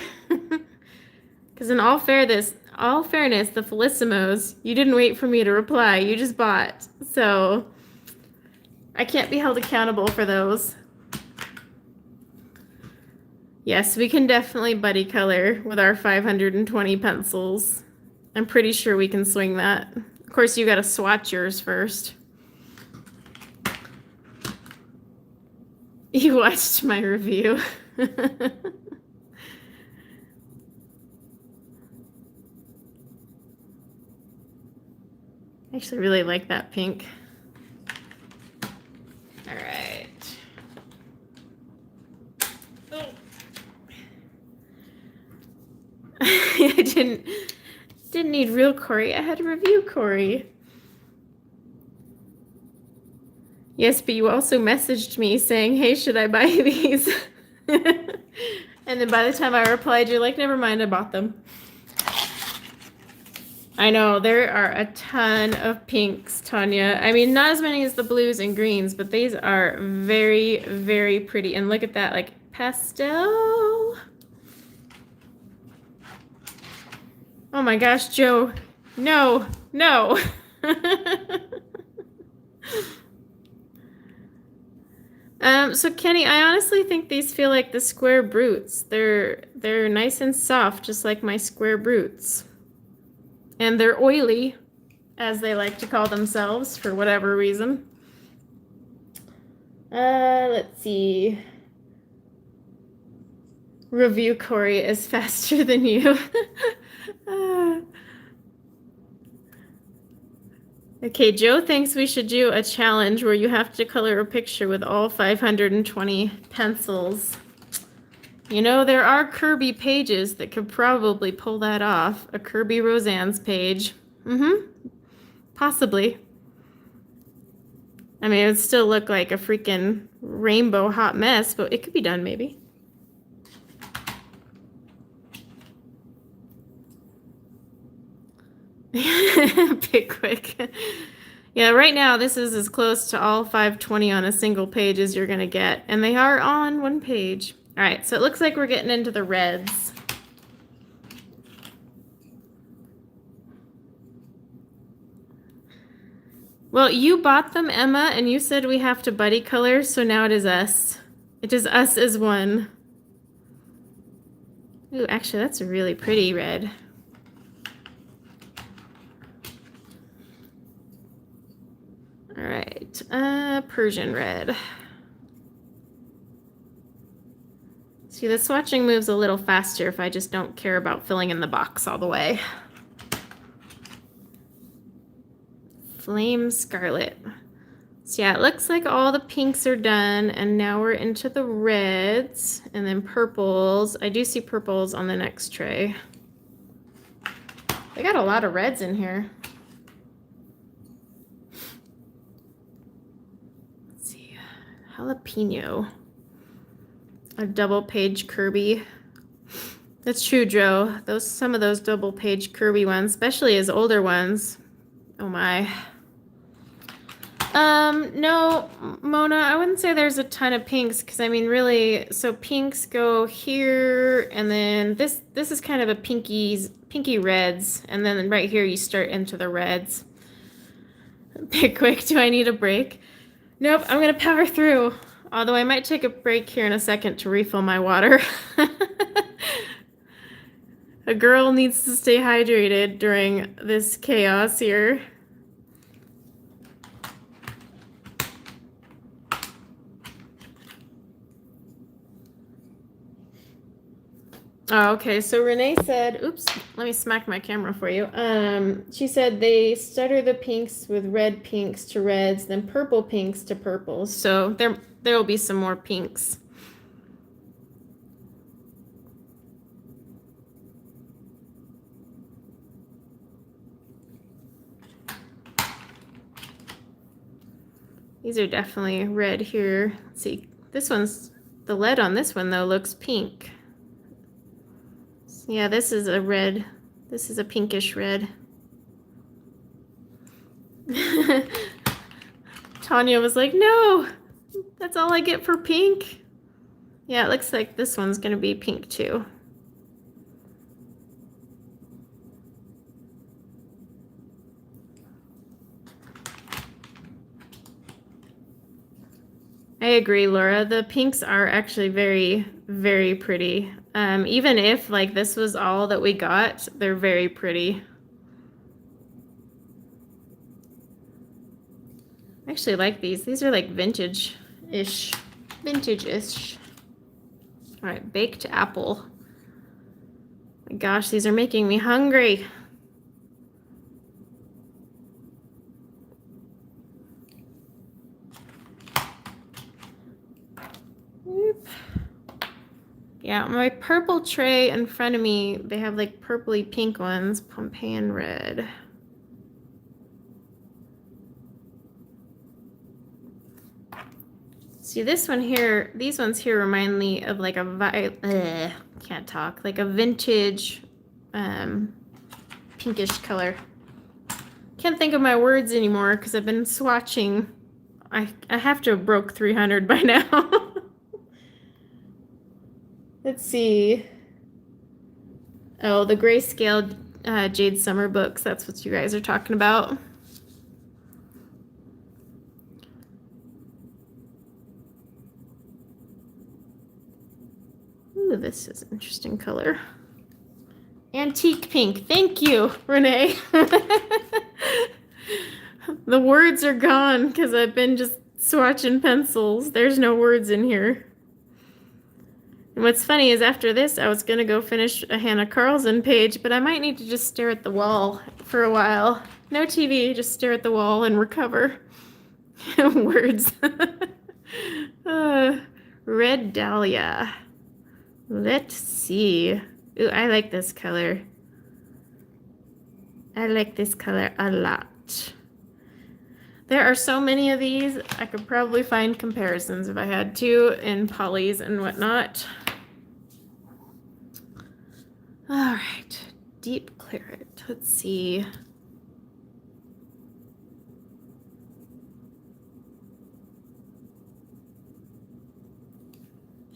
Because in all fairness, the Felissimos, you didn't wait for me to reply. You just bought. So I can't be held accountable for those. Yes, we can definitely buddy color with our 520 pencils. I'm pretty sure we can swing that. Of course, you got to swatch yours first. You watched my review. I actually really like that pink. All right. Oh. I didn't need real Corey. I had to review Corey. Yes, but you also messaged me saying, hey, should I buy these? And then by the time I replied, you're like, never mind, I bought them. I know, there are a ton of pinks, Tanya. I mean, not as many as the blues and greens, but these are very, very pretty. And look at that, like, pastel. Oh my gosh, Joe. No, no. So Kenny, I honestly think these feel like the square brutes. They're nice and soft, just like my square brutes. And they're oily, as they like to call themselves for whatever reason. Let's see. Review Corey is faster than you. Okay, Joe thinks we should do a challenge where you have to color a picture with all 520 pencils. You know, there are Kirby pages that could probably pull that off. A Kirby Roseanne's page. Possibly. I mean, it would still look like a freaking rainbow hot mess, but it could be done maybe. Pickwick. Yeah, right now this is as close to all 520 on a single page as you're gonna get, and they are on one page. All right, so it looks like we're getting into the reds. Well, you bought them, Emma, and you said we have to buddy color, so now it is us. It is us as one. Ooh, actually, that's a really pretty red. All right, Persian red. See, the swatching moves a little faster if I just don't care about filling in the box all the way. Flame Scarlet. So yeah, it looks like all the pinks are done, and now we're into the reds and then purples. I do see purples on the next tray. They got a lot of reds in here. Let's see, jalapeno. A double page Kirby. That's true, Joe. Some of those double page Kirby ones, especially as older ones. Oh my. No, Mona, I wouldn't say there's a ton of pinks, because I mean, really, so pinks go here, and then this is kind of a pinky reds, and then right here you start into the reds. Pickwick, do I need a break? Nope, I'm gonna power through. Although I might take a break here in a second to refill my water. A girl needs to stay hydrated during this chaos here. Oh, okay, so Renee said, oops, let me smack my camera for you. She said they stutter the pinks with red pinks to reds, then purple pinks to purples. So there will be some more pinks. These are definitely red here. Let's see, this one's, the lead on this one though looks pink. So yeah, this is a red. This is a pinkish red. Tanya was like, no, that's all I get for pink. Yeah, it looks like this one's gonna be pink too. I agree, Laura. The pinks are actually very, very pretty. Even if like this was all that we got, they're very pretty. I actually like these. These are like vintage-ish. Vintage-ish. All right, baked apple. My gosh, these are making me hungry. Oop. Yeah, my purple tray in front of me, they have like purpley pink ones, Pompeian red. See this one here, these ones here remind me of like a can't talk, like a vintage pinkish color. Can't think of my words anymore because I've been swatching. I have to have broke 300 by now. Let's see. Oh, the grayscale Jade Summer books. That's what you guys are talking about. Ooh, this is an interesting color. Antique pink. Thank you, Renee. The words are gone because I've been just swatching pencils. There's no words in here. And what's funny is after this, I was going to go finish a Hannah Carlson page, but I might need to just stare at the wall for a while. No TV, just stare at the wall and recover. Words. Red Dahlia. Let's see. Ooh, I like this color. I like this color a lot. There are so many of these. I could probably find comparisons if I had to in polys and whatnot. All right, deep claret. Let's see.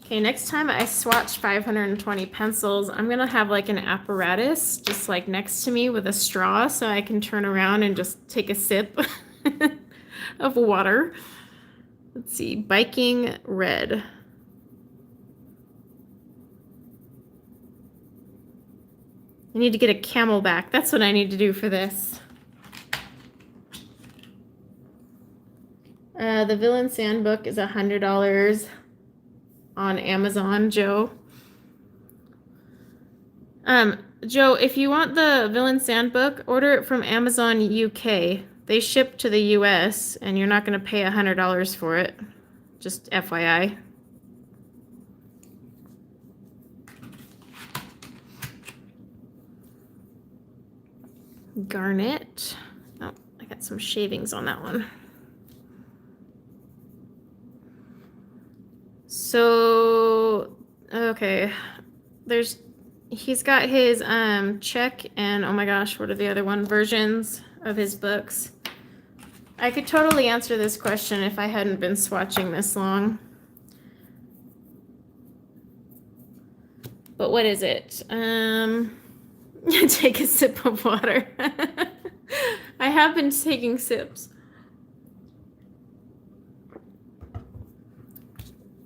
Okay, next time I swatch 520 pencils, I'm gonna have like an apparatus just like next to me with a straw so I can turn around and just take a sip of water. Let's see, biking red. I need to get a Camelback. That's what I need to do for this. The Villain Sandbook is $100 on Amazon, Joe. Joe, if you want the Villain Sandbook, order it from Amazon UK. They ship to the US, and you're not going to pay $100 for it. Just FYI. Garnet. Oh, I got some shavings on that one. So, okay, he's got his Czech and oh my gosh, what are the other one versions of his books? I could totally answer this question if I hadn't been swatching this long. But what is it? Take a sip of water. I have been taking sips.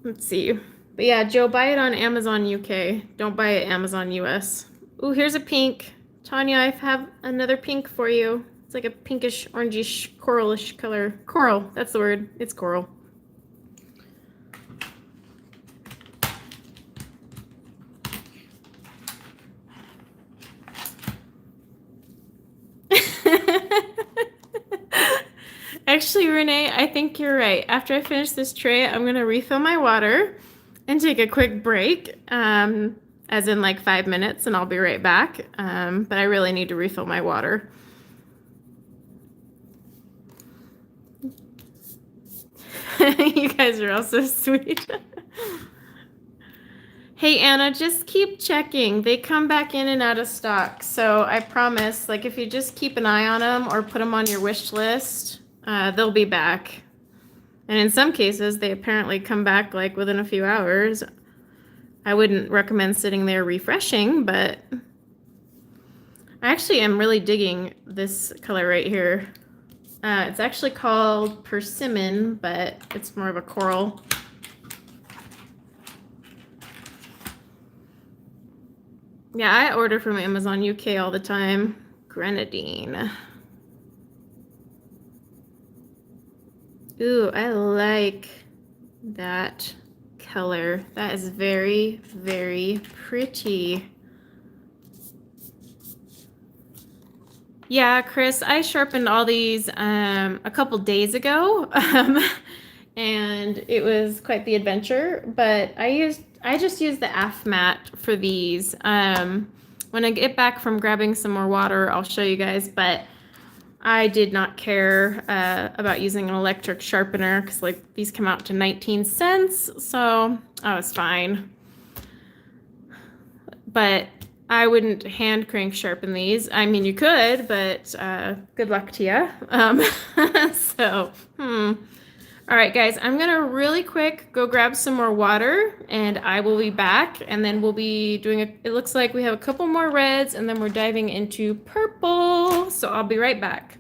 Let's see. But yeah, Joe, buy it on Amazon UK. Don't buy it Amazon US. Ooh, here's a pink. Tanya, I have another pink for you. It's like a pinkish, orangish, coralish color. Coral, that's the word. It's coral. Actually, Renee, I think you're right. After I finish this tray, I'm going to refill my water and take a quick break, as in like 5 minutes, and I'll be right back. But I really need to refill my water. You guys are all so sweet. Hey, Anna, just keep checking. They come back in and out of stock. So I promise, like, if you just keep an eye on them or put them on your wish list, they'll be back. And in some cases, they apparently come back like within a few hours. I wouldn't recommend sitting there refreshing, but I actually am really digging this color right here. It's actually called Persimmon, but it's more of a coral. Yeah, I order from Amazon UK all the time. Grenadine. Ooh, I like that color. That is very, very pretty. Yeah, Chris, I sharpened all these a couple days ago. And it was quite the adventure, but I just used the AF mat for these. When I get back from grabbing some more water, I'll show you guys, but I did not care about using an electric sharpener because like these come out to 19 cents, so I was fine. But I wouldn't hand crank sharpen these. I mean, you could, but good luck to you. All right, guys, I'm gonna really quick go grab some more water and I will be back, and then we'll be doing it looks like we have a couple more reds and then we're diving into purple. So I'll be right back.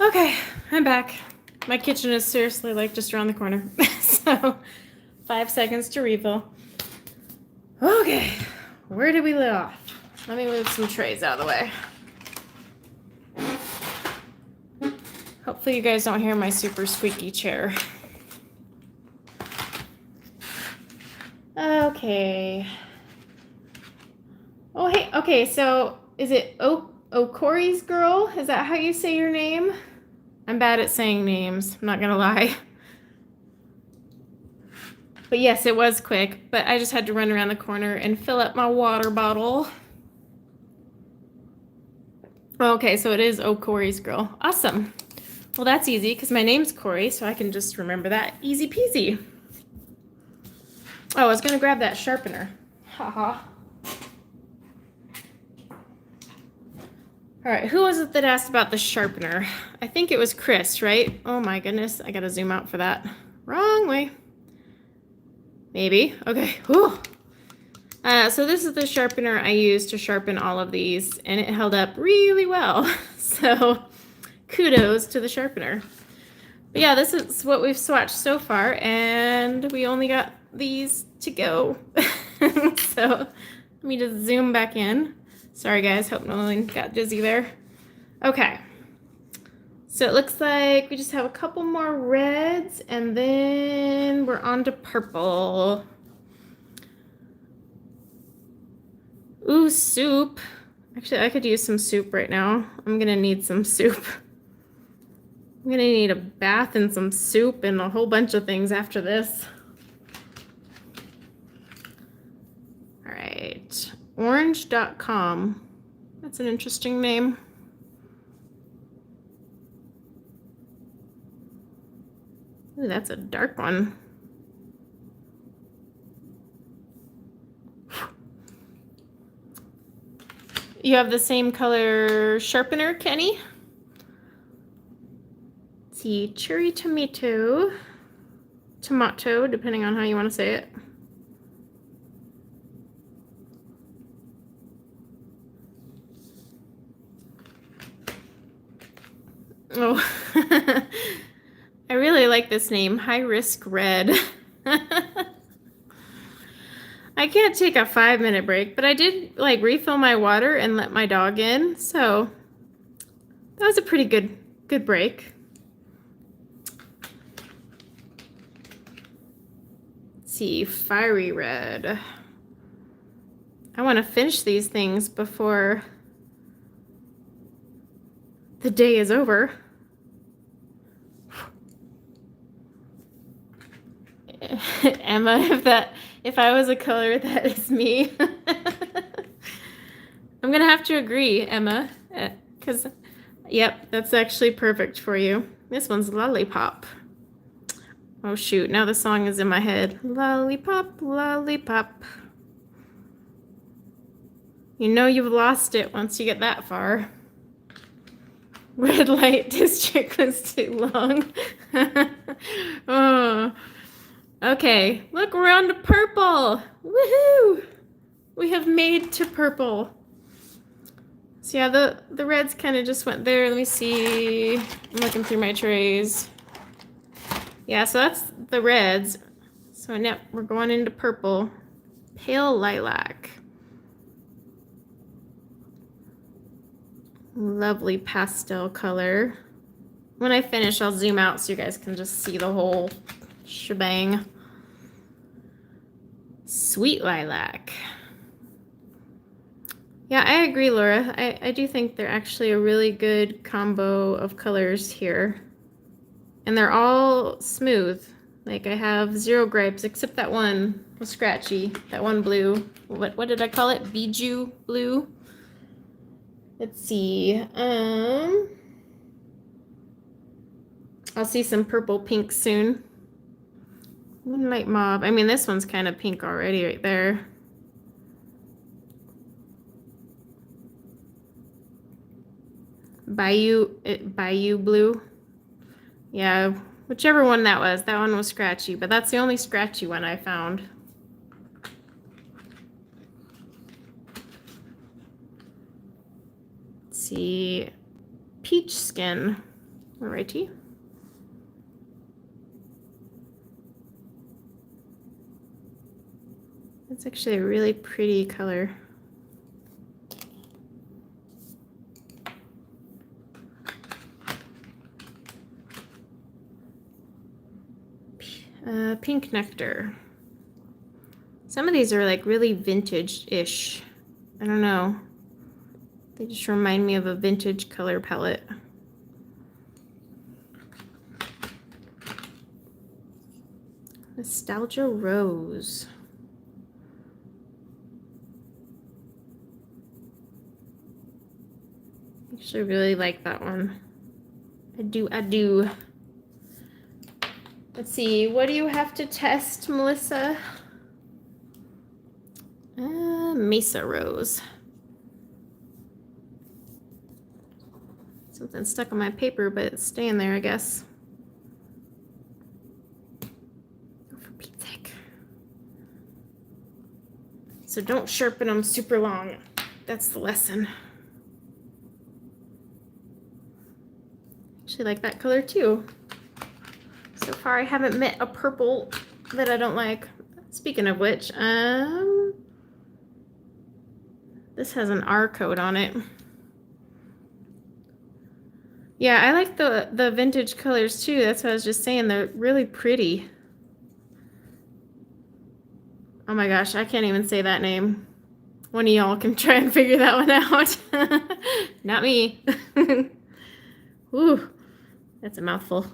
Okay, I'm back. My kitchen is seriously like just around the corner. So 5 seconds to refill. Okay, where did we leave off? Let me move some trays out of the way. Hopefully you guys don't hear my super squeaky chair. Okay. Oh, hey, okay, so is it Okori's girl? Is that how you say your name? I'm bad at saying names, I'm not gonna lie. But yes, it was quick, but I just had to run around the corner and fill up my water bottle. Okay, so it is Corey's girl. Awesome. Well, that's easy because my name's Corey, so I can just remember that. Easy peasy. Oh, I was gonna grab that sharpener. Haha. All right, who was it that asked about the sharpener? I think it was Chris, right? Oh my goodness, I gotta zoom out for that. Wrong way. Maybe. Okay. Whew. So this is the sharpener I used to sharpen all of these, and it held up really well. So kudos to the sharpener. But yeah, this is what we've swatched so far, and we only got these to go. So let me just zoom back in. Sorry guys, hope no one got dizzy there. Okay. So it looks like we just have a couple more reds, and then we're on to purple. Ooh, soup. Actually, I could use some soup right now. I'm gonna need some soup. I'm gonna need a bath and some soup and a whole bunch of things after this. All right, orange.com. That's an interesting name. Ooh, that's a dark one. You have the same color sharpener, Kenny? Let's see, cherry tomato, depending on how you want to say it. Oh, I really like this name, High Risk Red. I can't take a 5-minute break, but I did like refill my water and let my dog in, so that was a pretty good break. Let's see, Fiery Red. I want to finish these things before the day is over. Emma, if I was a color, that is me. I'm gonna have to agree, Emma, because yep, that's actually perfect for you. This one's Lollipop. Oh shoot, now the song is in my head. Lollipop, lollipop. You know you've lost it once you get that far. Red light district was too long. Oh. Okay, look, we're on to purple. Woohoo! We have made to purple. So yeah, the reds kind of just went there. Let me see. I'm looking through my trays. Yeah, so that's the reds. So now we're going into purple. Pale lilac. Lovely pastel color. When I finish, I'll zoom out so you guys can just see the whole shebang. Sweet lilac. Yeah, I agree, Laura. I do think they're actually a really good combo of colors here. And they're all smooth. Like I have 0 gripes, except that one was scratchy. That one blue. What did I call it? Bijou blue. Let's see. I'll see some purple pink soon. Moonlight Mauve. I mean, this one's kind of pink already right there. Bayou Blue. Yeah, whichever one that was. That one was scratchy, but that's the only scratchy one I found. Let's see. Peach Skin. Alrighty. That's actually a really pretty color. Pink Nectar. Some of these are like really vintage-ish. I don't know. They just remind me of a vintage color palette. Nostalgia Rose. I actually really like that one. I do. Let's see, what do you have to test, Melissa? Mesa Rose. Something stuck on my paper, but it's staying there, I guess. Oh, for Pete's sake. So don't sharpen them super long. That's the lesson. Actually like that color too. So far I haven't met a purple that I don't like. Speaking of which, this has an R code on it. Yeah, I like the vintage colors too. That's what I was just saying. They're really pretty. Oh my gosh, I can't even say that name. One of y'all can try and figure that one out. Not me. Ooh, that's a mouthful.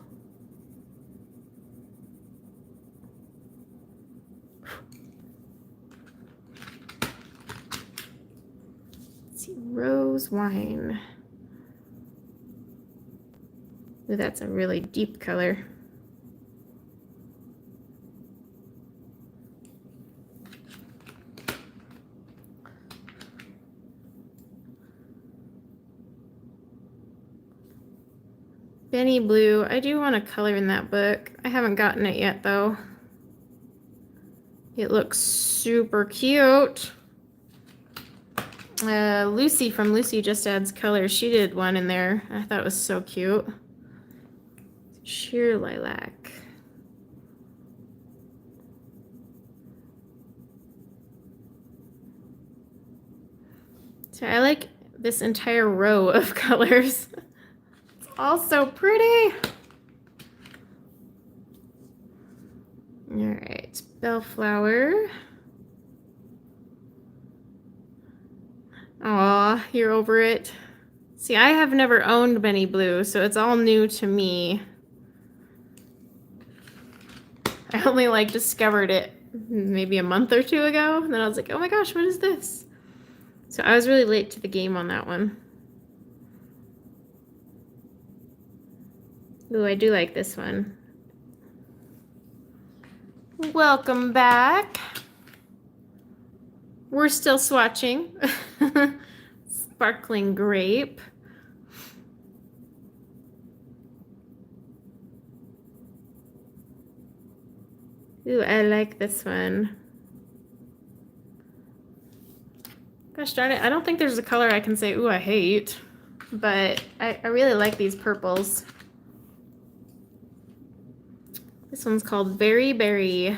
Let's see, rose wine. Ooh, that's a really deep color. Benny Blue. I do want to color in that book. I haven't gotten it yet though. It looks super cute. Lucy from Lucy Just Adds Color. She did one in there. I thought it was so cute. Sheer lilac. So I like this entire row of colors. It's all so pretty. All right, Bellflower. Aw, you're over it. See, I have never owned Benny Blue, so it's all new to me. I only like discovered it maybe a month or two ago, and then I was like, oh my gosh, what is this? So I was really late to the game on that one. Ooh, I do like this one. Welcome back. We're still swatching. Sparkling Grape. Ooh, I like this one. Gosh darn it, I don't think there's a color I can say, ooh, I hate. But I really like these purples. This one's called Berry Berry.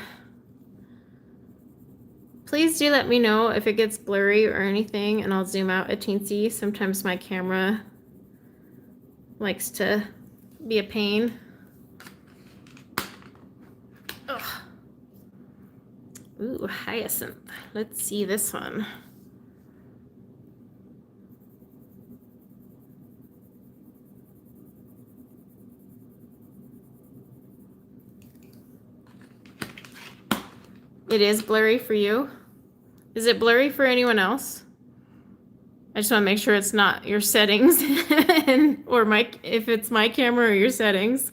Please do let me know if it gets blurry or anything, and I'll zoom out a teensy. Sometimes my camera likes to be a pain. Ugh. Ooh, Hyacinth. Let's see this one. It is blurry for you. Is it blurry for anyone else? I just want to make sure it's not your settings or if it's my camera or your settings.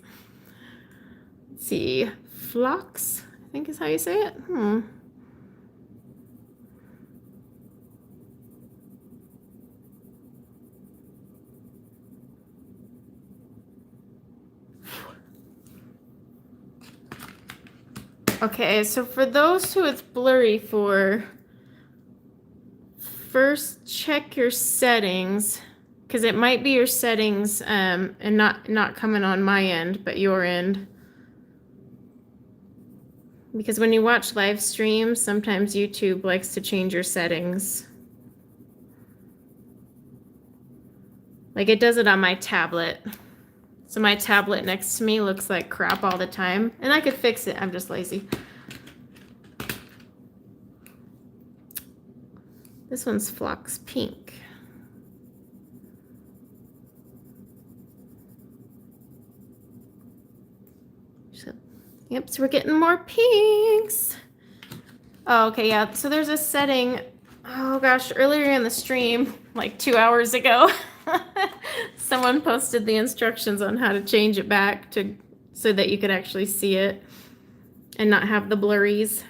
Let's see. Phlox, I think is how you say it. Okay, so for those who it's blurry for, first check your settings, because it might be your settings and not coming on my end, but your end. Because when you watch live streams, sometimes YouTube likes to change your settings. Like it does it on my tablet. So my tablet next to me looks like crap all the time. And I could fix it, I'm just lazy. This one's Phlox Pink. Yep, so we're getting more pinks. Oh, okay, yeah, so there's a setting, oh gosh, earlier in the stream, like 2 hours ago, someone posted the instructions on how to change it back so that you could actually see it and not have the blurries.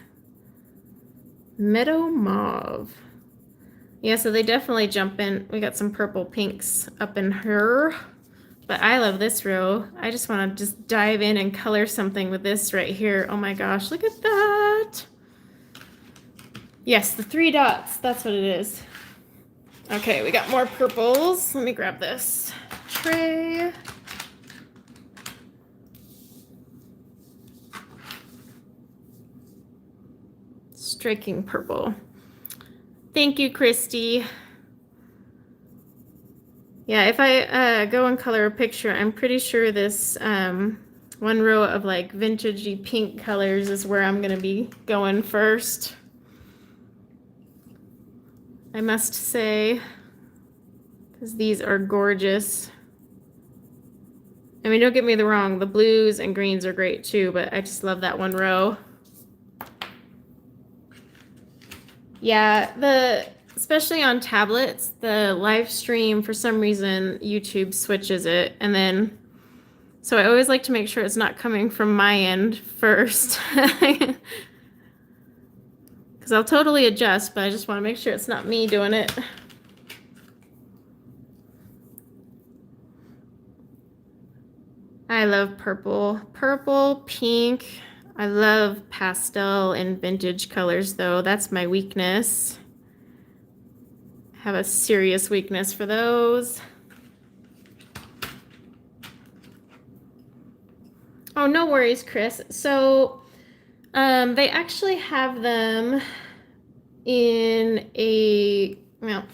Meadow Mauve. Yeah, so they definitely jump in. We got some purple pinks up in her. But I love this row. I just want to just dive in and color something with this right here. Oh my gosh, look at that. Yes, the 3 dots. That's what it is. Okay, we got more purples. Let me grab this tray. Striking purple. Thank you, Christy. Yeah, if I go and color a picture, I'm pretty sure this one row of like vintagey pink colors is where I'm gonna be going first. I must say, because these are gorgeous. I mean, don't get me wrong, the blues and greens are great too, but I just love that one row. Yeah, especially on tablets, the live stream, for some reason, YouTube switches it. And then, so I always like to make sure it's not coming from my end first. Because I'll totally adjust, but I just want to make sure it's not me doing it. I love purple. Purple, pink. I love pastel and vintage colors though. That's my weakness. I have a serious weakness for those. Oh, no worries, Chris. So, they actually have them in a, well,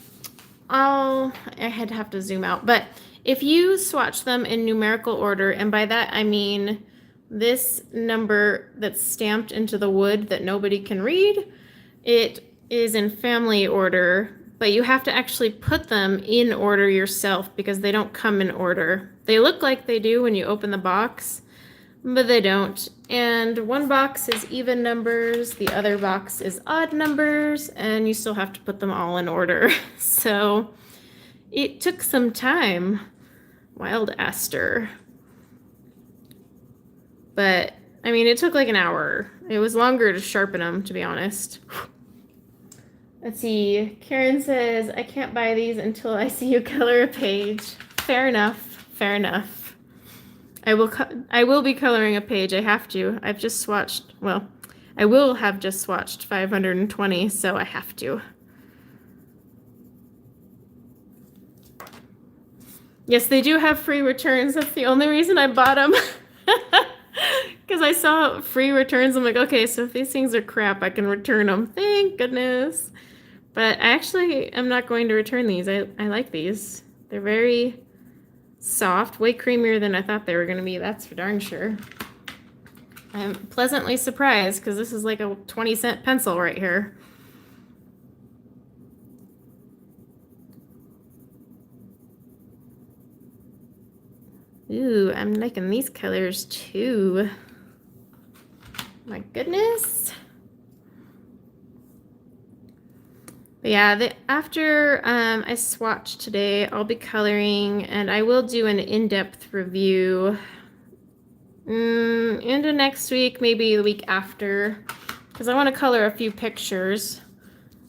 I'd have to zoom out, but if you swatch them in numerical order, and by that I mean this number that's stamped into the wood that nobody can read, it is in family order, but you have to actually put them in order yourself because they don't come in order. They look like they do when you open the box, but they don't. And one box is even numbers, the other box is odd numbers, and you still have to put them all in order. So it took some time. Wild Aster. But, I mean, it took like an hour. It was longer to sharpen them, to be honest. Let's see. Karen says, I can't buy these until I see you color a page. Fair enough. Fair enough. I will be coloring a page. I have to. I've just swatched, well, I will have just swatched 520, so I have to. Yes, they do have free returns. That's the only reason I bought them. Because I saw free returns. I'm like, okay, so if these things are crap, I can return them. Thank goodness. But I actually am not going to return these. I like these. They're very soft, way creamier than I thought they were going to be. That's for darn sure. I'm pleasantly surprised because this is like a 20-cent pencil right here. Ooh, I'm liking these colors too. My goodness. But yeah, after I swatch today, I'll be coloring, and I will do an in-depth review into next week, maybe the week after, because I want to color a few pictures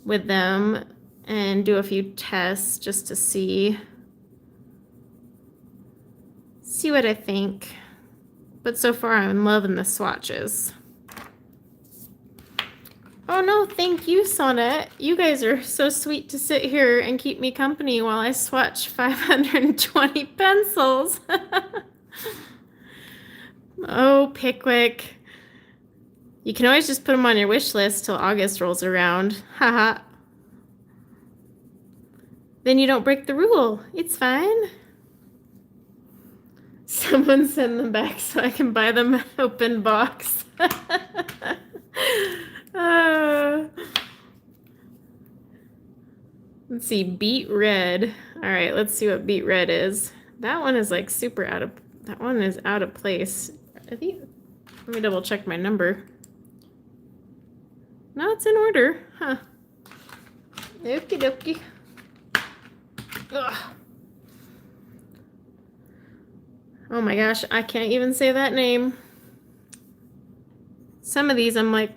with them and do a few tests just to see what I think. But so far, I'm loving the swatches. Oh no, thank you, Sonnet. You guys are so sweet to sit here and keep me company while I swatch 520 pencils. Oh, Pickwick. You can always just put them on your wish list till August rolls around. Haha. Then you don't break the rule. It's fine. Someone send them back so I can buy them open box. Let's see, beet red. All right, let's see what beet red is. That one is like super that one is out of place. I think, let me double check my number. No, it's in order, huh? Okie dokie. Ugh. Oh my gosh, I can't even say that name. Some of these I'm like,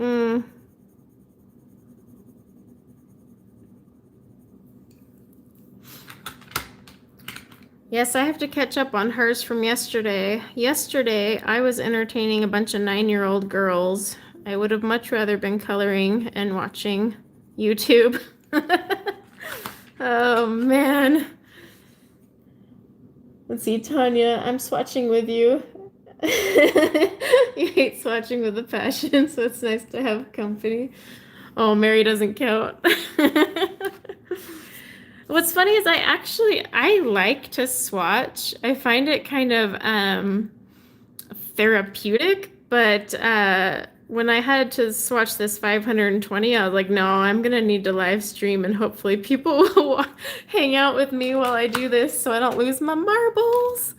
Yes, I have to catch up on hers from yesterday. Yesterday, I was entertaining a bunch of 9-year-old girls. I would have much rather been coloring and watching YouTube. Oh, man. Let's see, Tanya, I'm swatching with you. You hate swatching with a passion, so it's nice to have company. Oh, Mary doesn't count. What's funny is I like to swatch. I find it kind of therapeutic, but when I had to swatch this 520, I was like, no, I'm gonna need to live stream and hopefully people will hang out with me while I do this so I don't lose my marbles.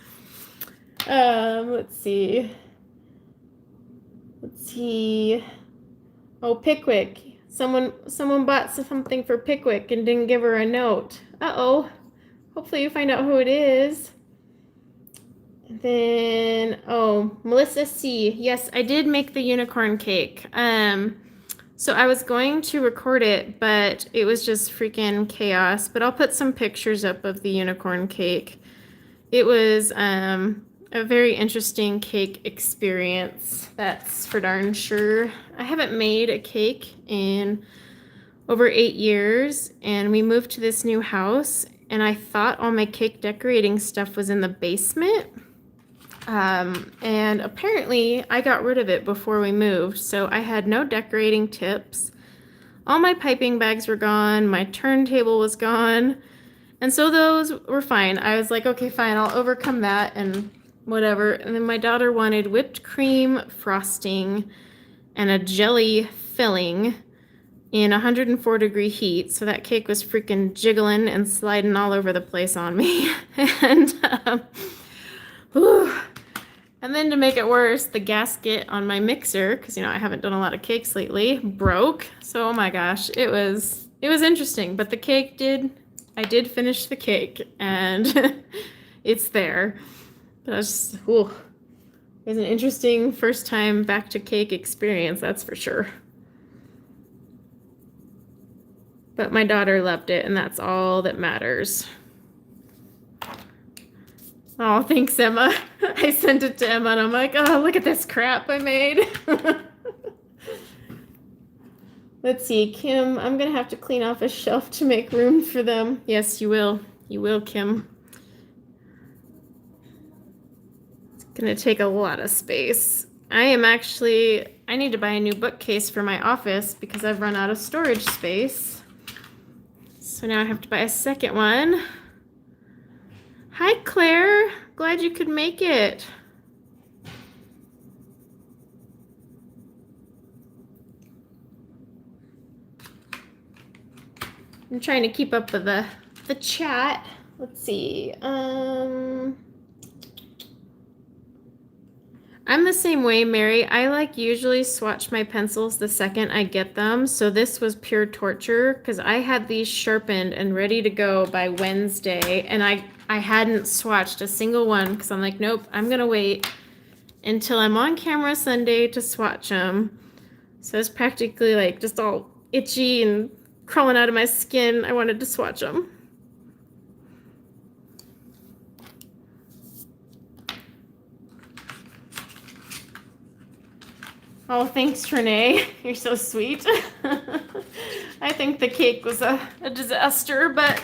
Let's see. Oh, Pickwick. Someone bought something for Pickwick and didn't give her a note. Uh-oh. Hopefully you find out who it is. And then, oh, Melissa C. Yes, I did make the unicorn cake. So I was going to record it, but it was just freaking chaos. But I'll put some pictures up of the unicorn cake. It was a a very interesting cake experience. That's for darn sure. I haven't made a cake in over 8 years, and we moved to this new house, and I thought all my cake decorating stuff was in the basement. And apparently I got rid of it before we moved, so I had no decorating tips. All my piping bags were gone, my turntable was gone, and so those were fine. I was like, okay, fine, I'll overcome that and whatever. And then my daughter wanted whipped cream frosting and a jelly filling in 104-degree heat, so that cake was freaking jiggling and sliding all over the place on me. Whew. And then to make it worse, the gasket on my mixer, because I haven't done a lot of cakes lately, broke. So oh my gosh, it was interesting. But I did finish the cake, and it's there. But it was an interesting first time back to cake experience, that's for sure. But my daughter loved it, and that's all that matters. Oh, thanks, Emma. I sent it to Emma, and I'm like, oh, look at this crap I made. Let's see, Kim, I'm going to have to clean off a shelf to make room for them. Yes, you will. You will, Kim. It's going to take a lot of space. I need to buy a new bookcase for my office because I've run out of storage space. So now I have to buy a second one. Hi, Claire. Glad you could make it. I'm trying to keep up with the chat. Let's see. I'm the same way, Mary. I usually swatch my pencils the second I get them. So this was pure torture because I had these sharpened and ready to go by Wednesday, and I hadn't swatched a single one because I'm like, nope, I'm going to wait until I'm on camera Sunday to swatch them. So it's practically just all itchy and crawling out of my skin. I wanted to swatch them. Oh, thanks, Renee. You're so sweet. I think the cake was a disaster, but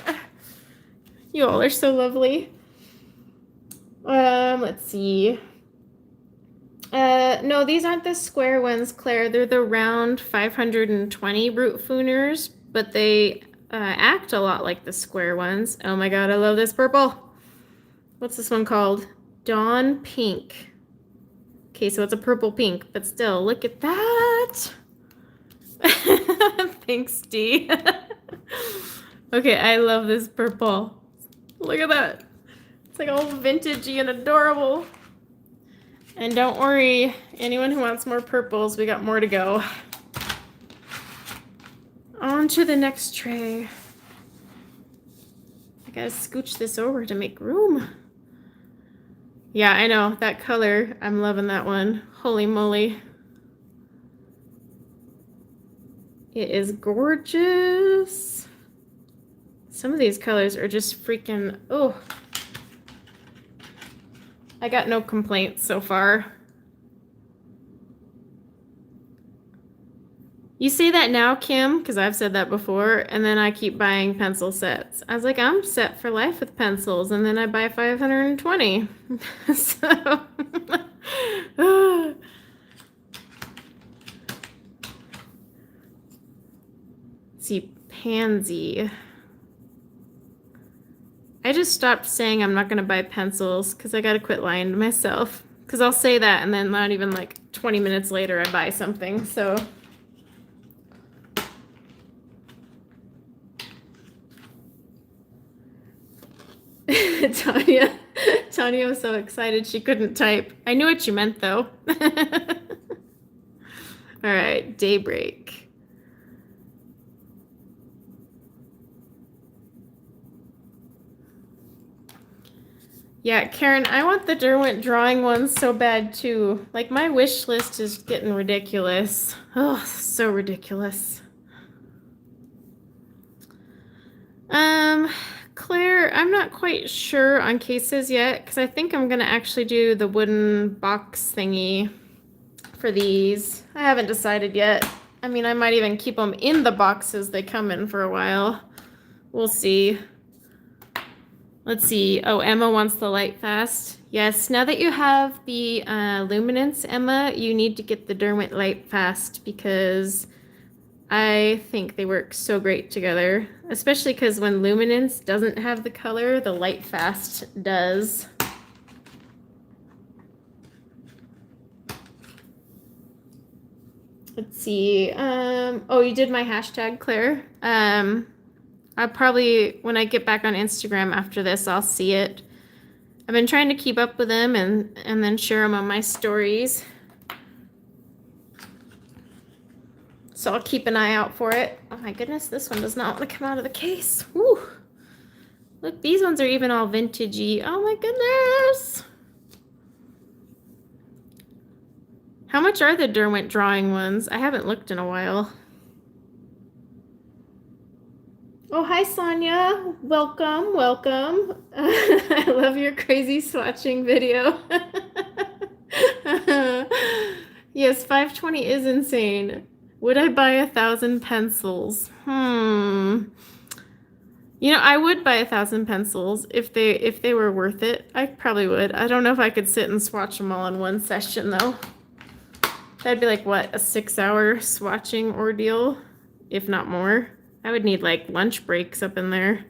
you all are so lovely. Let's see. No, these aren't the square ones, Claire. They're the round 520 Brutfuners, but they act a lot like the square ones. Oh my god, I love this purple. What's this one called? Dawn Pink. Okay, so it's a purple pink, but still, look at that. Thanks, Dee. Okay, I love this purple. Look at that. It's all vintagey and adorable. And don't worry, anyone who wants more purples, we got more to go. On to the next tray. I gotta scooch this over to make room. Yeah, I know, that color, I'm loving that one. Holy moly. It is gorgeous. Some of these colors are just freaking, oh. I got no complaints so far. You say that now, Kim, because I've said that before, and then I keep buying pencil sets. I was like, I'm set for life with pencils, and then I buy 520. So, see, Pansy. I just stopped saying I'm not going to buy pencils because I got to quit lying to myself. Because I'll say that, and then not even 20 minutes later, I buy something, so... Tanya was so excited she couldn't type. I knew what you meant, though. All right, Daybreak. Yeah, Karen, I want the Derwent drawing ones so bad, too. My wish list is getting ridiculous. Oh, so ridiculous. Claire, I'm not quite sure on cases yet because I think I'm gonna actually do the wooden box thingy for these. I haven't decided yet. I mean, I might even keep them in the boxes they come in for a while. We'll see. Let's see. Oh, Emma wants the light fast. Yes, now that you have the luminance, Emma, you need to get the Derwent light fast because I think they work so great together, especially because when luminance doesn't have the color, the light fast does. Let's see. Oh, you did my hashtag, Claire. I probably, when I get back on Instagram after this, I'll see it. I've been trying to keep up with them and then share them on my stories. So I'll keep an eye out for it. Oh my goodness, this one does not want to come out of the case. Woo! Look, these ones are even all vintagey. Oh my goodness! How much are the Derwent drawing ones? I haven't looked in a while. Oh, hi, Sonia. Welcome, welcome. I love your crazy swatching video. Yes, 520 is insane. Would I buy 1,000 pencils? You know, I would buy 1,000 pencils if they were worth it. I probably would. I don't know if I could sit and swatch them all in one session though. That'd be like what, a 6-hour swatching ordeal, if not more. I would need like lunch breaks up in there.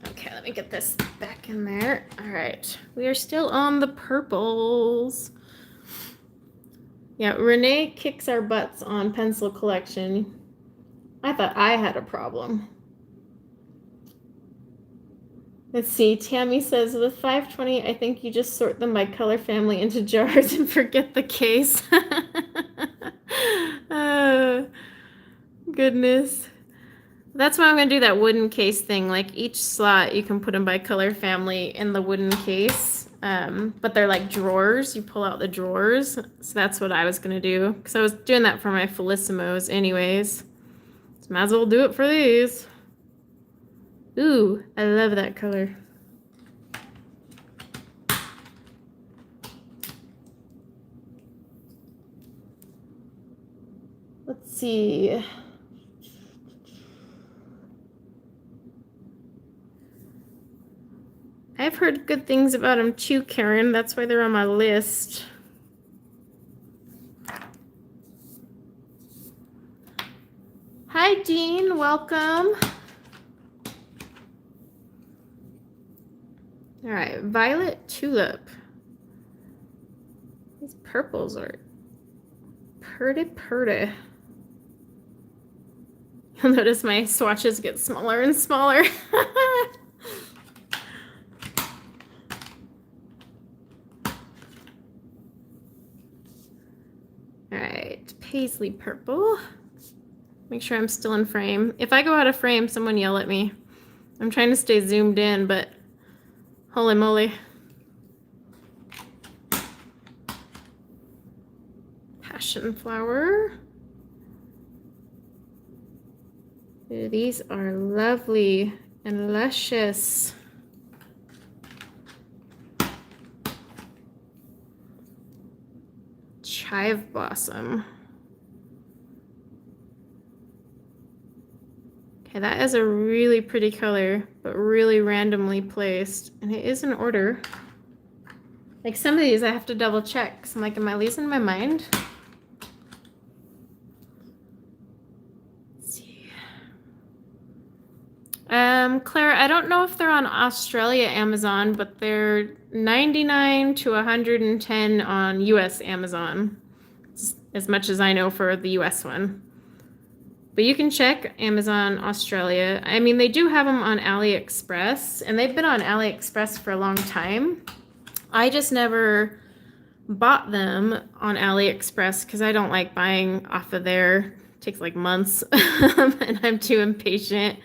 Okay, let me get this back in there. All right, we are still on the purples. Yeah, Renee kicks our butts on pencil collection. I thought I had a problem. Let's see, Tammy says, with 520, I think you just sort them by color family into jars and forget the case. Goodness. That's why I'm going to do that wooden case thing. Like each slot, you can put them by color family in the wooden case. But they're like drawers. You pull out the drawers. So that's what I was going to do. Because I was doing that for my Felissimos anyways. So might as well do it for these. Ooh, I love that color. Let's see. I've heard good things about them too, Karen. That's why they're on my list. Hi, Dean. Welcome. All right, Violet Tulip. These purples are pretty. You'll notice my swatches get smaller and smaller. All right, Paisley Purple. Make sure I'm still in frame. If I go out of frame, someone yell at me. I'm trying to stay zoomed in, but holy moly. Passion Flower. Ooh, these are lovely and luscious. Chive Blossom. Okay, that is a really pretty color, but really randomly placed. And it is in order. Like some of these I have to double check. So I'm like, am I losing my mind? Let's see. Claire, I don't know if they're on Australia Amazon, but they're 99 to 110 on US Amazon. As much as I know for the US one. But you can check Amazon Australia. I mean, they do have them on AliExpress, and they've been on AliExpress for a long time. I just never bought them on AliExpress because I don't like buying off of there. It takes like months, and I'm too impatient.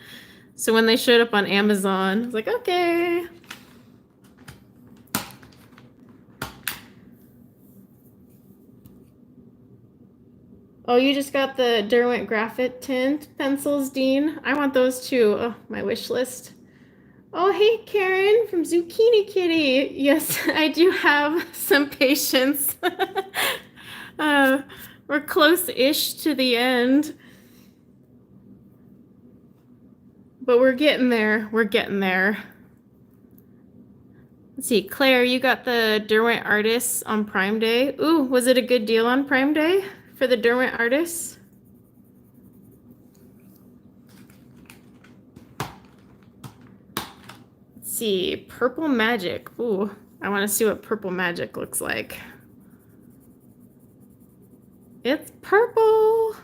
So when they showed up on Amazon, I was like, okay. Oh, you just got the Derwent Graphite Tint pencils, Dean. I want those too. Oh, my wish list. Oh, hey, Karen from Zucchini Kitty. Yes, I do have some patience. We're close-ish to the end. But we're getting there. We're getting there. Let's see, Claire, you got the Derwent Artists on Prime Day. Ooh, was it a good deal on Prime Day for the Derwent Artists? Let's see, Purple Magic. Ooh, I want to see what Purple Magic looks like. It's purple.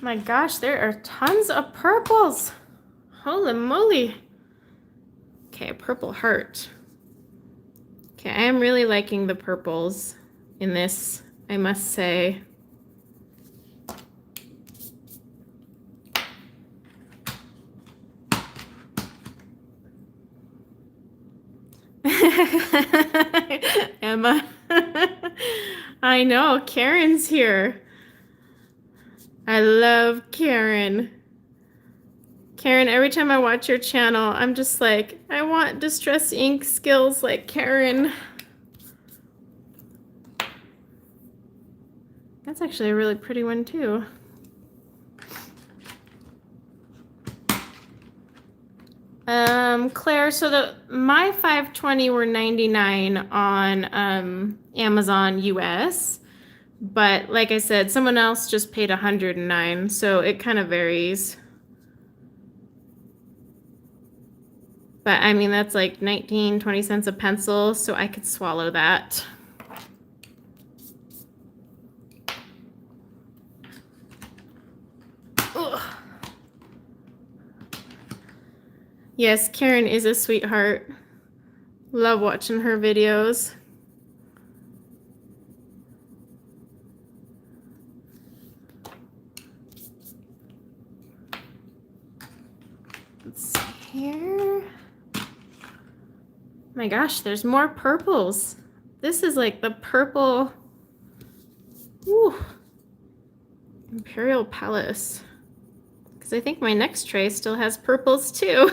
My gosh, there are tons of purples. Holy moly. Okay, Purple Heart. Okay, I am really liking the purples in this, I must say. Emma. I know, Karen's here. I love Karen. Karen, every time I watch your channel, I'm just like, I want distress ink skills like Karen. That's actually a really pretty one too. Claire, so my 520 were 99 on Amazon US, but like I said, someone else just paid 109, so it kind of varies. But I mean, that's like 19, 20 cents a pencil, so I could swallow that. Ugh. Yes, Karen is a sweetheart. Love watching her videos. Let's see here. My gosh, there's more purples. This is like the purple. Ooh. Imperial Palace. Because I think my next tray still has purples too.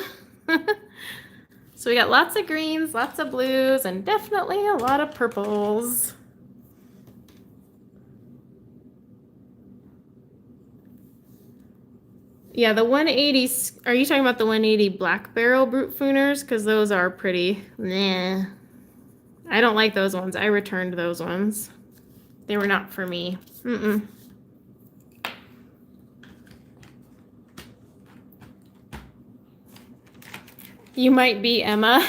So we got lots of greens, lots of blues, and definitely a lot of purples. Yeah, the 180s, are you talking about the 180 Black Barrel Brutfuners? Because those are pretty. Nah. I don't like those ones. I returned those ones. They were not for me. Mm-mm. You might be Emma.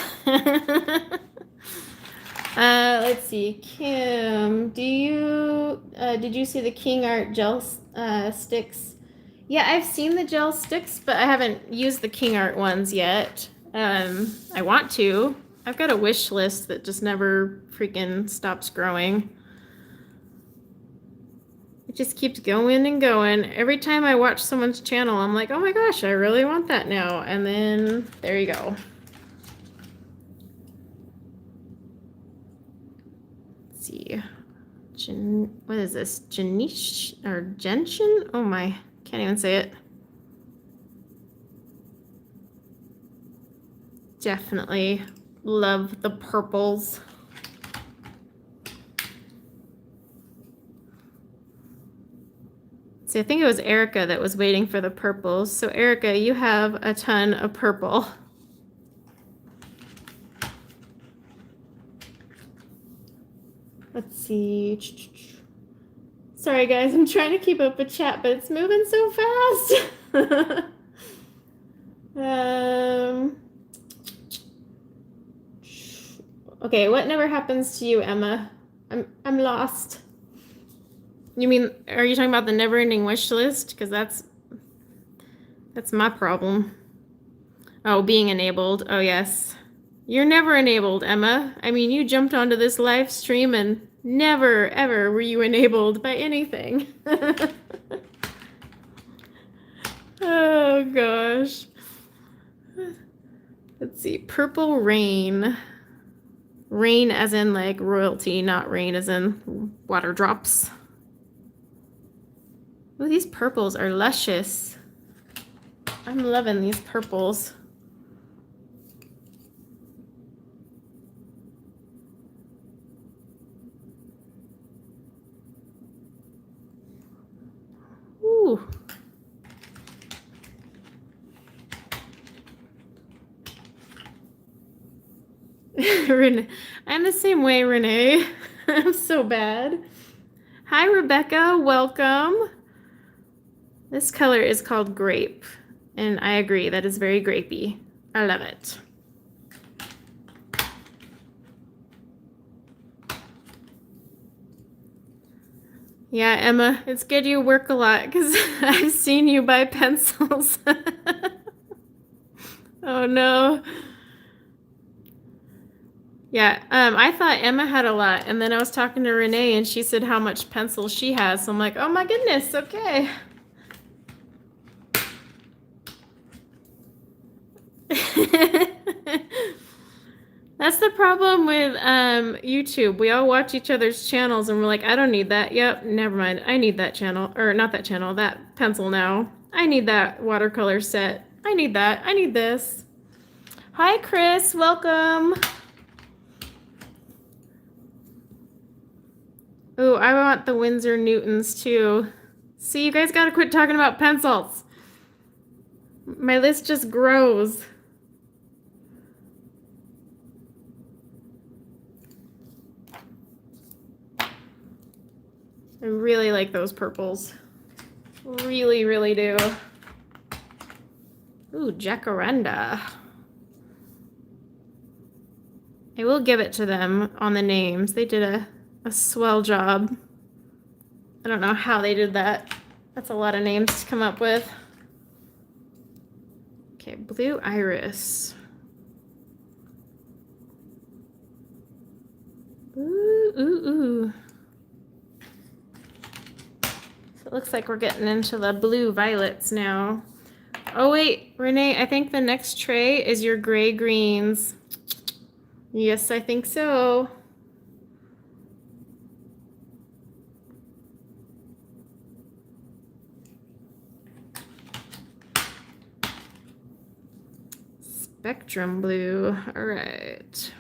Let's see. Kim, did you see the King Art gel sticks? Yeah, I've seen the gel sticks, but I haven't used the King Art ones yet. I want to. I've got a wish list that just never freaking stops growing. It just keeps going and going. Every time I watch someone's channel, I'm like, oh my gosh, I really want that now. And then there you go. Let's see. What is this? Janish or Gentian? Oh my, can't even say it. Definitely love the purples. See, I think it was Erica that was waiting for the purples. So Erica, you have a ton of purple. Let's see. Sorry guys, I'm trying to keep up with chat, but it's moving so fast. Okay, what never happens to you, Emma? I'm lost. You mean, are you talking about the never-ending wish list? Because that's my problem. Oh, being enabled. Oh, yes. You're never enabled, Emma. I mean, you jumped onto this live stream and never, ever were you enabled by anything. Oh, gosh. Let's see. Purple Rain. Rain as in like royalty, not rain as in water drops. Oh, these purples are luscious. I'm loving these purples. Ooh. Renee. I'm the same way, Renee. I'm so bad. Hi, Rebecca. Welcome. This color is called grape, and I agree. That is very grapey. I love it. Yeah, Emma, it's good you work a lot because I've seen you buy pencils. Oh no. Yeah, I thought Emma had a lot, and then I was talking to Renee, and she said how much pencil she has. So I'm like, oh my goodness, okay. That's the problem with YouTube. We all watch each other's channels, and we're like, I don't need that. Yep, never mind. I need that channel, or not that channel, that pencil now. I need that watercolor set. I need that. I need this. Hi, Chris. Welcome. Oh, I want the Winsor Newtons too. See, you guys gotta quit talking about pencils. My list just grows. I really like those purples. Really, really do. Ooh, jacaranda. I will give it to them on the names. They did a swell job. I don't know how they did that. That's a lot of names to come up with. Okay, blue iris. Ooh, ooh, ooh. So it looks like we're getting into the blue violets now. Oh wait, Renee, I think the next tray is your gray greens. Yes, I think so. Spectrum blue, all right.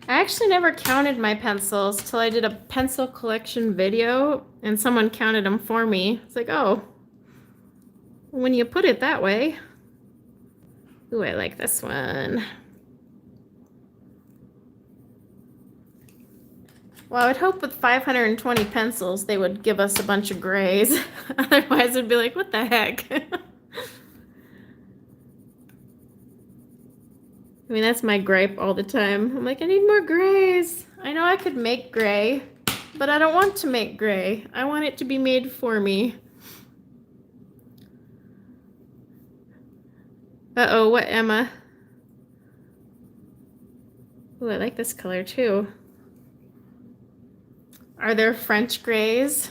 I actually never counted my pencils till I did a pencil collection video and someone counted them for me. It's like, oh, when you put it that way. Ooh, I like this one. Well, I would hope with 520 pencils they would give us a bunch of grays. Otherwise it'd be like, what the heck? I mean, that's my gripe all the time. I'm like, I need more grays. I know I could make gray, but I don't want to make gray. I want it to be made for me. Uh-oh, what, Emma? Ooh, I like this color too. Are there French grays?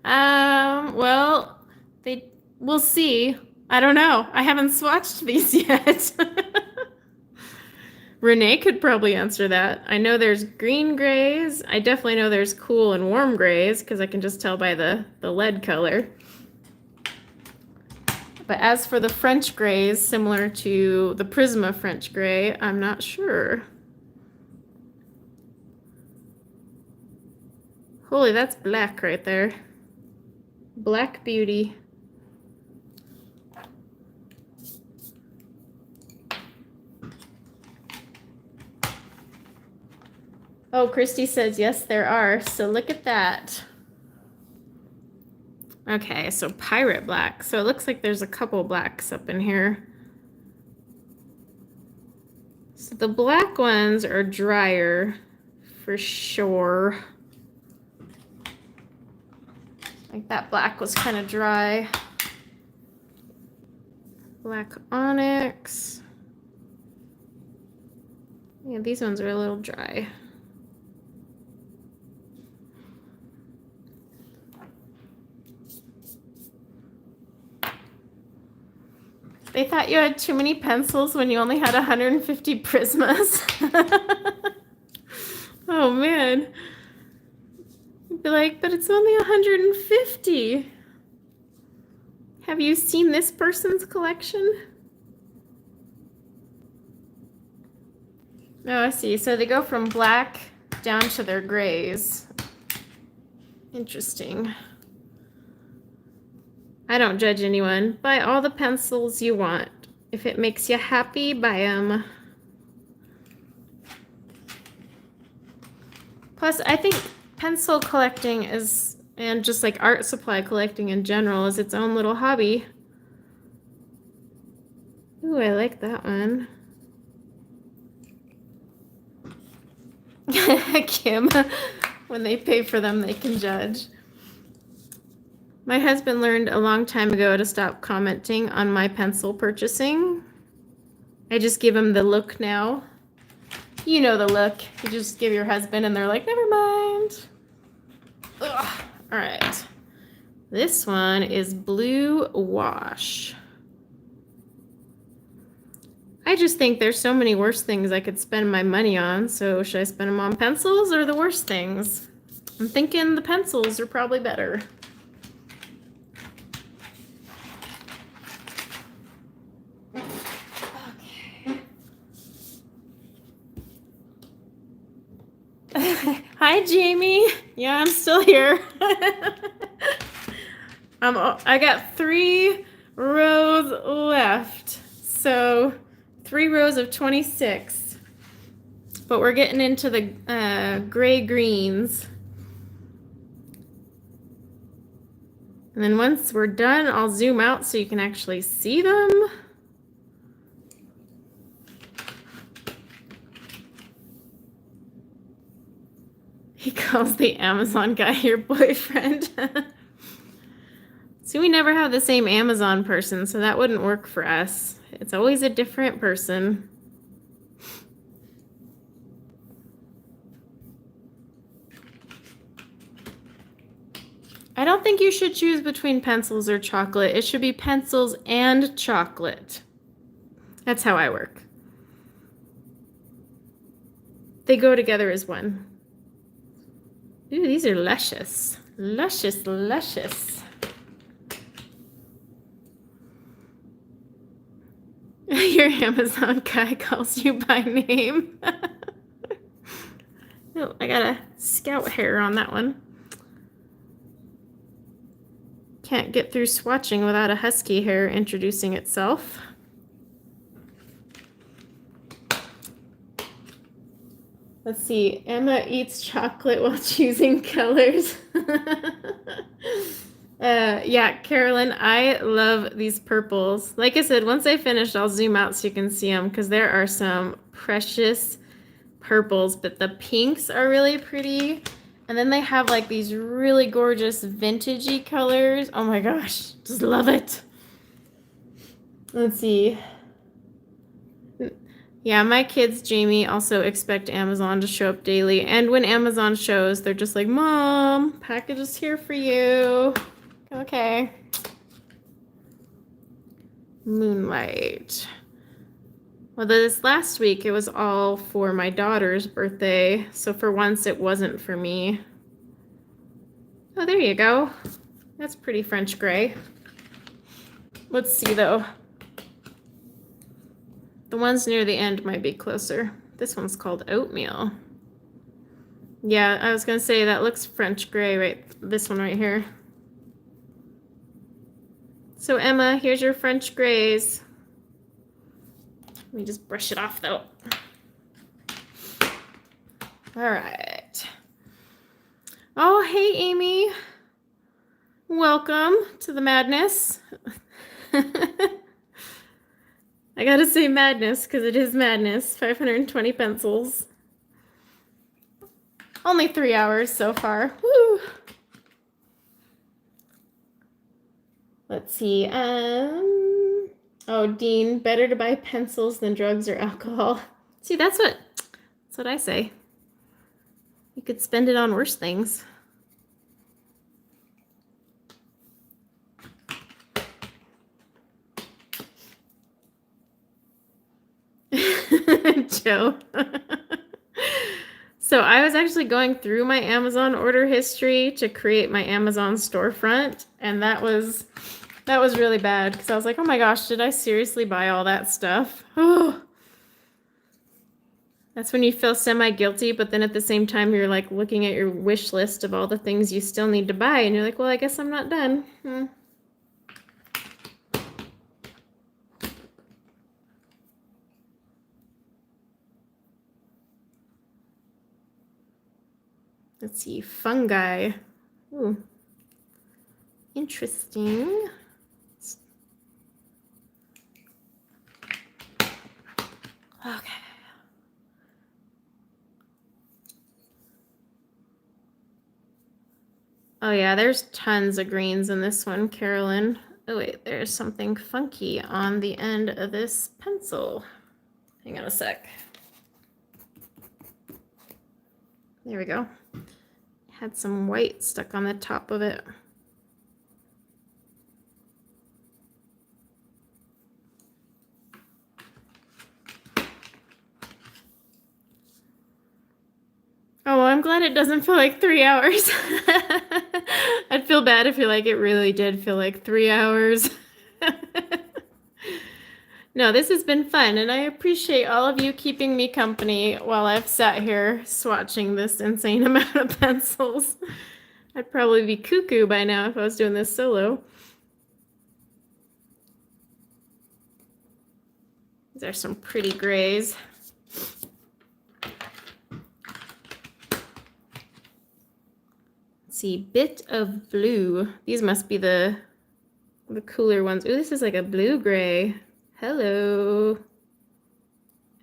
Well, we'll see. I don't know. I haven't swatched these yet. Renee could probably answer that. I know there's green grays. I definitely know there's cool and warm grays because I can just tell by the lead color. But as for the French grays, similar to the Prisma French gray, I'm not sure. Holy, that's black right there. Black beauty. Oh, Christy says, yes, there are. So look at that. Okay, so pirate black. So it looks like there's a couple blacks up in here. So the black ones are drier for sure. Like that black was kind of dry. Black onyx. Yeah, these ones are a little dry. They thought you had too many pencils when you only had 150 Prismas. Oh man. You'd be like, but it's only 150. Have you seen this person's collection? Oh, I see. So they go from black down to their grays. Interesting. I don't judge anyone. Buy all the pencils you want. If it makes you happy, buy them. Plus, I think pencil collecting is, and just like art supply collecting in general, is its own little hobby. Ooh, I like that one. Kim, when they pay for them, they can judge. My husband learned a long time ago to stop commenting on my pencil purchasing. I just give him the look now. You know the look. You just give your husband and they're like, never mind. Ugh. All right. This one is Blue Wash. I just think there's so many worse things I could spend my money on. So should I spend them on pencils or the worst things? I'm thinking the pencils are probably better. Hi, Jamie. Yeah, I'm still here. I got 3 rows left. So 3 rows of 26. But we're getting into the gray greens. And then once we're done, I'll zoom out so you can actually see them. He calls the Amazon guy your boyfriend. So we never have the same Amazon person, so that wouldn't work for us. It's always a different person. I don't think you should choose between pencils or chocolate. It should be pencils and chocolate. That's how I work. They go together as one. Ooh, these are luscious. Luscious, luscious. Your Amazon guy calls you by name. Oh, I got a scout hair on that one. Can't get through swatching without a husky hair introducing itself. Let's see, Emma eats chocolate while choosing colors. Yeah, Carolyn, I love these purples. Like I said, once I finish, I'll zoom out so you can see them because there are some precious purples, but the pinks are really pretty. And then they have like these really gorgeous vintagey colors. Oh my gosh, just love it. Let's see. Yeah, my kids, Jamie, also expect Amazon to show up daily. And when Amazon shows, they're just like, Mom, package is here for you. Okay. Moonlight. Well, this last week, it was all for my daughter's birthday. So for once, it wasn't for me. Oh, there you go. That's pretty French gray. Let's see, though. The ones near the end might be closer. This one's called Oatmeal. Yeah, I was going to say that looks French gray, right? This one right here. So Emma, here's your French grays. Let me just brush it off though. All right. Oh, hey, Amy. Welcome to the madness. I gotta say madness because it is madness. 520 pencils. Only 3 hours so far. Woo! Let's see. Oh, Dean, better to buy pencils than drugs or alcohol. See, that's what I say. You could spend it on worse things. Joe. So I was actually going through my Amazon order history to create my Amazon storefront, and that was really bad because I was like, oh my gosh, did I seriously buy all that stuff? Oh, that's when you feel semi-guilty, but then at the same time you're like looking at your wish list of all the things you still need to buy, and you're like, well, I guess I'm not done. Let's see, fungi. Ooh, interesting. Okay. Oh yeah, there's tons of greens in this one, Carolyn. Oh wait, there's something funky on the end of this pencil. Hang on a sec. There we go. Had some white stuck on the top of it. Oh, well, I'm glad it doesn't feel like 3 hours. I'd feel bad if you're like, it really did feel like 3 hours. No, this has been fun, and I appreciate all of you keeping me company while I've sat here swatching this insane amount of pencils. I'd probably be cuckoo by now if I was doing this solo. These are some pretty grays. Let's see, bit of blue. These must be the cooler ones. Ooh, this is like a blue gray. Hello.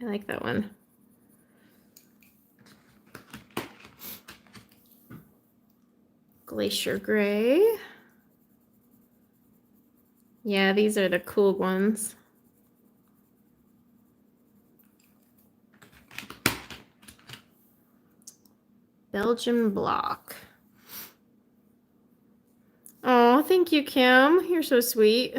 I like that one. Glacier gray. Yeah, these are the cool ones. Belgian block. Oh, thank you, Kim. You're so sweet.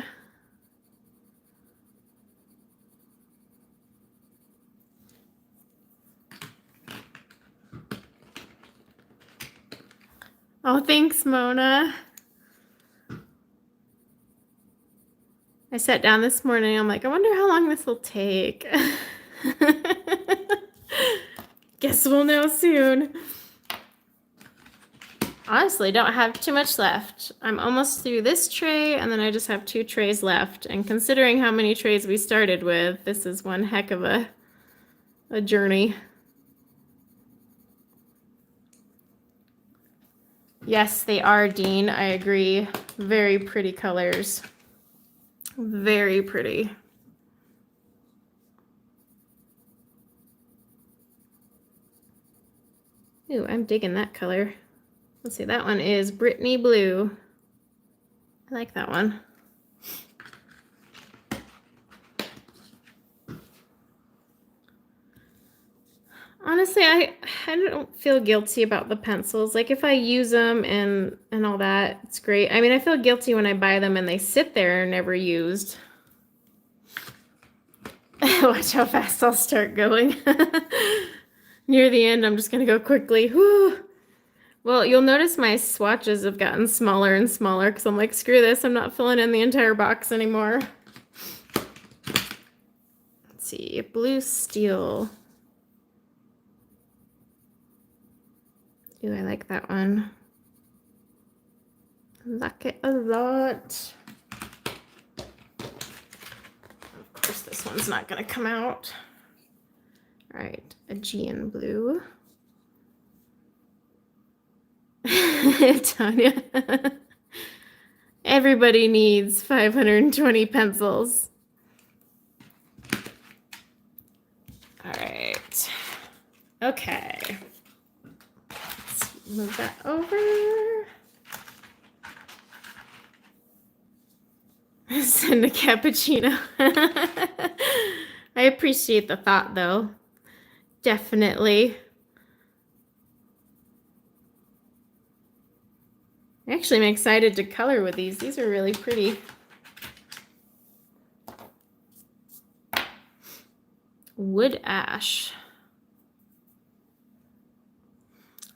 Oh, thanks, Mona. I sat down this morning. I'm like, I wonder how long this will take. Guess we'll know soon. Honestly, don't have too much left. I'm almost through this tray, and then I just have 2 trays left. And considering how many trays we started with, this is one heck of a journey. Yes, they are, Dean. I agree. Very pretty colors. Very pretty. Ooh, I'm digging that color. Let's see, that one is Brittany Blue. I like that one. Honestly, I don't feel guilty about the pencils. Like if I use them and all that, it's great. I mean, I feel guilty when I buy them and they sit there never used. Watch how fast I'll start going. Near the end, I'm just gonna go quickly. Whew. Well, you'll notice my swatches have gotten smaller and smaller because I'm like, screw this, I'm not filling in the entire box anymore. Let's see, blue steel. Ooh, I like that one. Like it a lot. Of course, this one's not gonna come out. All right, Aegean blue. Tanya. Everybody needs 520 pencils. All right. Okay. Let's move that over. Send a cappuccino. I appreciate the thought, though. Definitely. Actually, I'm excited to color with these. These are really pretty. Wood ash.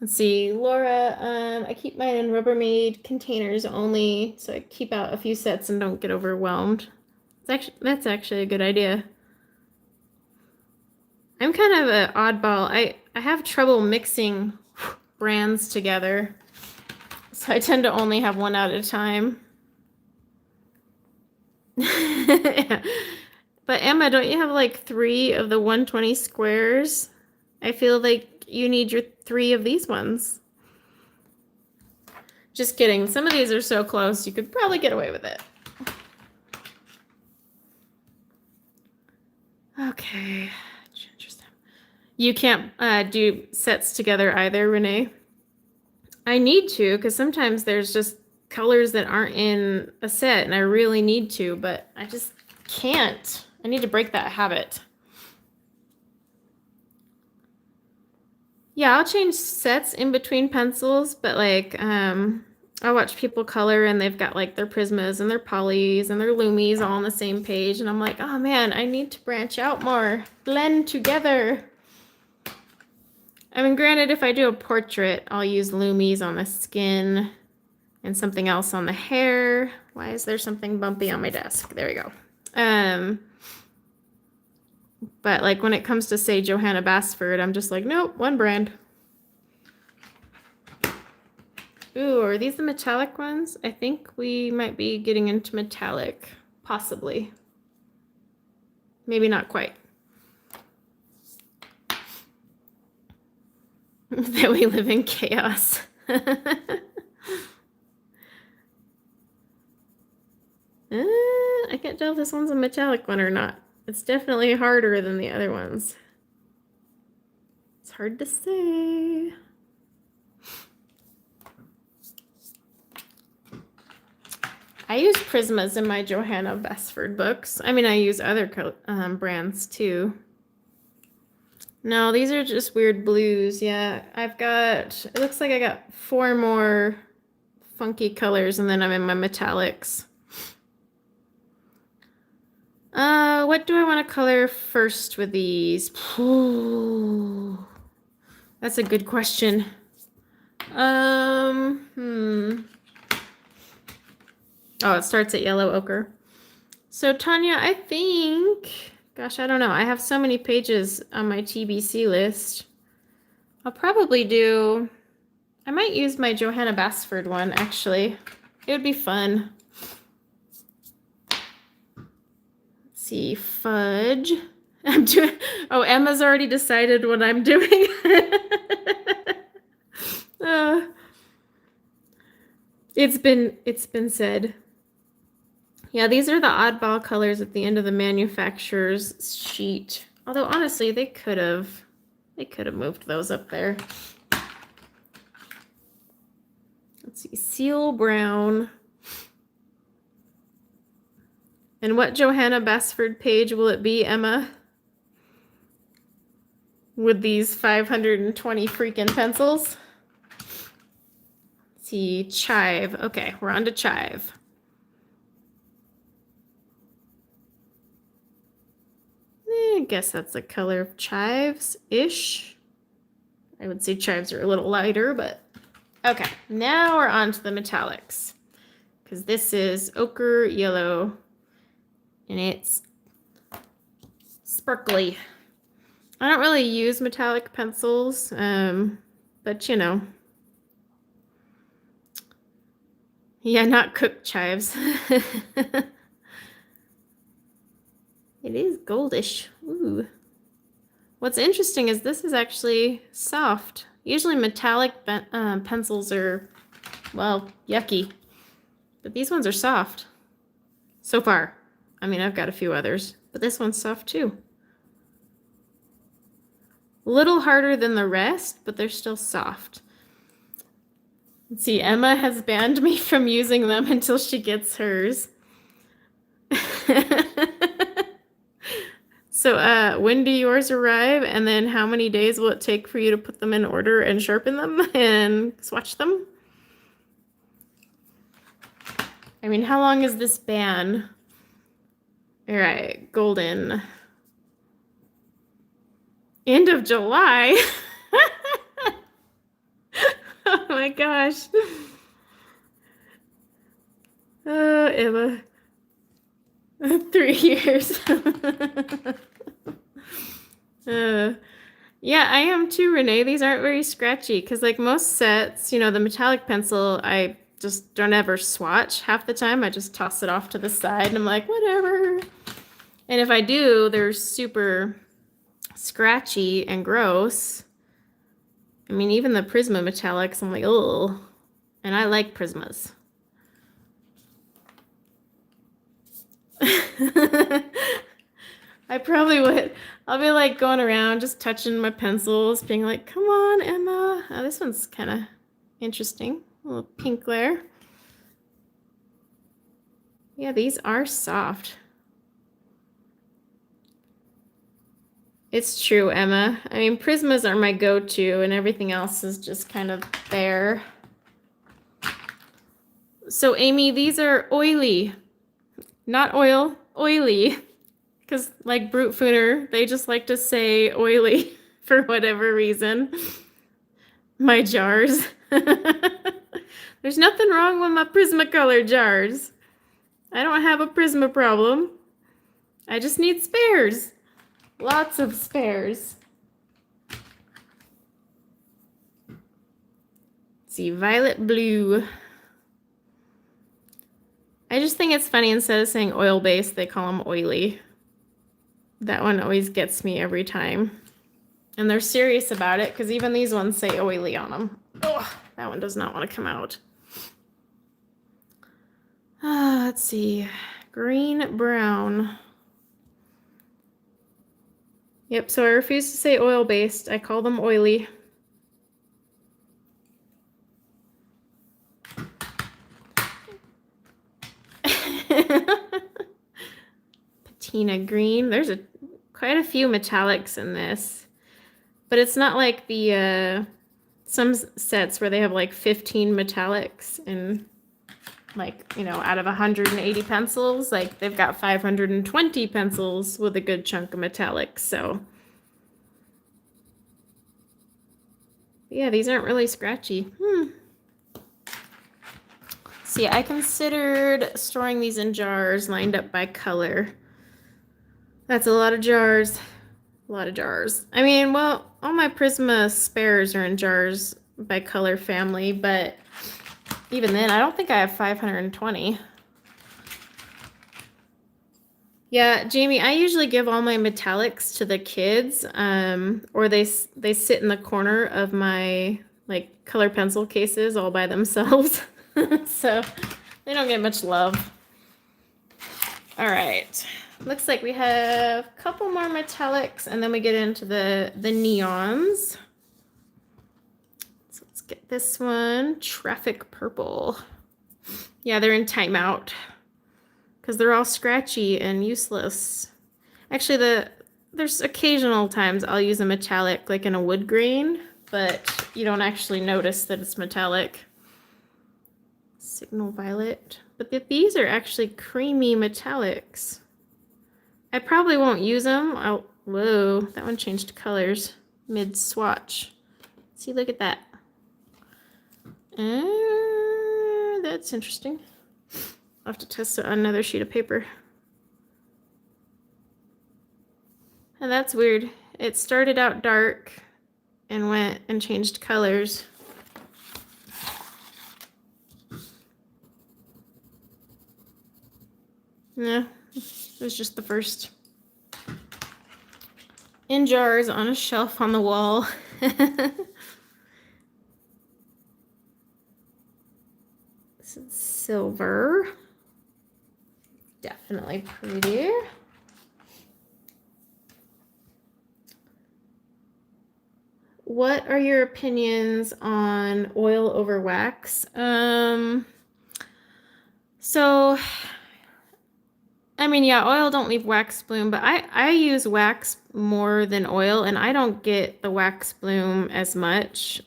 Let's see, Laura, I keep mine in Rubbermaid containers only, so I keep out a few sets and don't get overwhelmed. That's actually a good idea. I'm kind of an oddball. I have trouble mixing brands together, so I tend to only have one at a time. Yeah. But Emma, don't you have like 3 of the 120 squares? I feel like you need your 3 of these ones. Just kidding. Some of these are so close, you could probably get away with it. Okay. You can't do sets together either, Renee? I need to, because sometimes there's just colors that aren't in a set, and I really need to, but I just can't. I need to break that habit. Yeah, I'll change sets in between pencils, but like, I watch people color and they've got like their Prismas and their Polys and their Lumies all on the same page, and I'm like, oh man, I need to branch out more, blend together. I mean, granted, if I do a portrait, I'll use Lumies on the skin and something else on the hair. Why is there something bumpy on my desk? There we go. But like when it comes to, say, Johanna Basford, I'm just like, nope, one brand. Ooh, are these the metallic ones? I think we might be getting into metallic, possibly. Maybe not quite. That we live in chaos. I can't tell if this one's a metallic one or not. It's definitely harder than the other ones. It's hard to say. I use Prismas in my Johanna Basford books. I mean, I use other brands too. No, these are just weird blues. Yeah, it looks like I got 4 more funky colors, and then I'm in my metallics. What do I want to color first with these? Ooh, that's a good question. Oh, it starts at yellow ochre. So Tanya, I think, gosh, I don't know. I have so many pages on my TBC list. I'll probably I might use my Johanna Basford one, actually. It would be fun. Let's see, fudge. Emma's already decided what I'm doing. It's been said. Yeah, these are the oddball colors at the end of the manufacturer's sheet. Although honestly, they could have moved those up there. Let's see, seal brown. And what Johanna Basford page will it be, Emma? With these 520 freaking pencils? Let's see, chive. Okay, we're on to chive. I guess that's the color of chives-ish. I would say chives are a little lighter, but okay. Now we're on to the metallics, because this is ochre yellow, and it's sparkly. I don't really use metallic pencils, but you know. Yeah, not cooked chives. It is goldish. Ooh. What's interesting is this is actually soft. Usually metallic pencils are, well, yucky. But these ones are soft. So far. I mean, I've got a few others, but this one's soft too. A little harder than the rest, but they're still soft. Let's see, Emma has banned me from using them until she gets hers. So when do yours arrive, and then how many days will it take for you to put them in order and sharpen them and swatch them? I mean, how long is this ban? All right, golden. End of July. Oh my gosh. Emma. 3 years. Yeah, I am too, Renee. These aren't very scratchy because, like most sets, you know, the metallic pencil, I just don't ever swatch half the time. I just toss it off to the side and I'm like, whatever. And if I do, they're super scratchy and gross. I mean, even the Prisma metallics, I'm like, oh. And I like Prismas. I probably would. I'll be like going around just touching my pencils, being like, come on, Emma. Oh, this one's kind of interesting. A little pink glare. Yeah, these are soft. It's true, Emma. I mean, Prismas are my go-to, and everything else is just kind of there. So, Amy, these are oily. Not oil, oily. Because, like Brutfuner, they just like to say oily for whatever reason. My jars. There's nothing wrong with my Prismacolor jars. I don't have a Prisma problem. I just need spares. Lots of spares. Let's see, violet blue. I just think it's funny, instead of saying oil-based, they call them oily. That one always gets me every time. And they're serious about it, because even these ones say oily on them. Ugh, that one does not want to come out. Let's see. Green, brown. Yep, so I refuse to say oil-based. I call them oily. Patina green. There's quite a few metallics in this. But it's not like the some sets where they have like 15 metallics and, like, you know, out of 180 pencils, like they've got 520 pencils with a good chunk of metallics. So yeah, these aren't really scratchy. See, I considered storing these in jars lined up by color. That's a lot of jars. A lot of jars. I mean, well, all my Prisma spares are in jars by color family, but even then, I don't think I have 520. Yeah, Jamie, I usually give all my metallics to the kids, or they sit in the corner of my, like, color pencil cases all by themselves. So they don't get much love. All right. Looks like we have a couple more metallics, and then we get into the neons. So let's get this one, Traffic Purple. Yeah, they're in timeout because they're all scratchy and useless. Actually, there's occasional times I'll use a metallic, like in a wood grain, but you don't actually notice that it's metallic. Signal Violet. But these are actually creamy metallics. I probably won't use them. Whoa, that one changed colors mid-swatch. See, look at that. That's interesting. I'll have to test it on another sheet of paper. And that's weird. It started out dark and went and changed colors. Yeah, it was just the first. In jars on a shelf on the wall. This is silver. Definitely pretty. What are your opinions on oil over wax? So, I mean, yeah, oil don't leave wax bloom, but I use wax more than oil, and I don't get the wax bloom as much.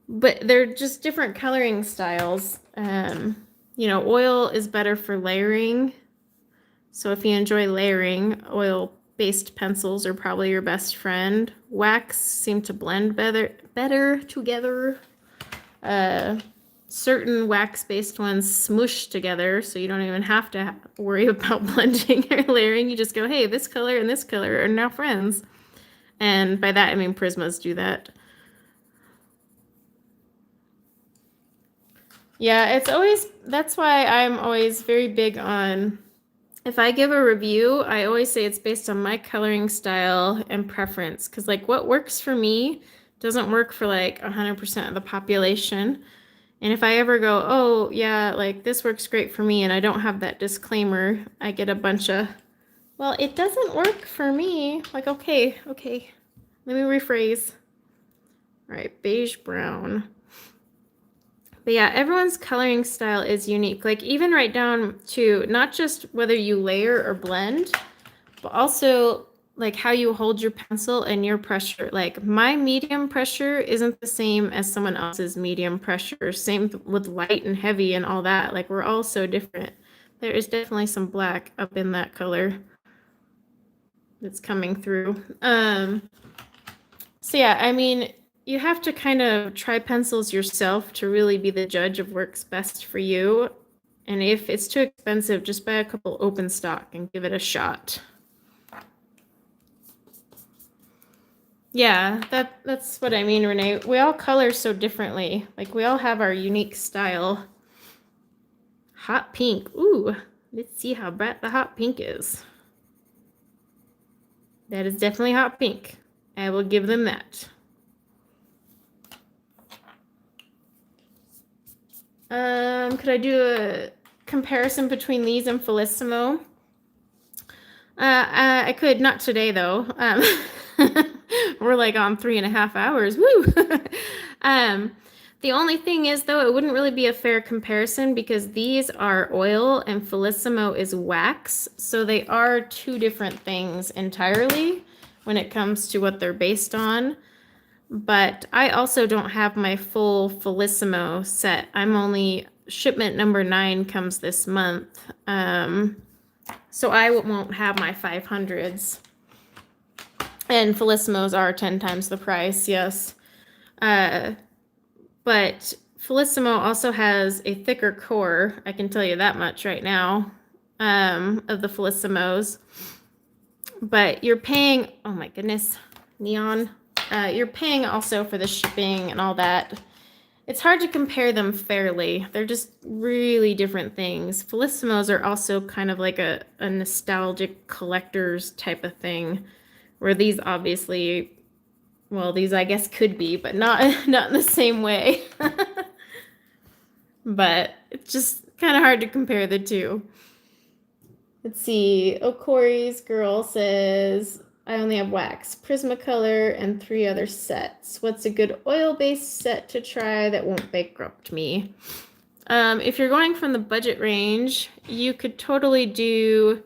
But they're just different coloring styles. You know, oil is better for layering. So if you enjoy layering, oil based pencils are probably your best friend. Wax seem to blend better together. Certain wax-based ones smoosh together, so you don't even have to worry about blending or layering. You just go, hey, this color and this color are now friends. And by that, I mean Prismas do that. Yeah, it's always, that's why I'm always very big on, if I give a review, I always say it's based on my coloring style and preference. Because like what works for me doesn't work for like 100% of the population. And if I ever go, oh yeah, like this works great for me, and I don't have that disclaimer, I get a bunch of, well, it doesn't work for me. Like, okay, let me rephrase. All right, beige brown. But yeah, everyone's coloring style is unique. Like even right down to not just whether you layer or blend, but also like how you hold your pencil and your pressure. Like my medium pressure isn't the same as someone else's medium pressure. Same with light and heavy and all that. Like we're all so different. There is definitely some black up in that color that's coming through. So yeah, I mean, you have to kind of try pencils yourself to really be the judge of works best for you. And if it's too expensive, just buy a couple open stock and give it a shot. Yeah, that's what I mean, Renee. We all color so differently. Like we all have our unique style. Hot pink. Ooh, let's see how bright the hot pink is. That is definitely hot pink. I will give them that. Could I do a comparison between these and Felissimo? I could, not today though. We're like on 3.5 hours. Woo! The only thing is though, it wouldn't really be a fair comparison because these are oil and Felissimo is wax. So they are two different things entirely when it comes to what they're based on. But I also don't have my full Felissimo set. I'm only, shipment number 9 comes this month. So I won't have my 500s. And Felissimos are 10 times the price, yes. But Felissimo also has a thicker core, I can tell you that much right now, of the Felissimos. But you're paying, oh my goodness, neon. You're paying also for the shipping and all that. It's hard to compare them fairly. They're just really different things. Felissimos are also kind of like a nostalgic collector's type of thing, where these obviously, well, these I guess could be, but not in the same way. But it's just kind of hard to compare the two. Let's see. Okori's girl says, I only have wax, Prismacolor, and 3 other sets. What's a good oil-based set to try that won't bankrupt me? If you're going from the budget range, you could totally do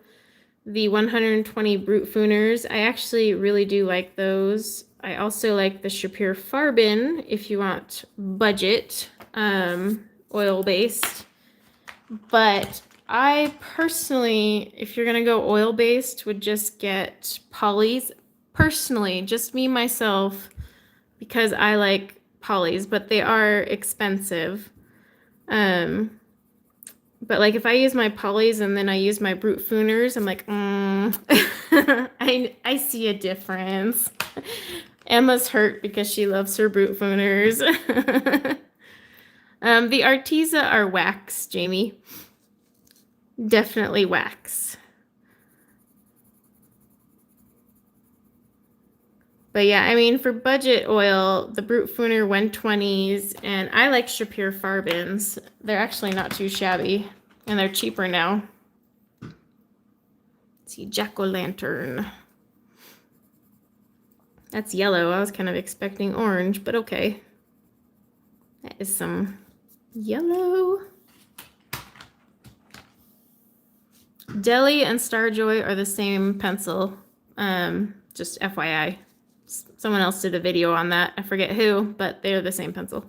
the 120 Brutfuners. I actually really do like those. I also like the Shapir Farbin if you want budget oil-based. But I personally, if you're gonna go oil-based, would just get polys. Personally, just me, myself, because I like polys, but they are expensive. But like if I use my polys and then I use my Brutfuners, I'm like, I see a difference. Emma's hurt because she loves her Brutfuners. The Arteza are wax, Jamie. Definitely wax. But yeah, I mean, for budget oil, the Brutfuner 120s, and I like Shapir Farbins. They're actually not too shabby, and they're cheaper now. Let's see, Jack-o'-lantern. That's yellow. I was kind of expecting orange, but okay. That is some yellow. Deli and Starjoy are the same pencil, just FYI. Someone else did a video on that. I forget who, but they're the same pencil.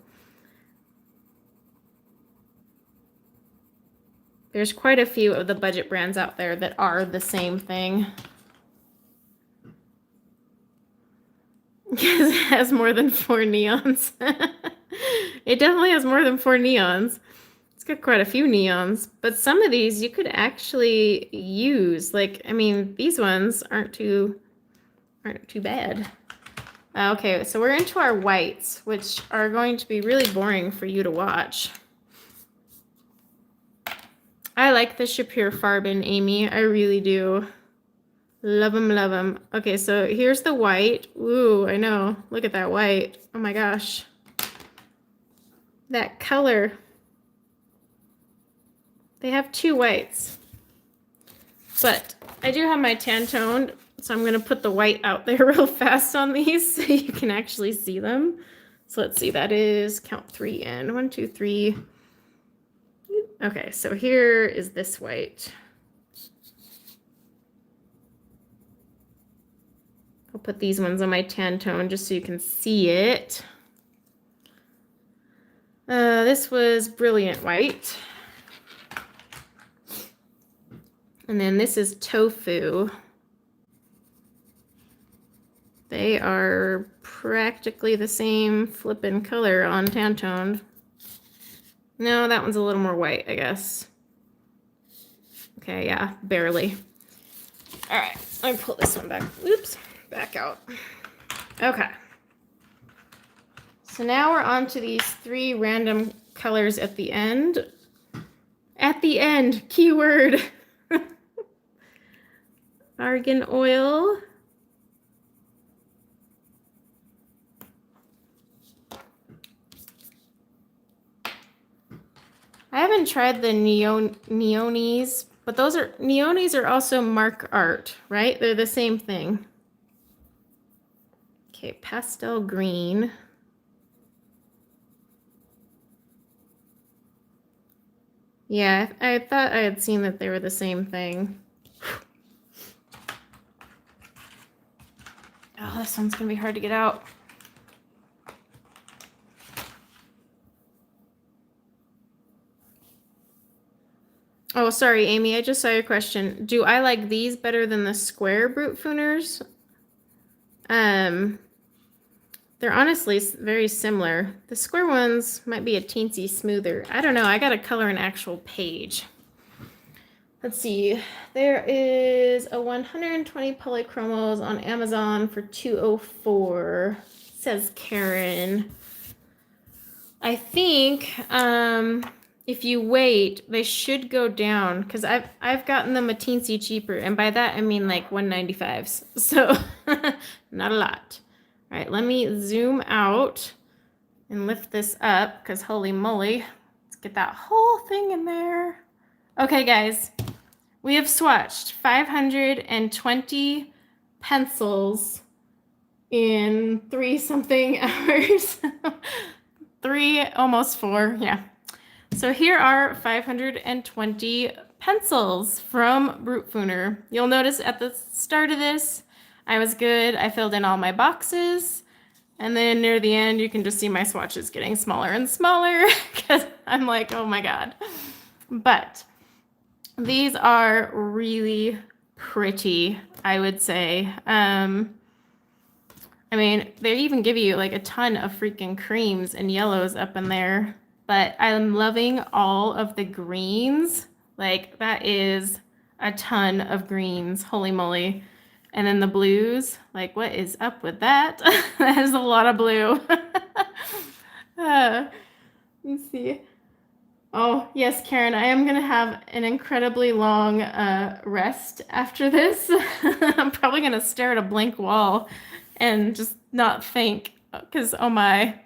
There's quite a few of the budget brands out there that are the same thing. Because it has more than 4 neons. It definitely has more than 4 neons. It's got quite a few neons, but some of these you could actually use. Like, I mean, these ones aren't too bad. Okay, so we're into our whites, which are going to be really boring for you to watch. I like the Shapir Farben, Amy. I really do. Love them, love them. Okay, so here's the white. Ooh, I know. Look at that white. Oh my gosh. That color. They have 2 whites. But I do have my tan toned, so I'm going to put the white out there real fast on these so you can actually see them. So let's see, that is count 3 in. 1, 2, 3. Okay, so here is this white. I'll put these ones on my tan tone just so you can see it. This was Brilliant White. And then this is Tofu. They are practically the same flippin' color on tan toned. No, that one's a little more white, I guess. Okay, yeah, barely. All right, let me pull this one back. Oops, back out. Okay. So now we're on to these 3 random colors at the end. At the end, keyword. Argan oil. I haven't tried the neonies, but those are neonies are also mark art, right? They're the same thing. Okay, pastel green. Yeah, I thought I had seen that they were the same thing. Oh, this one's gonna be hard to get out. Oh, sorry, Amy, I just saw your question. Do I like these better than the square Brutfuners? They're honestly very similar. The square ones might be a teensy smoother. I don't know. I got to color an actual page. Let's see. There is a 120 polychromos on Amazon for $204. Says Karen. I think if you wait, they should go down because I've gotten them a teensy cheaper, and by that I mean like 195s. So not a lot. All right, let me zoom out and lift this up because holy moly, let's get that whole thing in there. Okay, guys, we have swatched 520 pencils in 3-something hours. 3, almost 4, yeah. So here are 520 pencils from Brutfuner. You'll notice at the start of this, I was good. I filled in all my boxes. And then near the end, you can just see my swatches getting smaller and smaller because I'm like, oh my God. But these are really pretty, I would say. I mean, they even give you like a ton of freaking creams and yellows up in there. But I'm loving all of the greens. Like, that is a ton of greens. Holy moly. And then the blues. Like, what is up with that? That is a lot of blue. Let's see. Oh, yes, Karen, I am going to have an incredibly long rest after this. I'm probably going to stare at a blank wall and just not think because, oh my.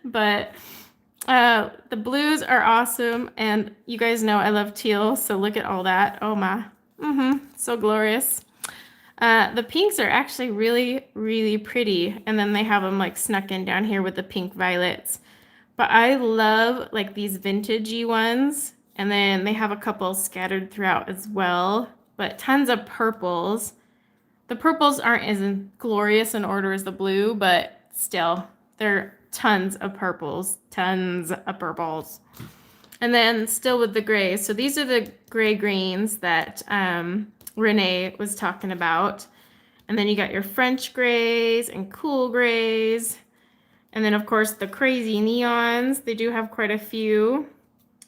But the blues are awesome, and you guys know I love teal, so look at all that. Oh my. So glorious. The pinks are actually really, really pretty, and then they have them like snuck in down here with the pink violets. But I love like these vintagey ones, and then they have a couple scattered throughout as well, but tons of purples. The purples aren't as glorious in order as the blue, but still, they're tons of purples, tons of purples. And then still with the grays. So these are the gray greens that Renee was talking about. And then you got your French grays and cool grays. And then, of course, the crazy neons. They do have quite a few.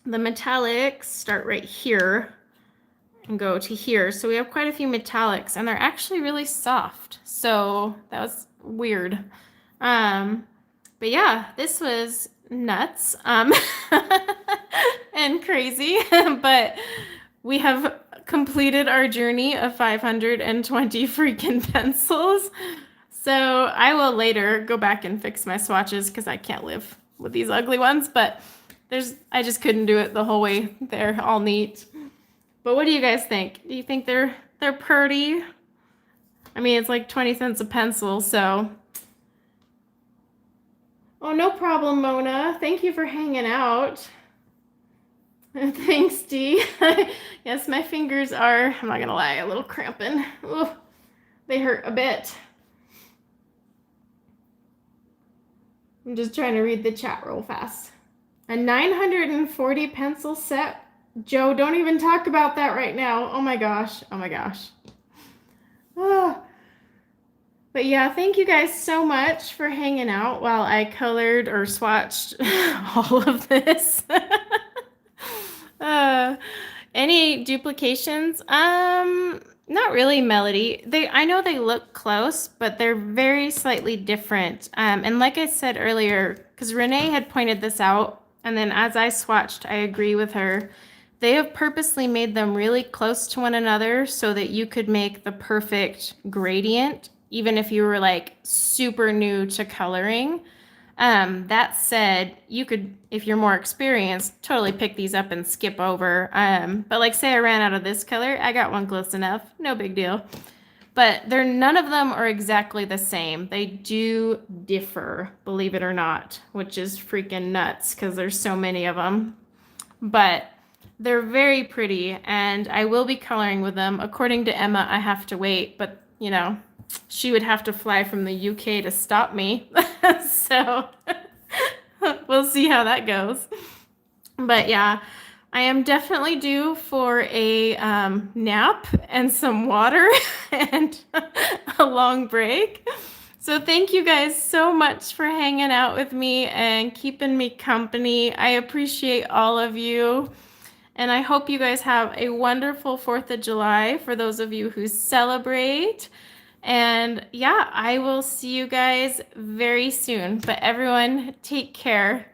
The metallics start right here and go to here. So we have quite a few metallics, and they're actually really soft. So that was weird. But yeah, this was nuts and crazy. But we have completed our journey of 520 freaking pencils. So I will later go back and fix my swatches because I can't live with these ugly ones. But I just couldn't do it the whole way. They're all neat. But what do you guys think? Do you think they're pretty? I mean, it's like 20 cents a pencil, so. Oh, no problem, Mona. Thank you for hanging out. Thanks, Dee. Yes, my fingers are, I'm not gonna lie, a little cramping. Ooh, they hurt a bit. I'm just trying to read the chat real fast. A 940 pencil set. Joe, don't even talk about that right now. Oh my gosh. Oh my gosh. Oh. But yeah, thank you guys so much for hanging out while I colored or swatched all of this. Any duplications? Not really, Melody. I know they look close, but they're very slightly different. And like I said earlier, because Renee had pointed this out, and then as I swatched, I agree with her. They have purposely made them really close to one another so that you could make the perfect gradient, even if you were like super new to coloring. That said, you could, if you're more experienced, totally pick these up and skip over. But like say I ran out of this color, I got one close enough, no big deal. But none of them are exactly the same. They do differ, believe it or not, which is freaking nuts because there's so many of them. But they're very pretty, and I will be coloring with them. According to Emma, I have to wait, but you know, she would have to fly from the UK to stop me. So we'll see how that goes. But yeah, I am definitely due for a nap and some water and a long break. So thank you guys so much for hanging out with me and keeping me company. I appreciate all of you. And I hope you guys have a wonderful 4th of July for those of you who celebrate. And yeah, I will see you guys very soon. But everyone, take care.